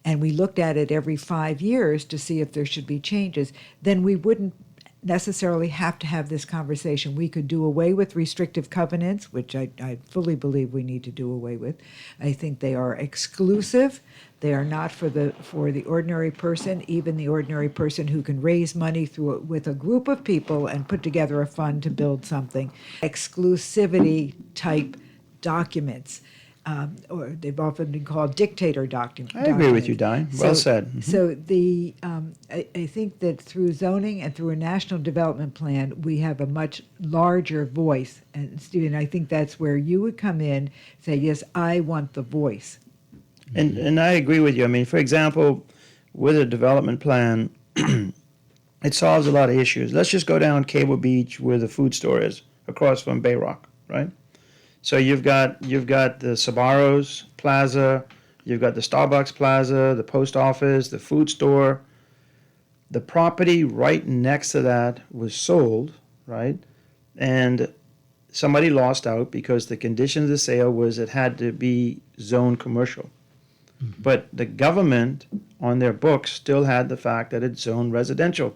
and we looked at it every 5 years to see if there should be changes, then we wouldn't necessarily have to have this conversation. We could do away with restrictive covenants, which I fully believe we need to do away with. I think they are exclusive. They are not for the ordinary person, even the ordinary person who can raise money with a group of people and put together a fund to build something. Exclusivity type documents. Or they've often been called dictator documents. I agree with you, Di. Well said. Mm-hmm. So I think that through zoning and through a national development plan, we have a much larger voice. And Stephen, I think that's where you would come in, say, yes, I want the voice. And I agree with you. I mean, for example, with a development plan, it solves a lot of issues. Let's just go down Cable Beach where the food store is, across from Bay Rock, right? So you've got the Sbarro's Plaza, you've got the Starbucks Plaza, the post office, the food store. The property right next to that was sold, right? And somebody lost out because the condition of the sale was it had to be zoned commercial. But the government on their books still had the fact that it's zoned residential.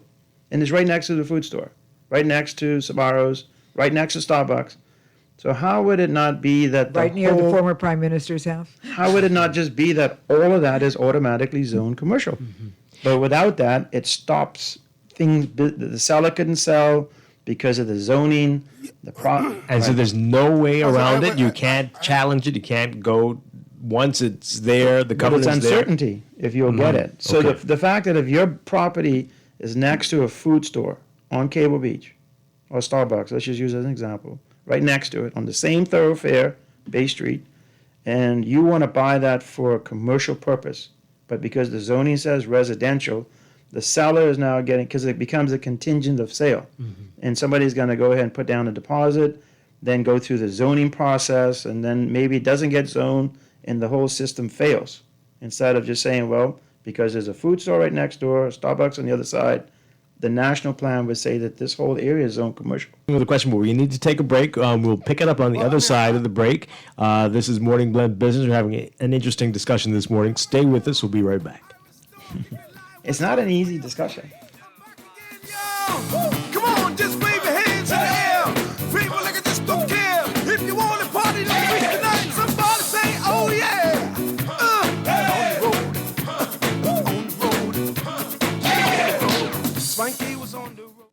And it's right next to the food store, right next to Sbarro's, right next to Starbucks. So how would it not be that Right near the former prime minister's house? How would it not just be that all of that is automatically zoned commercial? But without that, it stops things. The seller couldn't sell because of the zoning. And so there's no way around it. You can't challenge it. You can't go once it's there. The But it's covenant's there. uncertainty if you'll get it. So Okay. the fact that if your property is next to a food store on Cable Beach or Starbucks, let's just use as an example, right next to it on the same thoroughfare, Bay Street, and you want to buy that for a commercial purpose, but because the zoning says residential, the seller is now getting, because it becomes a contingent of sale. And somebody's going to go ahead and put down a deposit, then go through the zoning process, and then maybe it doesn't get zoned and the whole system fails. Instead of just saying, well, because there's a food store right next door, Starbucks on the other side, the national plan would say that this whole area is zoned commercial. With a question, but we need to take a break. We'll pick it up on the other side of the break. This is Morning Blend Business. We're having an interesting discussion this morning. Stay with us. We'll be right back. It's not an easy discussion. Come on, just wave your hands in the air. People like I just don't care. If you want to party, let's reach the night. Somebody say, oh yeah. Swanky was on the road.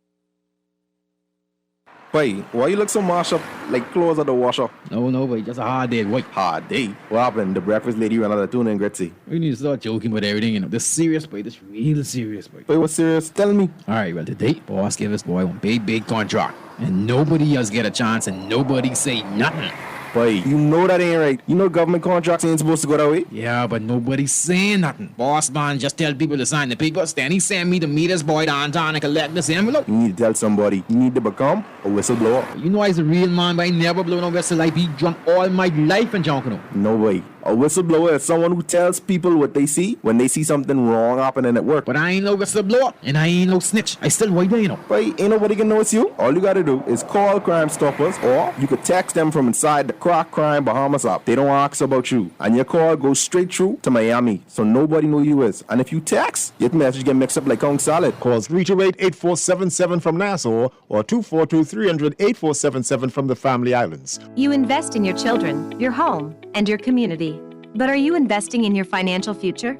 Wait, why you look so mashed up like clothes at the washer? No, boy, just a hard day, boy. Hard day? What happened? The breakfast lady ran out of tuna and gritty. We need to start joking about everything, you know. This serious, boy. This real serious, boy. Wait, what's serious? Tell me. All right, well, today, boss gave us, boy, one big contract. And nobody else get a chance and nobody say nothing. Boy, you know that ain't right. You know government contracts ain't supposed to go that way. Yeah, but nobody's saying nothing. Boss man just tell people to sign the papers. Then he send me to meet his boy downtown and collect this envelope. You need to tell somebody. You need to become a whistleblower. You know I's a real man, but I never blow no whistle. I be drunk all my life and junk, you know. No way. A whistleblower is someone who tells people what they see when they see something wrong happening at work. But I ain't no whistleblower, and I ain't no snitch. I still white there, you know. But ain't nobody can know it's you. All you gotta do is call Crime Stoppers, or you could text them from inside the Crack Crime Bahamas app. They don't ask about you, and your call goes straight through to Miami, so nobody know you is. And if you text, your message get mixed up like Kong Salad. Call 328-8477 from Nassau or 242-300-8477 from the Family Islands. You invest in your children, your home, and your community. But are you investing in your financial future?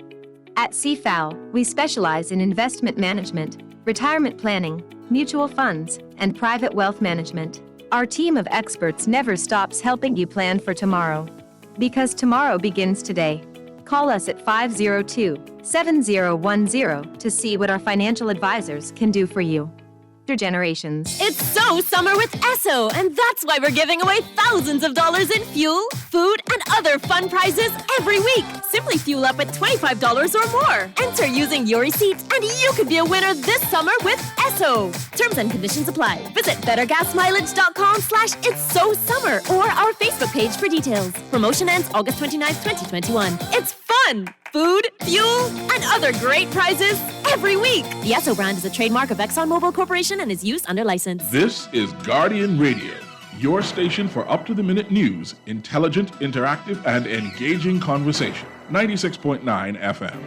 At CFAL, we specialize in investment management, retirement planning, mutual funds, and private wealth management. Our team of experts never stops helping you plan for tomorrow. Because tomorrow begins today. Call us at 502-7010 to see what our financial advisors can do for you. Generations. It's so summer with Esso, and that's why we're giving away thousands of dollars in fuel, food, and other fun prizes every week. Simply fuel up at $25 or more. Enter using your receipt, and you could be a winner this summer with Esso. Terms and conditions apply. Visit bettergasmileage.com/its-so-summer or our Facebook page for details. Promotion ends August 29th, 2021. It's fun! Food, fuel, and other great prizes every week. The Esso brand is a trademark of ExxonMobil Corporation and is used under license. This is Guardian Radio, your station for up-to-the-minute news, intelligent, interactive, and engaging conversation. 96.9 FM.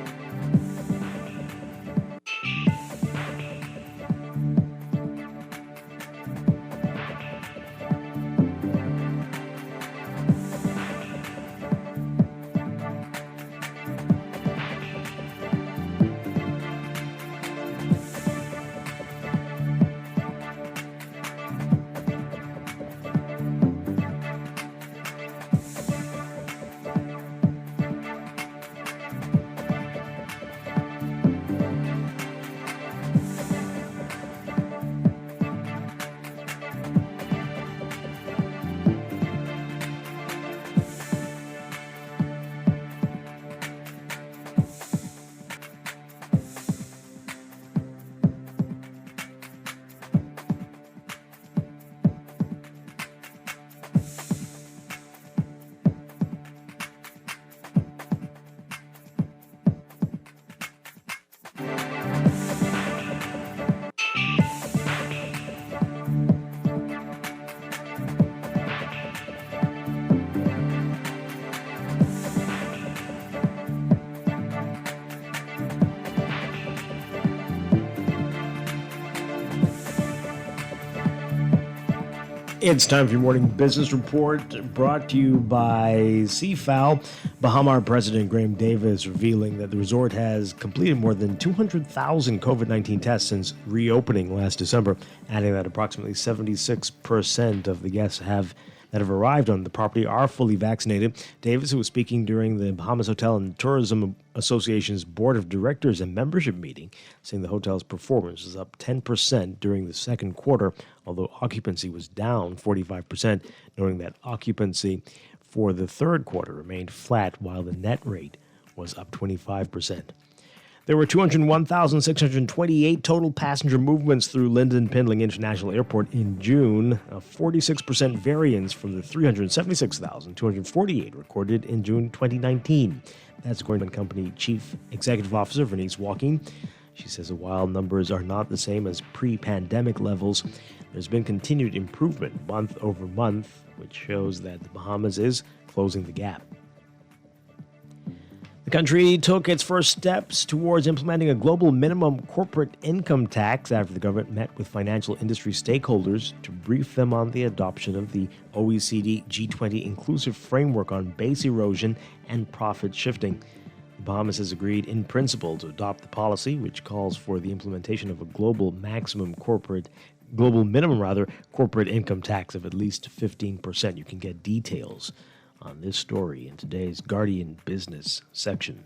It's time for your morning business report brought to you by CFAL. Bahama President Graham Davis revealing that the resort has completed more than 200,000 COVID-19 tests since reopening last December, adding that approximately 76% of the guests that have arrived on the property are fully vaccinated. Davis, who was speaking during the Bahamas Hotel and Tourism Association's Board of Directors and membership meeting, saying the hotel's performance was up 10% during the second quarter, although occupancy was down 45%, noting that occupancy for the third quarter remained flat while the net rate was up 25%. There were 201,628 total passenger movements through Lyndon Pindling International Airport in June, a 46% variance from the 376,248 recorded in June 2019. That's according to company Chief Executive Officer Vernice Walking. She says while numbers are not the same as pre-pandemic levels, there's been continued improvement month over month, which shows that the Bahamas is closing the gap. The country took its first steps towards implementing a global minimum corporate income tax after the government met with financial industry stakeholders to brief them on the adoption of the OECD G20 inclusive framework on base erosion and profit shifting. The Bahamas has agreed in principle to adopt the policy, which calls for the implementation of a global minimum corporate income tax of at least 15%. You can get details on this story in today's Guardian Business section.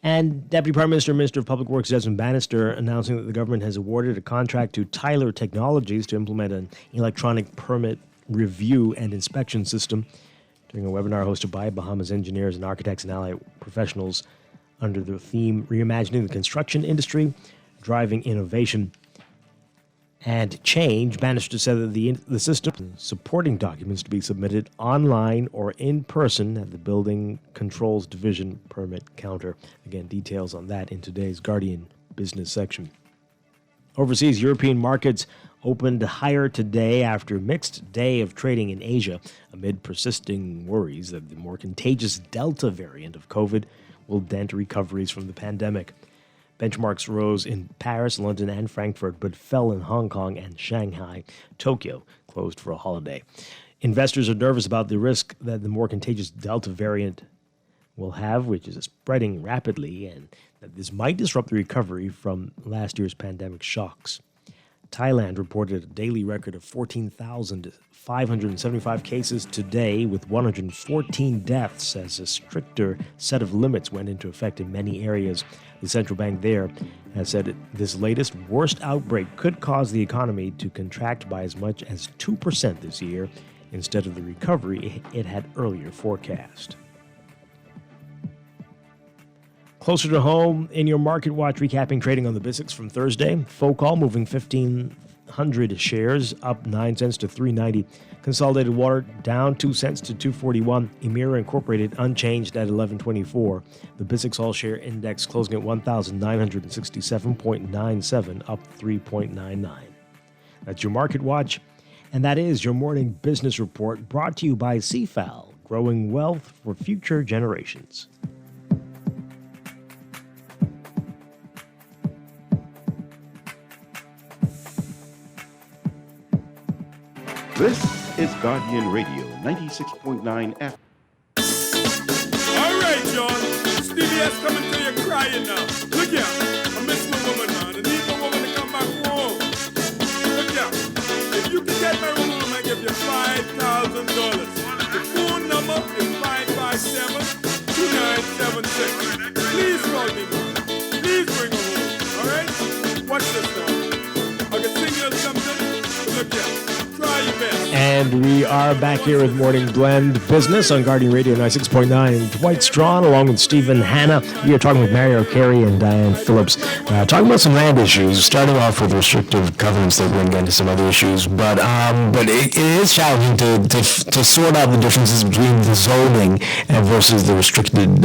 And Deputy Prime Minister and Minister of Public Works Desmond Bannister announcing that the government has awarded a contract to Tyler Technologies to implement an electronic permit review and inspection system during a webinar hosted by Bahamas engineers and architects and allied professionals under the theme Reimagining the Construction Industry, Driving Innovation and Change. Bannister said that the system supporting documents to be submitted online or in person at the Building Controls Division permit counter. Again, details on that in today's Guardian Business section. Overseas European markets opened higher today after a mixed day of trading in Asia amid persisting worries that the more contagious Delta variant of COVID will dent recoveries from the pandemic. Benchmarks rose in Paris, London, and Frankfurt, but fell in Hong Kong and Shanghai. Tokyo closed for a holiday. Investors are nervous about the risk that the more contagious Delta variant will have, which is spreading rapidly, and that this might disrupt the recovery from last year's pandemic shocks. Thailand reported a daily record of 14,575 cases today, with 114 deaths as a stricter set of limits went into effect in many areas. The central bank there has said this latest worst outbreak could cause the economy to contract by as much as 2% this year instead of the recovery it had earlier forecast. Closer to home, in your Market Watch recapping trading on the BISX from Thursday, Focol moving 1,500 shares, up 9 cents to $3.90. Consolidated Water down 2 cents to $2.41. Emira Incorporated unchanged at $11.24. The BISX All Share Index closing at 1,967.97, up 3.99. That's your Market Watch, and that is your morning business report brought to you by CFAL, growing wealth for future generations. This is Guardian Radio, 96.9 FM. All right, y'all. Stevie S coming to you crying now. Look here. I miss my woman, man. I need my woman to come back home. Look here. If you can get my woman, I give you $5,000. The phone number is 557-2976. Please call me, man. Please bring her home. All right? Watch this now. I can sing you something. Look here. And we are back here with Morning Blend Business on Guardian Radio 96.9. Dwight Strachan along with Stephen Hanna. We are talking with Mario Carey and Diane Phillips, talking about some land issues, starting off with restrictive covenants that we're going to get into some other issues. But it is challenging to sort out the differences between the zoning and versus the restricted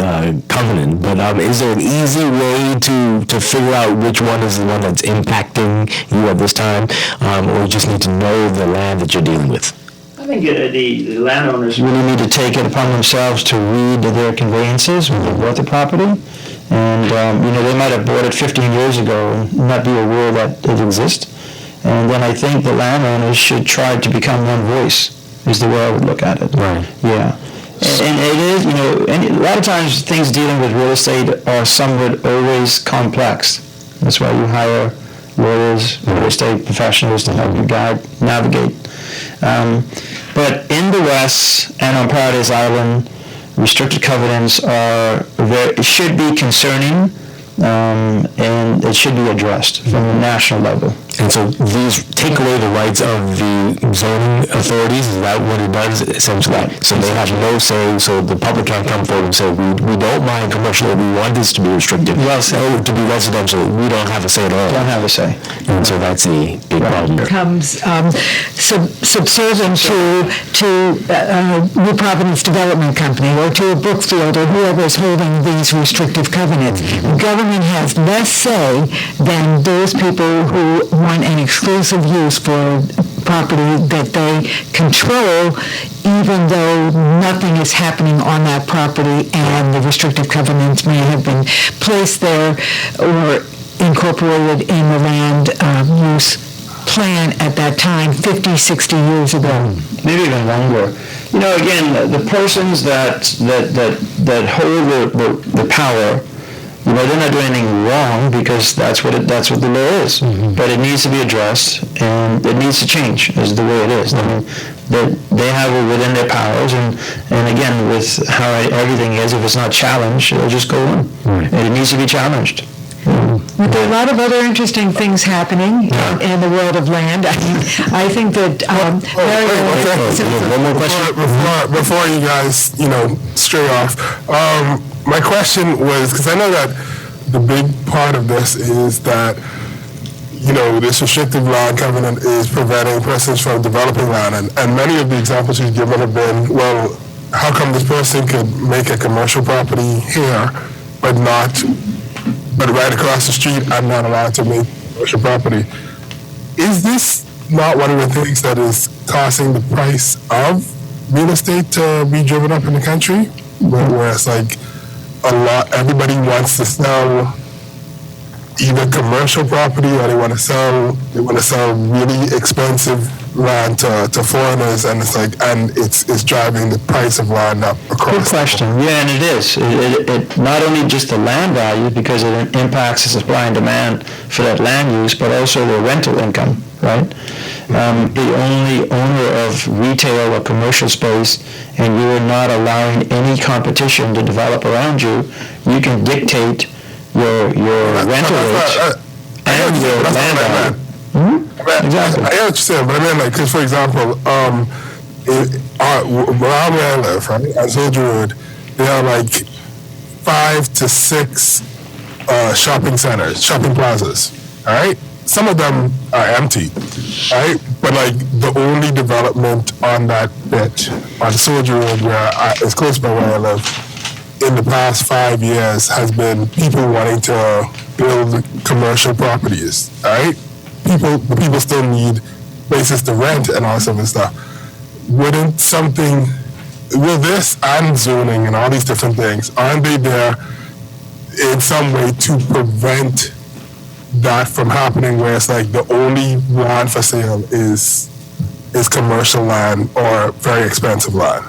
covenant. But is there an easy way to figure out which one is the one that's impacting you at this time? Or you just need to know the land that you're dealing with? I think the landowners really need to take it upon themselves to read their conveyances when they bought the property. And, they might have bought it 15 years ago and not be aware that it exists. And then I think the landowners should try to become one voice, is the way I would look at it. Right. Yeah. And it is, and a lot of times things dealing with real estate are somewhat always complex. That's why you hire lawyers, real estate professionals to help you navigate. But in the West and on Paradise Island, restricted covenants should be concerning, and it should be addressed from the national level. And so these take away the rights of the zoning authorities. Is that what it does, essentially? Right. So they have no say, so the public can't come forward and say, we don't mind commercial, we want this to be restricted. Well, to be residential, we don't have a say at all. Don't have a say. And so that's a big problem there. Becomes subservient to New Providence Development Company or to a Brookfield or whoever is holding these restrictive covenants. The government has less say than those people who want an exclusive use for property that they control, even though nothing is happening on that property and the restrictive covenants may have been placed there or incorporated in the land use plan at that time 50, 60 years ago. Maybe even longer. Again, the persons that hold the power, they're not doing anything wrong because that's what the law is. Mm-hmm. But it needs to be addressed and it needs to change, is the way it is. I mean, they have it within their powers, and again, with how everything is, if it's not challenged, it'll just go on. Right. And it needs to be challenged. With a lot of other interesting things happening in the world of land, I think that one more question before you guys, stray off. My question was, because I know that the big part of this is that, this restrictive land covenant is preventing persons from developing land, and many of the examples you've given have been, well, how come this person could make a commercial property here, but right across the street, I'm not allowed to make commercial property? Is this not one of the things that is causing the price of real estate to be driven up in the country? Where it's like everybody wants to sell either commercial property or they want to sell really expensive land to foreigners, and it's driving the price of land up across. Good question. Yeah, and it is. It not only just the land value, because it impacts the supply and demand for that land use, but also the rental income, right? The only owner of retail or commercial space, and you are not allowing any competition to develop around you, you can dictate your rental rates and your land value. Exactly. I hear what you're saying, but I mean, because for example, around where I live, right, on Soldier Road, there are 5 to 6 shopping plazas, all right? Some of them are empty, right? But the only development on that bit, on Soldier Road, it's close by where I live, in the past 5 years has been people wanting to build commercial properties, all right? People still need places to rent and all this other stuff. Will this and zoning and all these different things, aren't they there in some way to prevent that from happening, where it's the only land for sale is commercial land or very expensive land?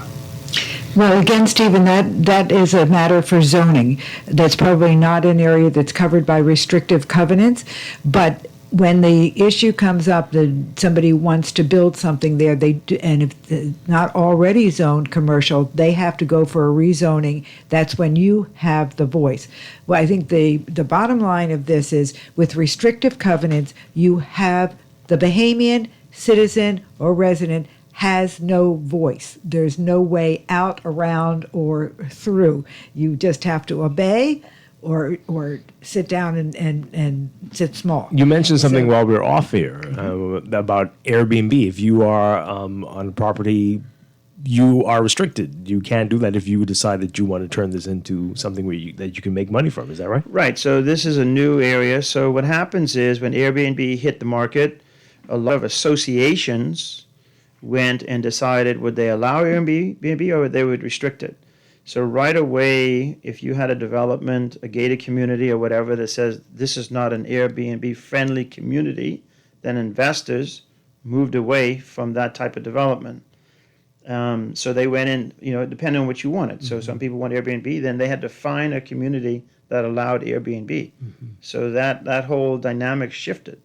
Well, again, Stephen, that is a matter for zoning. That's probably not an area that's covered by restrictive covenants, but when the issue comes up that somebody wants to build something there, and if it's not already zoned commercial, they have to go for a rezoning. That's when you have the voice. Well, I think the bottom line of this is, with restrictive covenants, you have the Bahamian citizen or resident has no voice. There's no way out, around, or through. You just have to obey or sit down and sit small. You mentioned something while we were off here about Airbnb. If you are on a property, you are restricted. You can't do that if you decide that you want to turn this into something that you can make money from. Is that right? Right. So this is a new area. So what happens is, when Airbnb hit the market, a lot of associations went and decided, would they allow Airbnb or they would restrict it. So right away, if you had a development, a gated community or whatever that says this is not an Airbnb-friendly community, then investors moved away from that type of development. So they went in, depending on what you wanted. So some people want Airbnb, then they had to find a community that allowed Airbnb. So that whole dynamic shifted.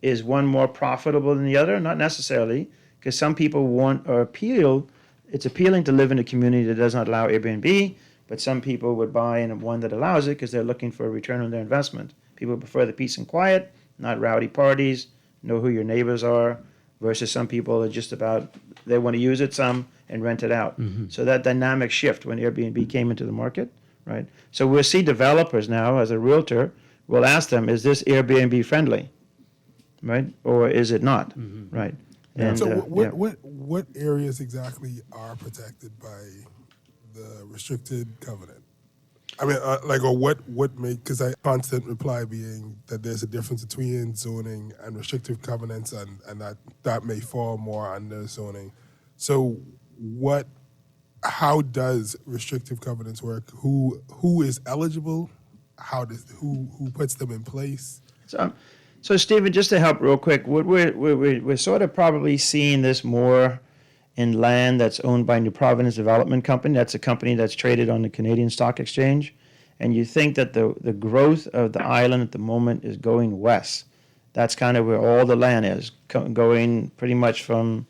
Is one more profitable than the other? Not necessarily, because some people it's appealing to live in a community that does not allow Airbnb, but some people would buy in one that allows it because they're looking for a return on their investment. People prefer the peace and quiet, not rowdy parties, know who your neighbors are, versus some people are just about, they want to use it some and rent it out. So that dynamic shift when Airbnb came into the market, right? So we'll see developers now, as a realtor, we'll ask them, is this Airbnb friendly, right? Or is it not, right? And, so what areas exactly are protected by the restricted covenant? I mean, or what make, because I constant reply being that there's a difference between zoning and restrictive covenants, and that may fall more under zoning. So how does restrictive covenants work? Who is eligible? Who puts them in place? So Stephen, just to help real quick, we're sort of probably seeing this more in land that's owned by New Providence Development Company. That's a company that's traded on the Canadian Stock Exchange. And you think that the growth of the island at the moment is going west. That's kind of where all the land is, going pretty much from,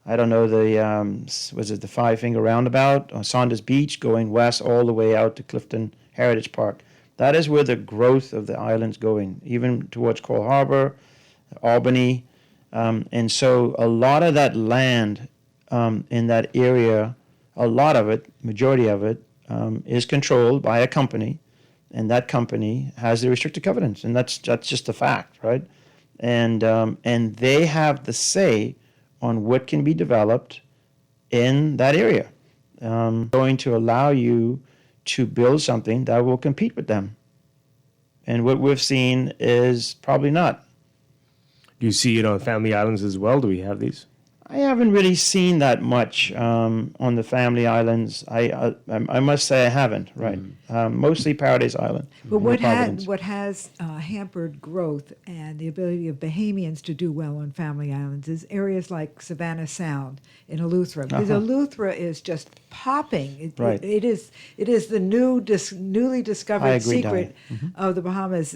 I don't know, the Five Finger Roundabout on Saunders Beach, going west all the way out to Clifton Heritage Park. That is where the growth of the island's going, even towards Coal Harbor, Albany. And so a lot of that land in that area, a lot of it, majority of it, is controlled by a company, and that company has the restricted covenants, and that's just a fact, right? And they have the say on what can be developed in that area, going to allow you to build something that will compete with them. And what we've seen is probably not. Do you see it on Family Islands as well? Do we have these? I haven't really seen that much on the Family Islands. I must say I haven't, right? Mostly Paradise Island. But what has hampered growth and the ability of Bahamians to do well on Family Islands is areas like Savannah Sound in Eleuthera. Because Eleuthera is just popping. It is the newly discovered secret of the Bahamas.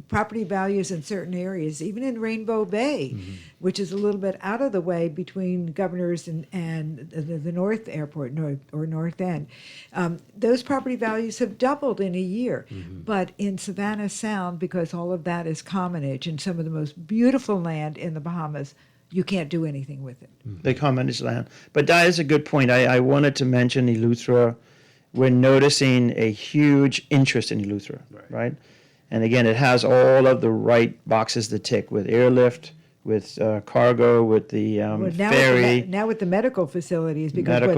Property values in certain areas, even in Rainbow Bay, which is a little bit out of the way between Governors and the North Airport, North End. Those property values have doubled in a year. But in Savannah Sound, because all of that is commonage and some of the most beautiful land in the Bahamas, you can't do anything with it. The commonage land. But that is a good point. I wanted to mention Eleuthera. We're noticing a huge interest in Eleuthera, right? And again, it has all of the right boxes to tick with airlift, with cargo, with the ferry. Now with the medical facilities, because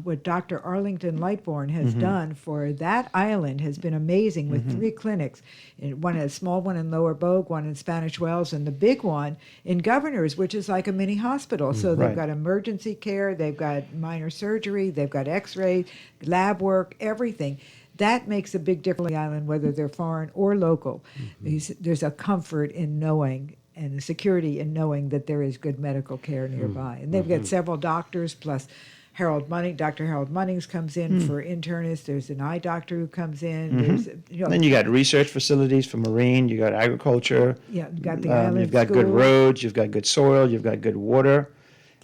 what Dr. Arlington Lightbourne has done for that island has been amazing with 3 clinics. A small one in Lower Bogue, one in Spanish Wells, and the big one in Governors, which is like a mini hospital. So they've got emergency care, they've got minor surgery, they've got x-ray, lab work, everything. That makes a big difference on the island, whether they're foreign or local. There's a comfort in knowing and a security in knowing that there is good medical care nearby. And they've got several doctors, plus Dr. Harold Munnings comes in for internists. There's an eye doctor who comes in. Then you got research facilities for marine. You got agriculture. Yeah, you got the island You've got good roads. You've got good soil. You've got good water.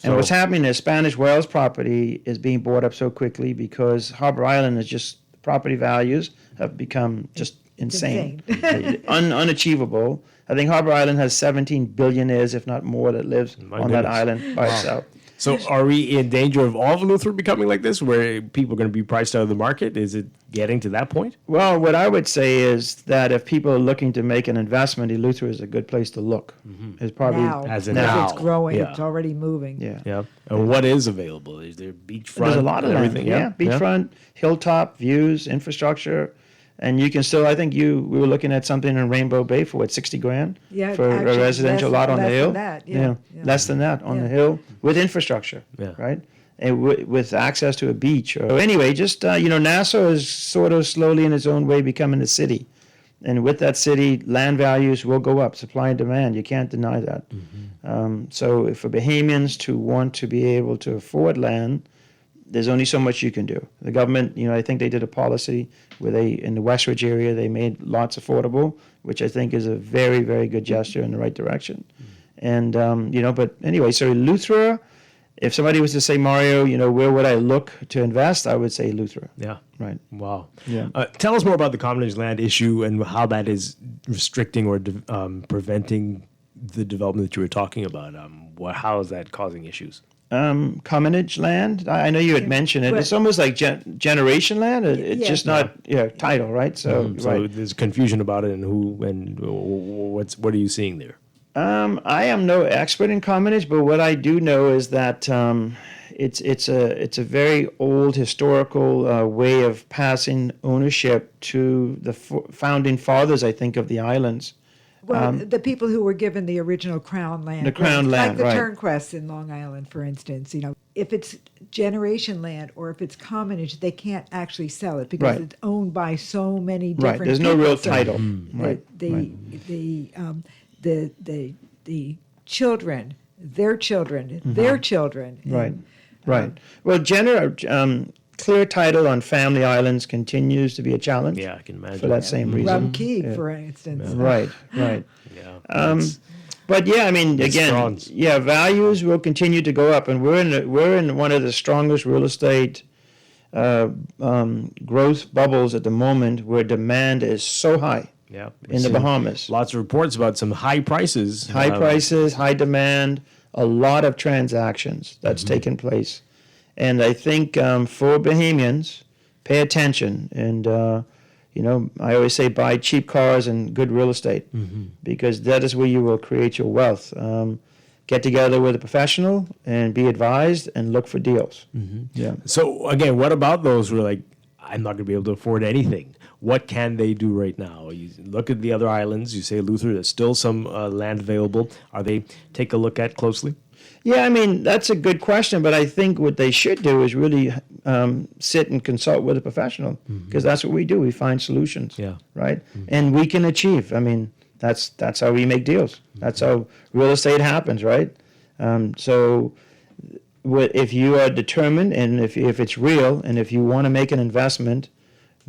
And what's happening is Spanish Wells property is being bought up so quickly because Harbor Island is just, property values have become just insane. Unachievable. I think Harbor Island has 17 billionaires, if not more, that lives on that island by itself. So are we in danger of all of Eleuthera becoming like this, where people are going to be priced out of the market? Is it getting to that point? Well, what I would say is that if people are looking to make an investment, Eleuthera is a good place to look. It's probably now. It's growing. It's already moving. Yeah. And what is available? Is there beachfront? There's a lot of everything. Land. Beachfront, hilltop views, infrastructure. And you can still, I think we were looking at something in Rainbow Bay for $60,000 for a residential lot on the hill. Less than that on the hill with infrastructure, right? And with access to a beach. So anyway, just Nassau is sort of slowly in its own way becoming a city. And with that city, land values will go up, supply and demand. You can't deny that. So if for Bahamians to want to be able to afford land, there's only so much you can do. The government, I think they did a policy where in the Westridge area, they made lots affordable, which I think is a very, very good gesture in the right direction. And, but anyway, so Luthra, if somebody was to say, Mario, where would I look to invest? I would say Luthra. Yeah. Right. Wow. Yeah. Tell us more about the commonage land issue and how that is restricting or preventing the development that you were talking about. How is that causing issues? Commonage land. I know you had mentioned it. It's almost like generation land. It's just not title, right? So, so there's confusion about it, and who and what are you seeing there? I am no expert in commonage, but what I do know is that it's a very old historical way of passing ownership to the founding fathers, I think, of the islands. Well, the people who were given the original crown land. The crown land, like the right. Turnquests in Long Island, for instance. If it's generation land or if it's commonage, they can't actually sell it because Right. it's owned by so many different Right. There's people. no real So title. the- the children, their children, their children. Right. Right. Well, clear title on family islands continues to be a challenge. Yeah, I can imagine. For that same reason. Rum Key, for instance. Right. Right. Yeah. But yeah, I mean, again, strong. values will continue to go up, and we're in one of the strongest real estate growth bubbles at the moment, where demand is so high. Yeah, in the Bahamas. Lots of reports about some high prices. High prices, high demand, a lot of transactions that's taken place, and I think for Bahamians, pay attention and. I always say buy cheap cars and good real estate because that is where you will create your wealth. Get together with a professional and be advised and look for deals. Yeah. So again, what about those who are like, I'm not going to be able to afford anything? What can they do right now? You look at the other islands. You say Luther, there's still some land available. Are they take a look at closely? Yeah, I mean, that's a good question, but I think what they should do is really sit and consult with a professional because that's what we do. We find solutions, right? And we can achieve. I mean, that's how we make deals. That's how real estate happens, right? So if you are determined and if it's real and if you want to make an investment,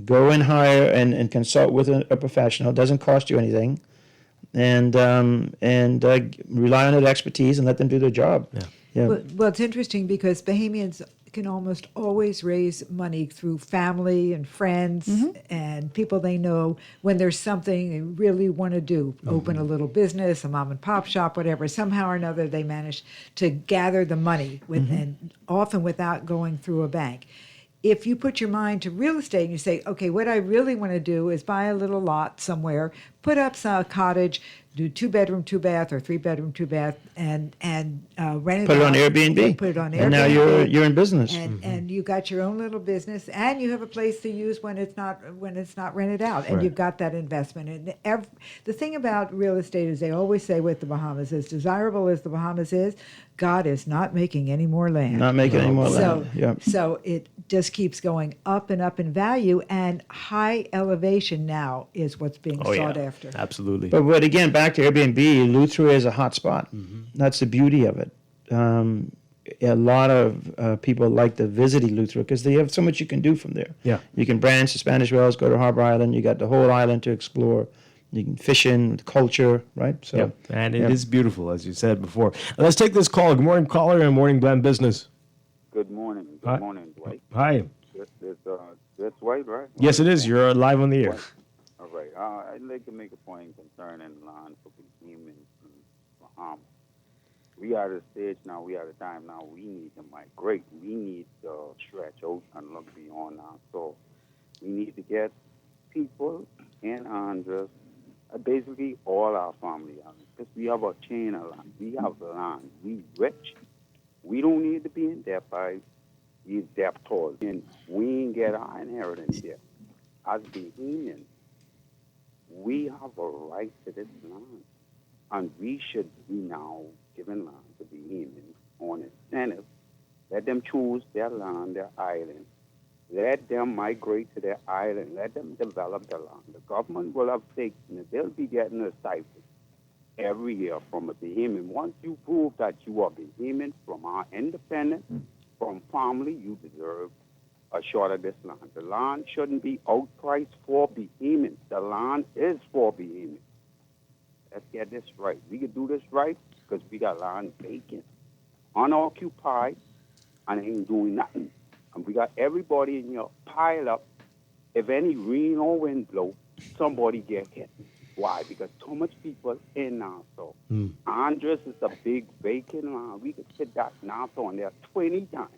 go and hire and consult with a professional. It doesn't cost you anything. And rely on their expertise and let them do their job. Well, it's interesting because Bahamians can almost always raise money through family and friends and people they know when there's something they really want to do, open a little business, a mom and pop shop, whatever. Somehow or another, they manage to gather the money and often without going through a bank. If you put your mind to real estate and you say, okay, what I really want to do is buy a little lot somewhere, put up a cottage, do 2-bedroom, 2-bath, or 3-bedroom, 2-bath, and rent it Put it on out. Airbnb. Put it on Airbnb. And now you're in business. And you got your own little business, and you have a place to use when it's not rented out, and you've got that investment. And the thing about real estate is they always say with the Bahamas, as desirable as the Bahamas is, God is not making any more land. Not making any more land. Yep. So it just keeps going up and up in value, and high elevation now is what's being sought after. Absolutely. But again, back to Airbnb, Luthra is a hot spot. That's the beauty of it. A lot of people like to visit Luthra because they have so much you can do from there. Yeah. You can branch to Spanish Wells, go to Harbor Island. You got the whole island to explore. You can fish in with culture, right? So, and it is beautiful, as you said before. Let's take this call. Good morning, caller, and Morning Blend Business. Good morning. Good morning, Dwight. Hi. That's Dwight, right? Yes, it is. You're live on the air. All right. I'd like to make a point concerning land for humans in Bahamas. We are at a stage now, we are at a time now, we need to migrate. We need to stretch out and look beyond our soul. We need to get people in Andres, basically all our family, because we have a chain of land. We have land. We rich. We don't need to be in debt by these debtors. And we ain't get our inheritance yet. As Bahamians, we have a right to this land. And we should be now giving land to Bahamians on incentive. Let them choose their land, their island, Let them migrate to their island. Let them develop the land. The government will have stakes in it. They'll be getting a stipend every year from a Bahamian. Once you prove that you are Bahamian from our independent, from family, you deserve a short of this land. The land shouldn't be outpriced for Bahamians. The land is for Bahamians. Let's get this right. We can do this right because we got land vacant, unoccupied, and ain't doing nothing. And we got everybody in here piled up. If any rain or wind blow, somebody get hit. Why? Because too much people in Nassau. Andres is a big vacant land. We could fit that Nassau in there 20 times.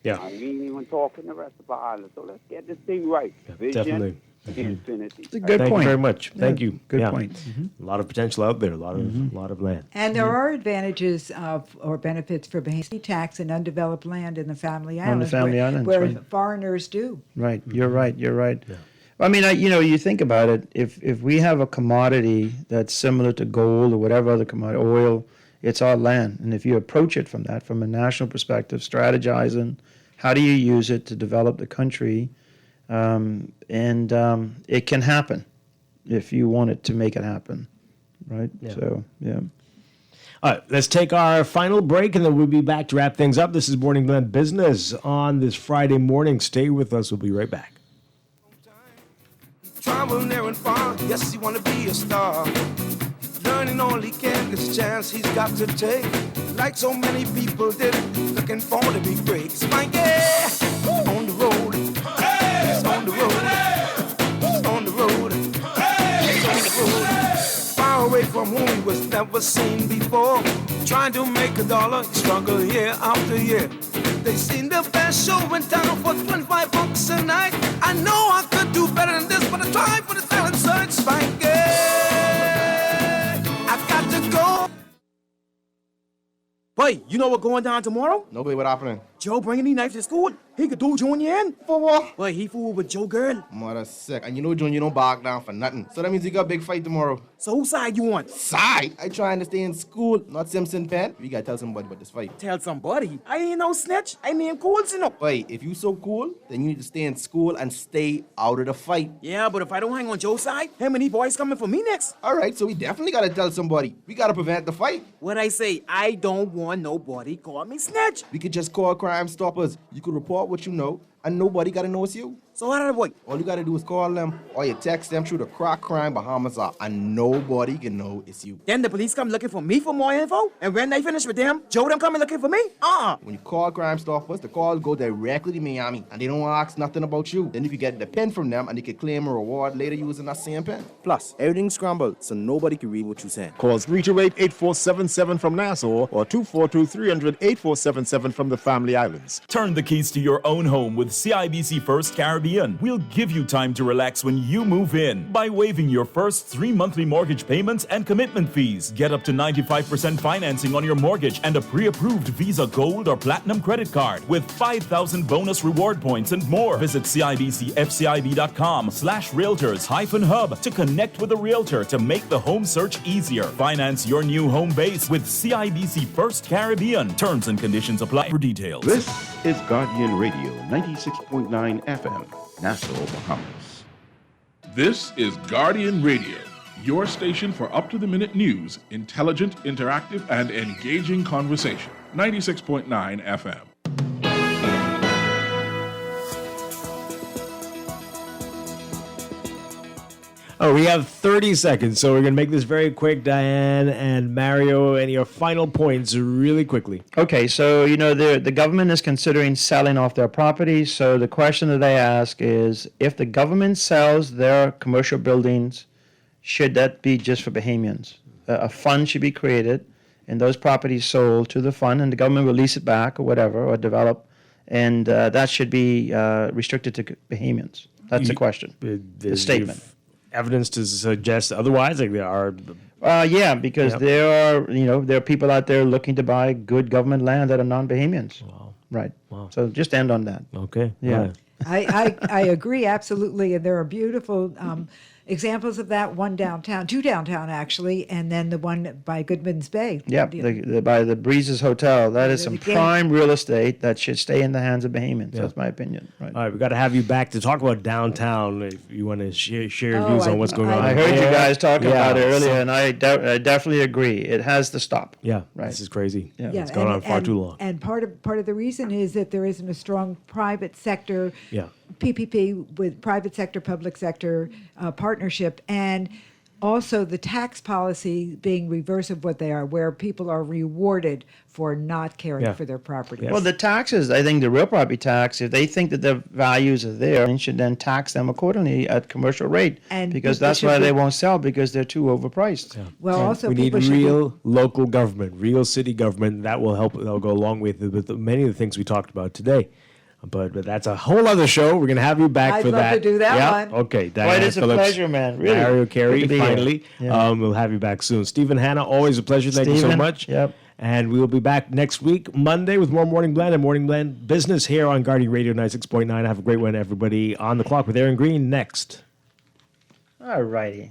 Yeah. And we ain't even talking the rest of our island. So let's get this thing right. Vision, definitely. infinity. It's a good Thank point. you very much. Thank you. Good Yeah. point. A lot of potential out there. A lot of land. And there are advantages or benefits for Bahamian tax and undeveloped land in the Family Islands. Family where, Islands, where right. foreigners do. Right. You're right. You're right. I mean, you think about it. If we have a commodity that's similar to gold or whatever other commodity, oil, it's our land. And if you approach it from a national perspective, strategizing, how do you use it to develop the country? It can happen if you want it to make it happen, right? Yeah. So, yeah. All right, let's take our final break, and then we'll be back to wrap things up. This is Morning Blend Business on this Friday morning. Stay with us. We'll be right back. Travel near and far, yes, he wanna be a star. Learning all he can, it's a chance he's got to take. Like so many people did, looking for to be great. Spanky, on the road, he's on the road, he's on the road, he's on the road. Far away from whom he was never seen before. Trying to make $1, he struggle year after year. They seen the best show in town for $25 a night. I know I could do better than this, but I tried for the talent search. Spanky, I got to go. Boy, you know what going down tomorrow? No, boy, what happening? Joe bringing these knives to school. He could do Junior in. For what? Boy, he fooled with Joe girl. Mother sick. And you know, John, you don't back down for nothing. So that means you got a big fight tomorrow. So whose side you on? Side? I trying to stay in school, not Simpson Penn. We gotta tell somebody about this fight. Tell somebody. I ain't no snitch. I mean cool, you know. Boy, if you so cool, then you need to stay in school and stay out of the fight. Yeah, but if I don't hang on Joe's side, how many boys coming for me next? All right, so we definitely gotta tell somebody. We gotta prevent the fight. What I say, I don't want nobody call me snitch. We could just call Crime Stoppers. You could report what you know, and nobody gotta know it's you. So how did I boy? All you gotta do is call them, or you text them through the Crack Crime Bahamas app, and nobody can know it's you. Then the police come looking for me for more info, and when they finish with them, Joe them coming looking for me? When you call Crime Stoppers, the calls go directly to Miami, and they don't ask nothing about you. Then if you get the pen from them, and they can claim a reward later using that same pen. Plus, everything's scrambled, so nobody can read what you're saying. Call 328-8477 from Nassau or 242-300-8477 from the Family Islands. Turn the keys to your own home with CIBC First Caribbean. We'll give you time to relax when you move in by waiving your first 3 monthly mortgage payments and commitment fees. Get up to 95% financing on your mortgage and a pre-approved Visa Gold or Platinum credit card with 5,000 bonus reward points and more. Visit CIBCFCIB.com/realtors-hub to connect with a realtor to make the home search easier. Finance your new home base with CIBC First Caribbean. Terms and conditions apply for details. This is Guardian Radio 96.9 FM, Nassau, Bahamas. This is Guardian Radio, your station for up-to-the-minute news, intelligent, interactive, and engaging conversation. 96.9 FM. Oh, we have 30 seconds, so we're going to make this very quick, Diane and Mario, and your final points really quickly. Okay, so, the government is considering selling off their properties. So the question that they ask is, if the government sells their commercial buildings, should that be just for Bahamians? A fund should be created, and those properties sold to the fund, and the government will lease it back or whatever, or develop, and that should be restricted to Bahamians. That's the question, the statement. Evidence to suggest otherwise, like there are. Yeah, because there are people out there looking to buy good government land that are non-Bahamians. Wow. Right. Wow. So just end on that. Okay. Yeah. I agree absolutely, and there are beautiful examples of that, two downtown actually, and then the one by Goodman's Bay. Yep, by the Breezes Hotel. That is some Again- prime real estate that should stay in the hands of Bahamians. Yeah. That's my opinion. Right. All right, we got to have you back to talk about downtown if you want to share your Oh, views on what's going on. I heard you there. guys talking Yeah, about it earlier, so- and I definitely agree. It has to stop. Yeah, Right. this is crazy. Yeah. It's gone on far too long. And part of the reason is that there isn't a strong private sector Yeah. PPP with private sector, public sector partnership, and also the tax policy being reverse of what they are, where people are rewarded for not caring Yeah. for their property. Well, the taxes, I think the real property tax, if they think that the values are there, they should then tax them accordingly at commercial rate. And because people that's should why be- they won't sell, because they're too overpriced. Well, also we need people should be- real local government, real city government. That will help. That'll go along with many of the things we talked about today. But that's a whole other show. We're going to have you back I'd for love that. to do that Yeah? one. Okay. Dwight, it's a Phillips, pleasure, man. Really. Mario Good Carey, to be here. finally. Yeah. We'll have you back soon. Stephen Hanna, always a pleasure. Thank you so Stephen, much. yep. And we will be back next week, Monday, with more Morning Blend and Morning Blend Business here on Guardian Radio 96.9. Have a great one, everybody. On the clock with Aaron Green next. All righty.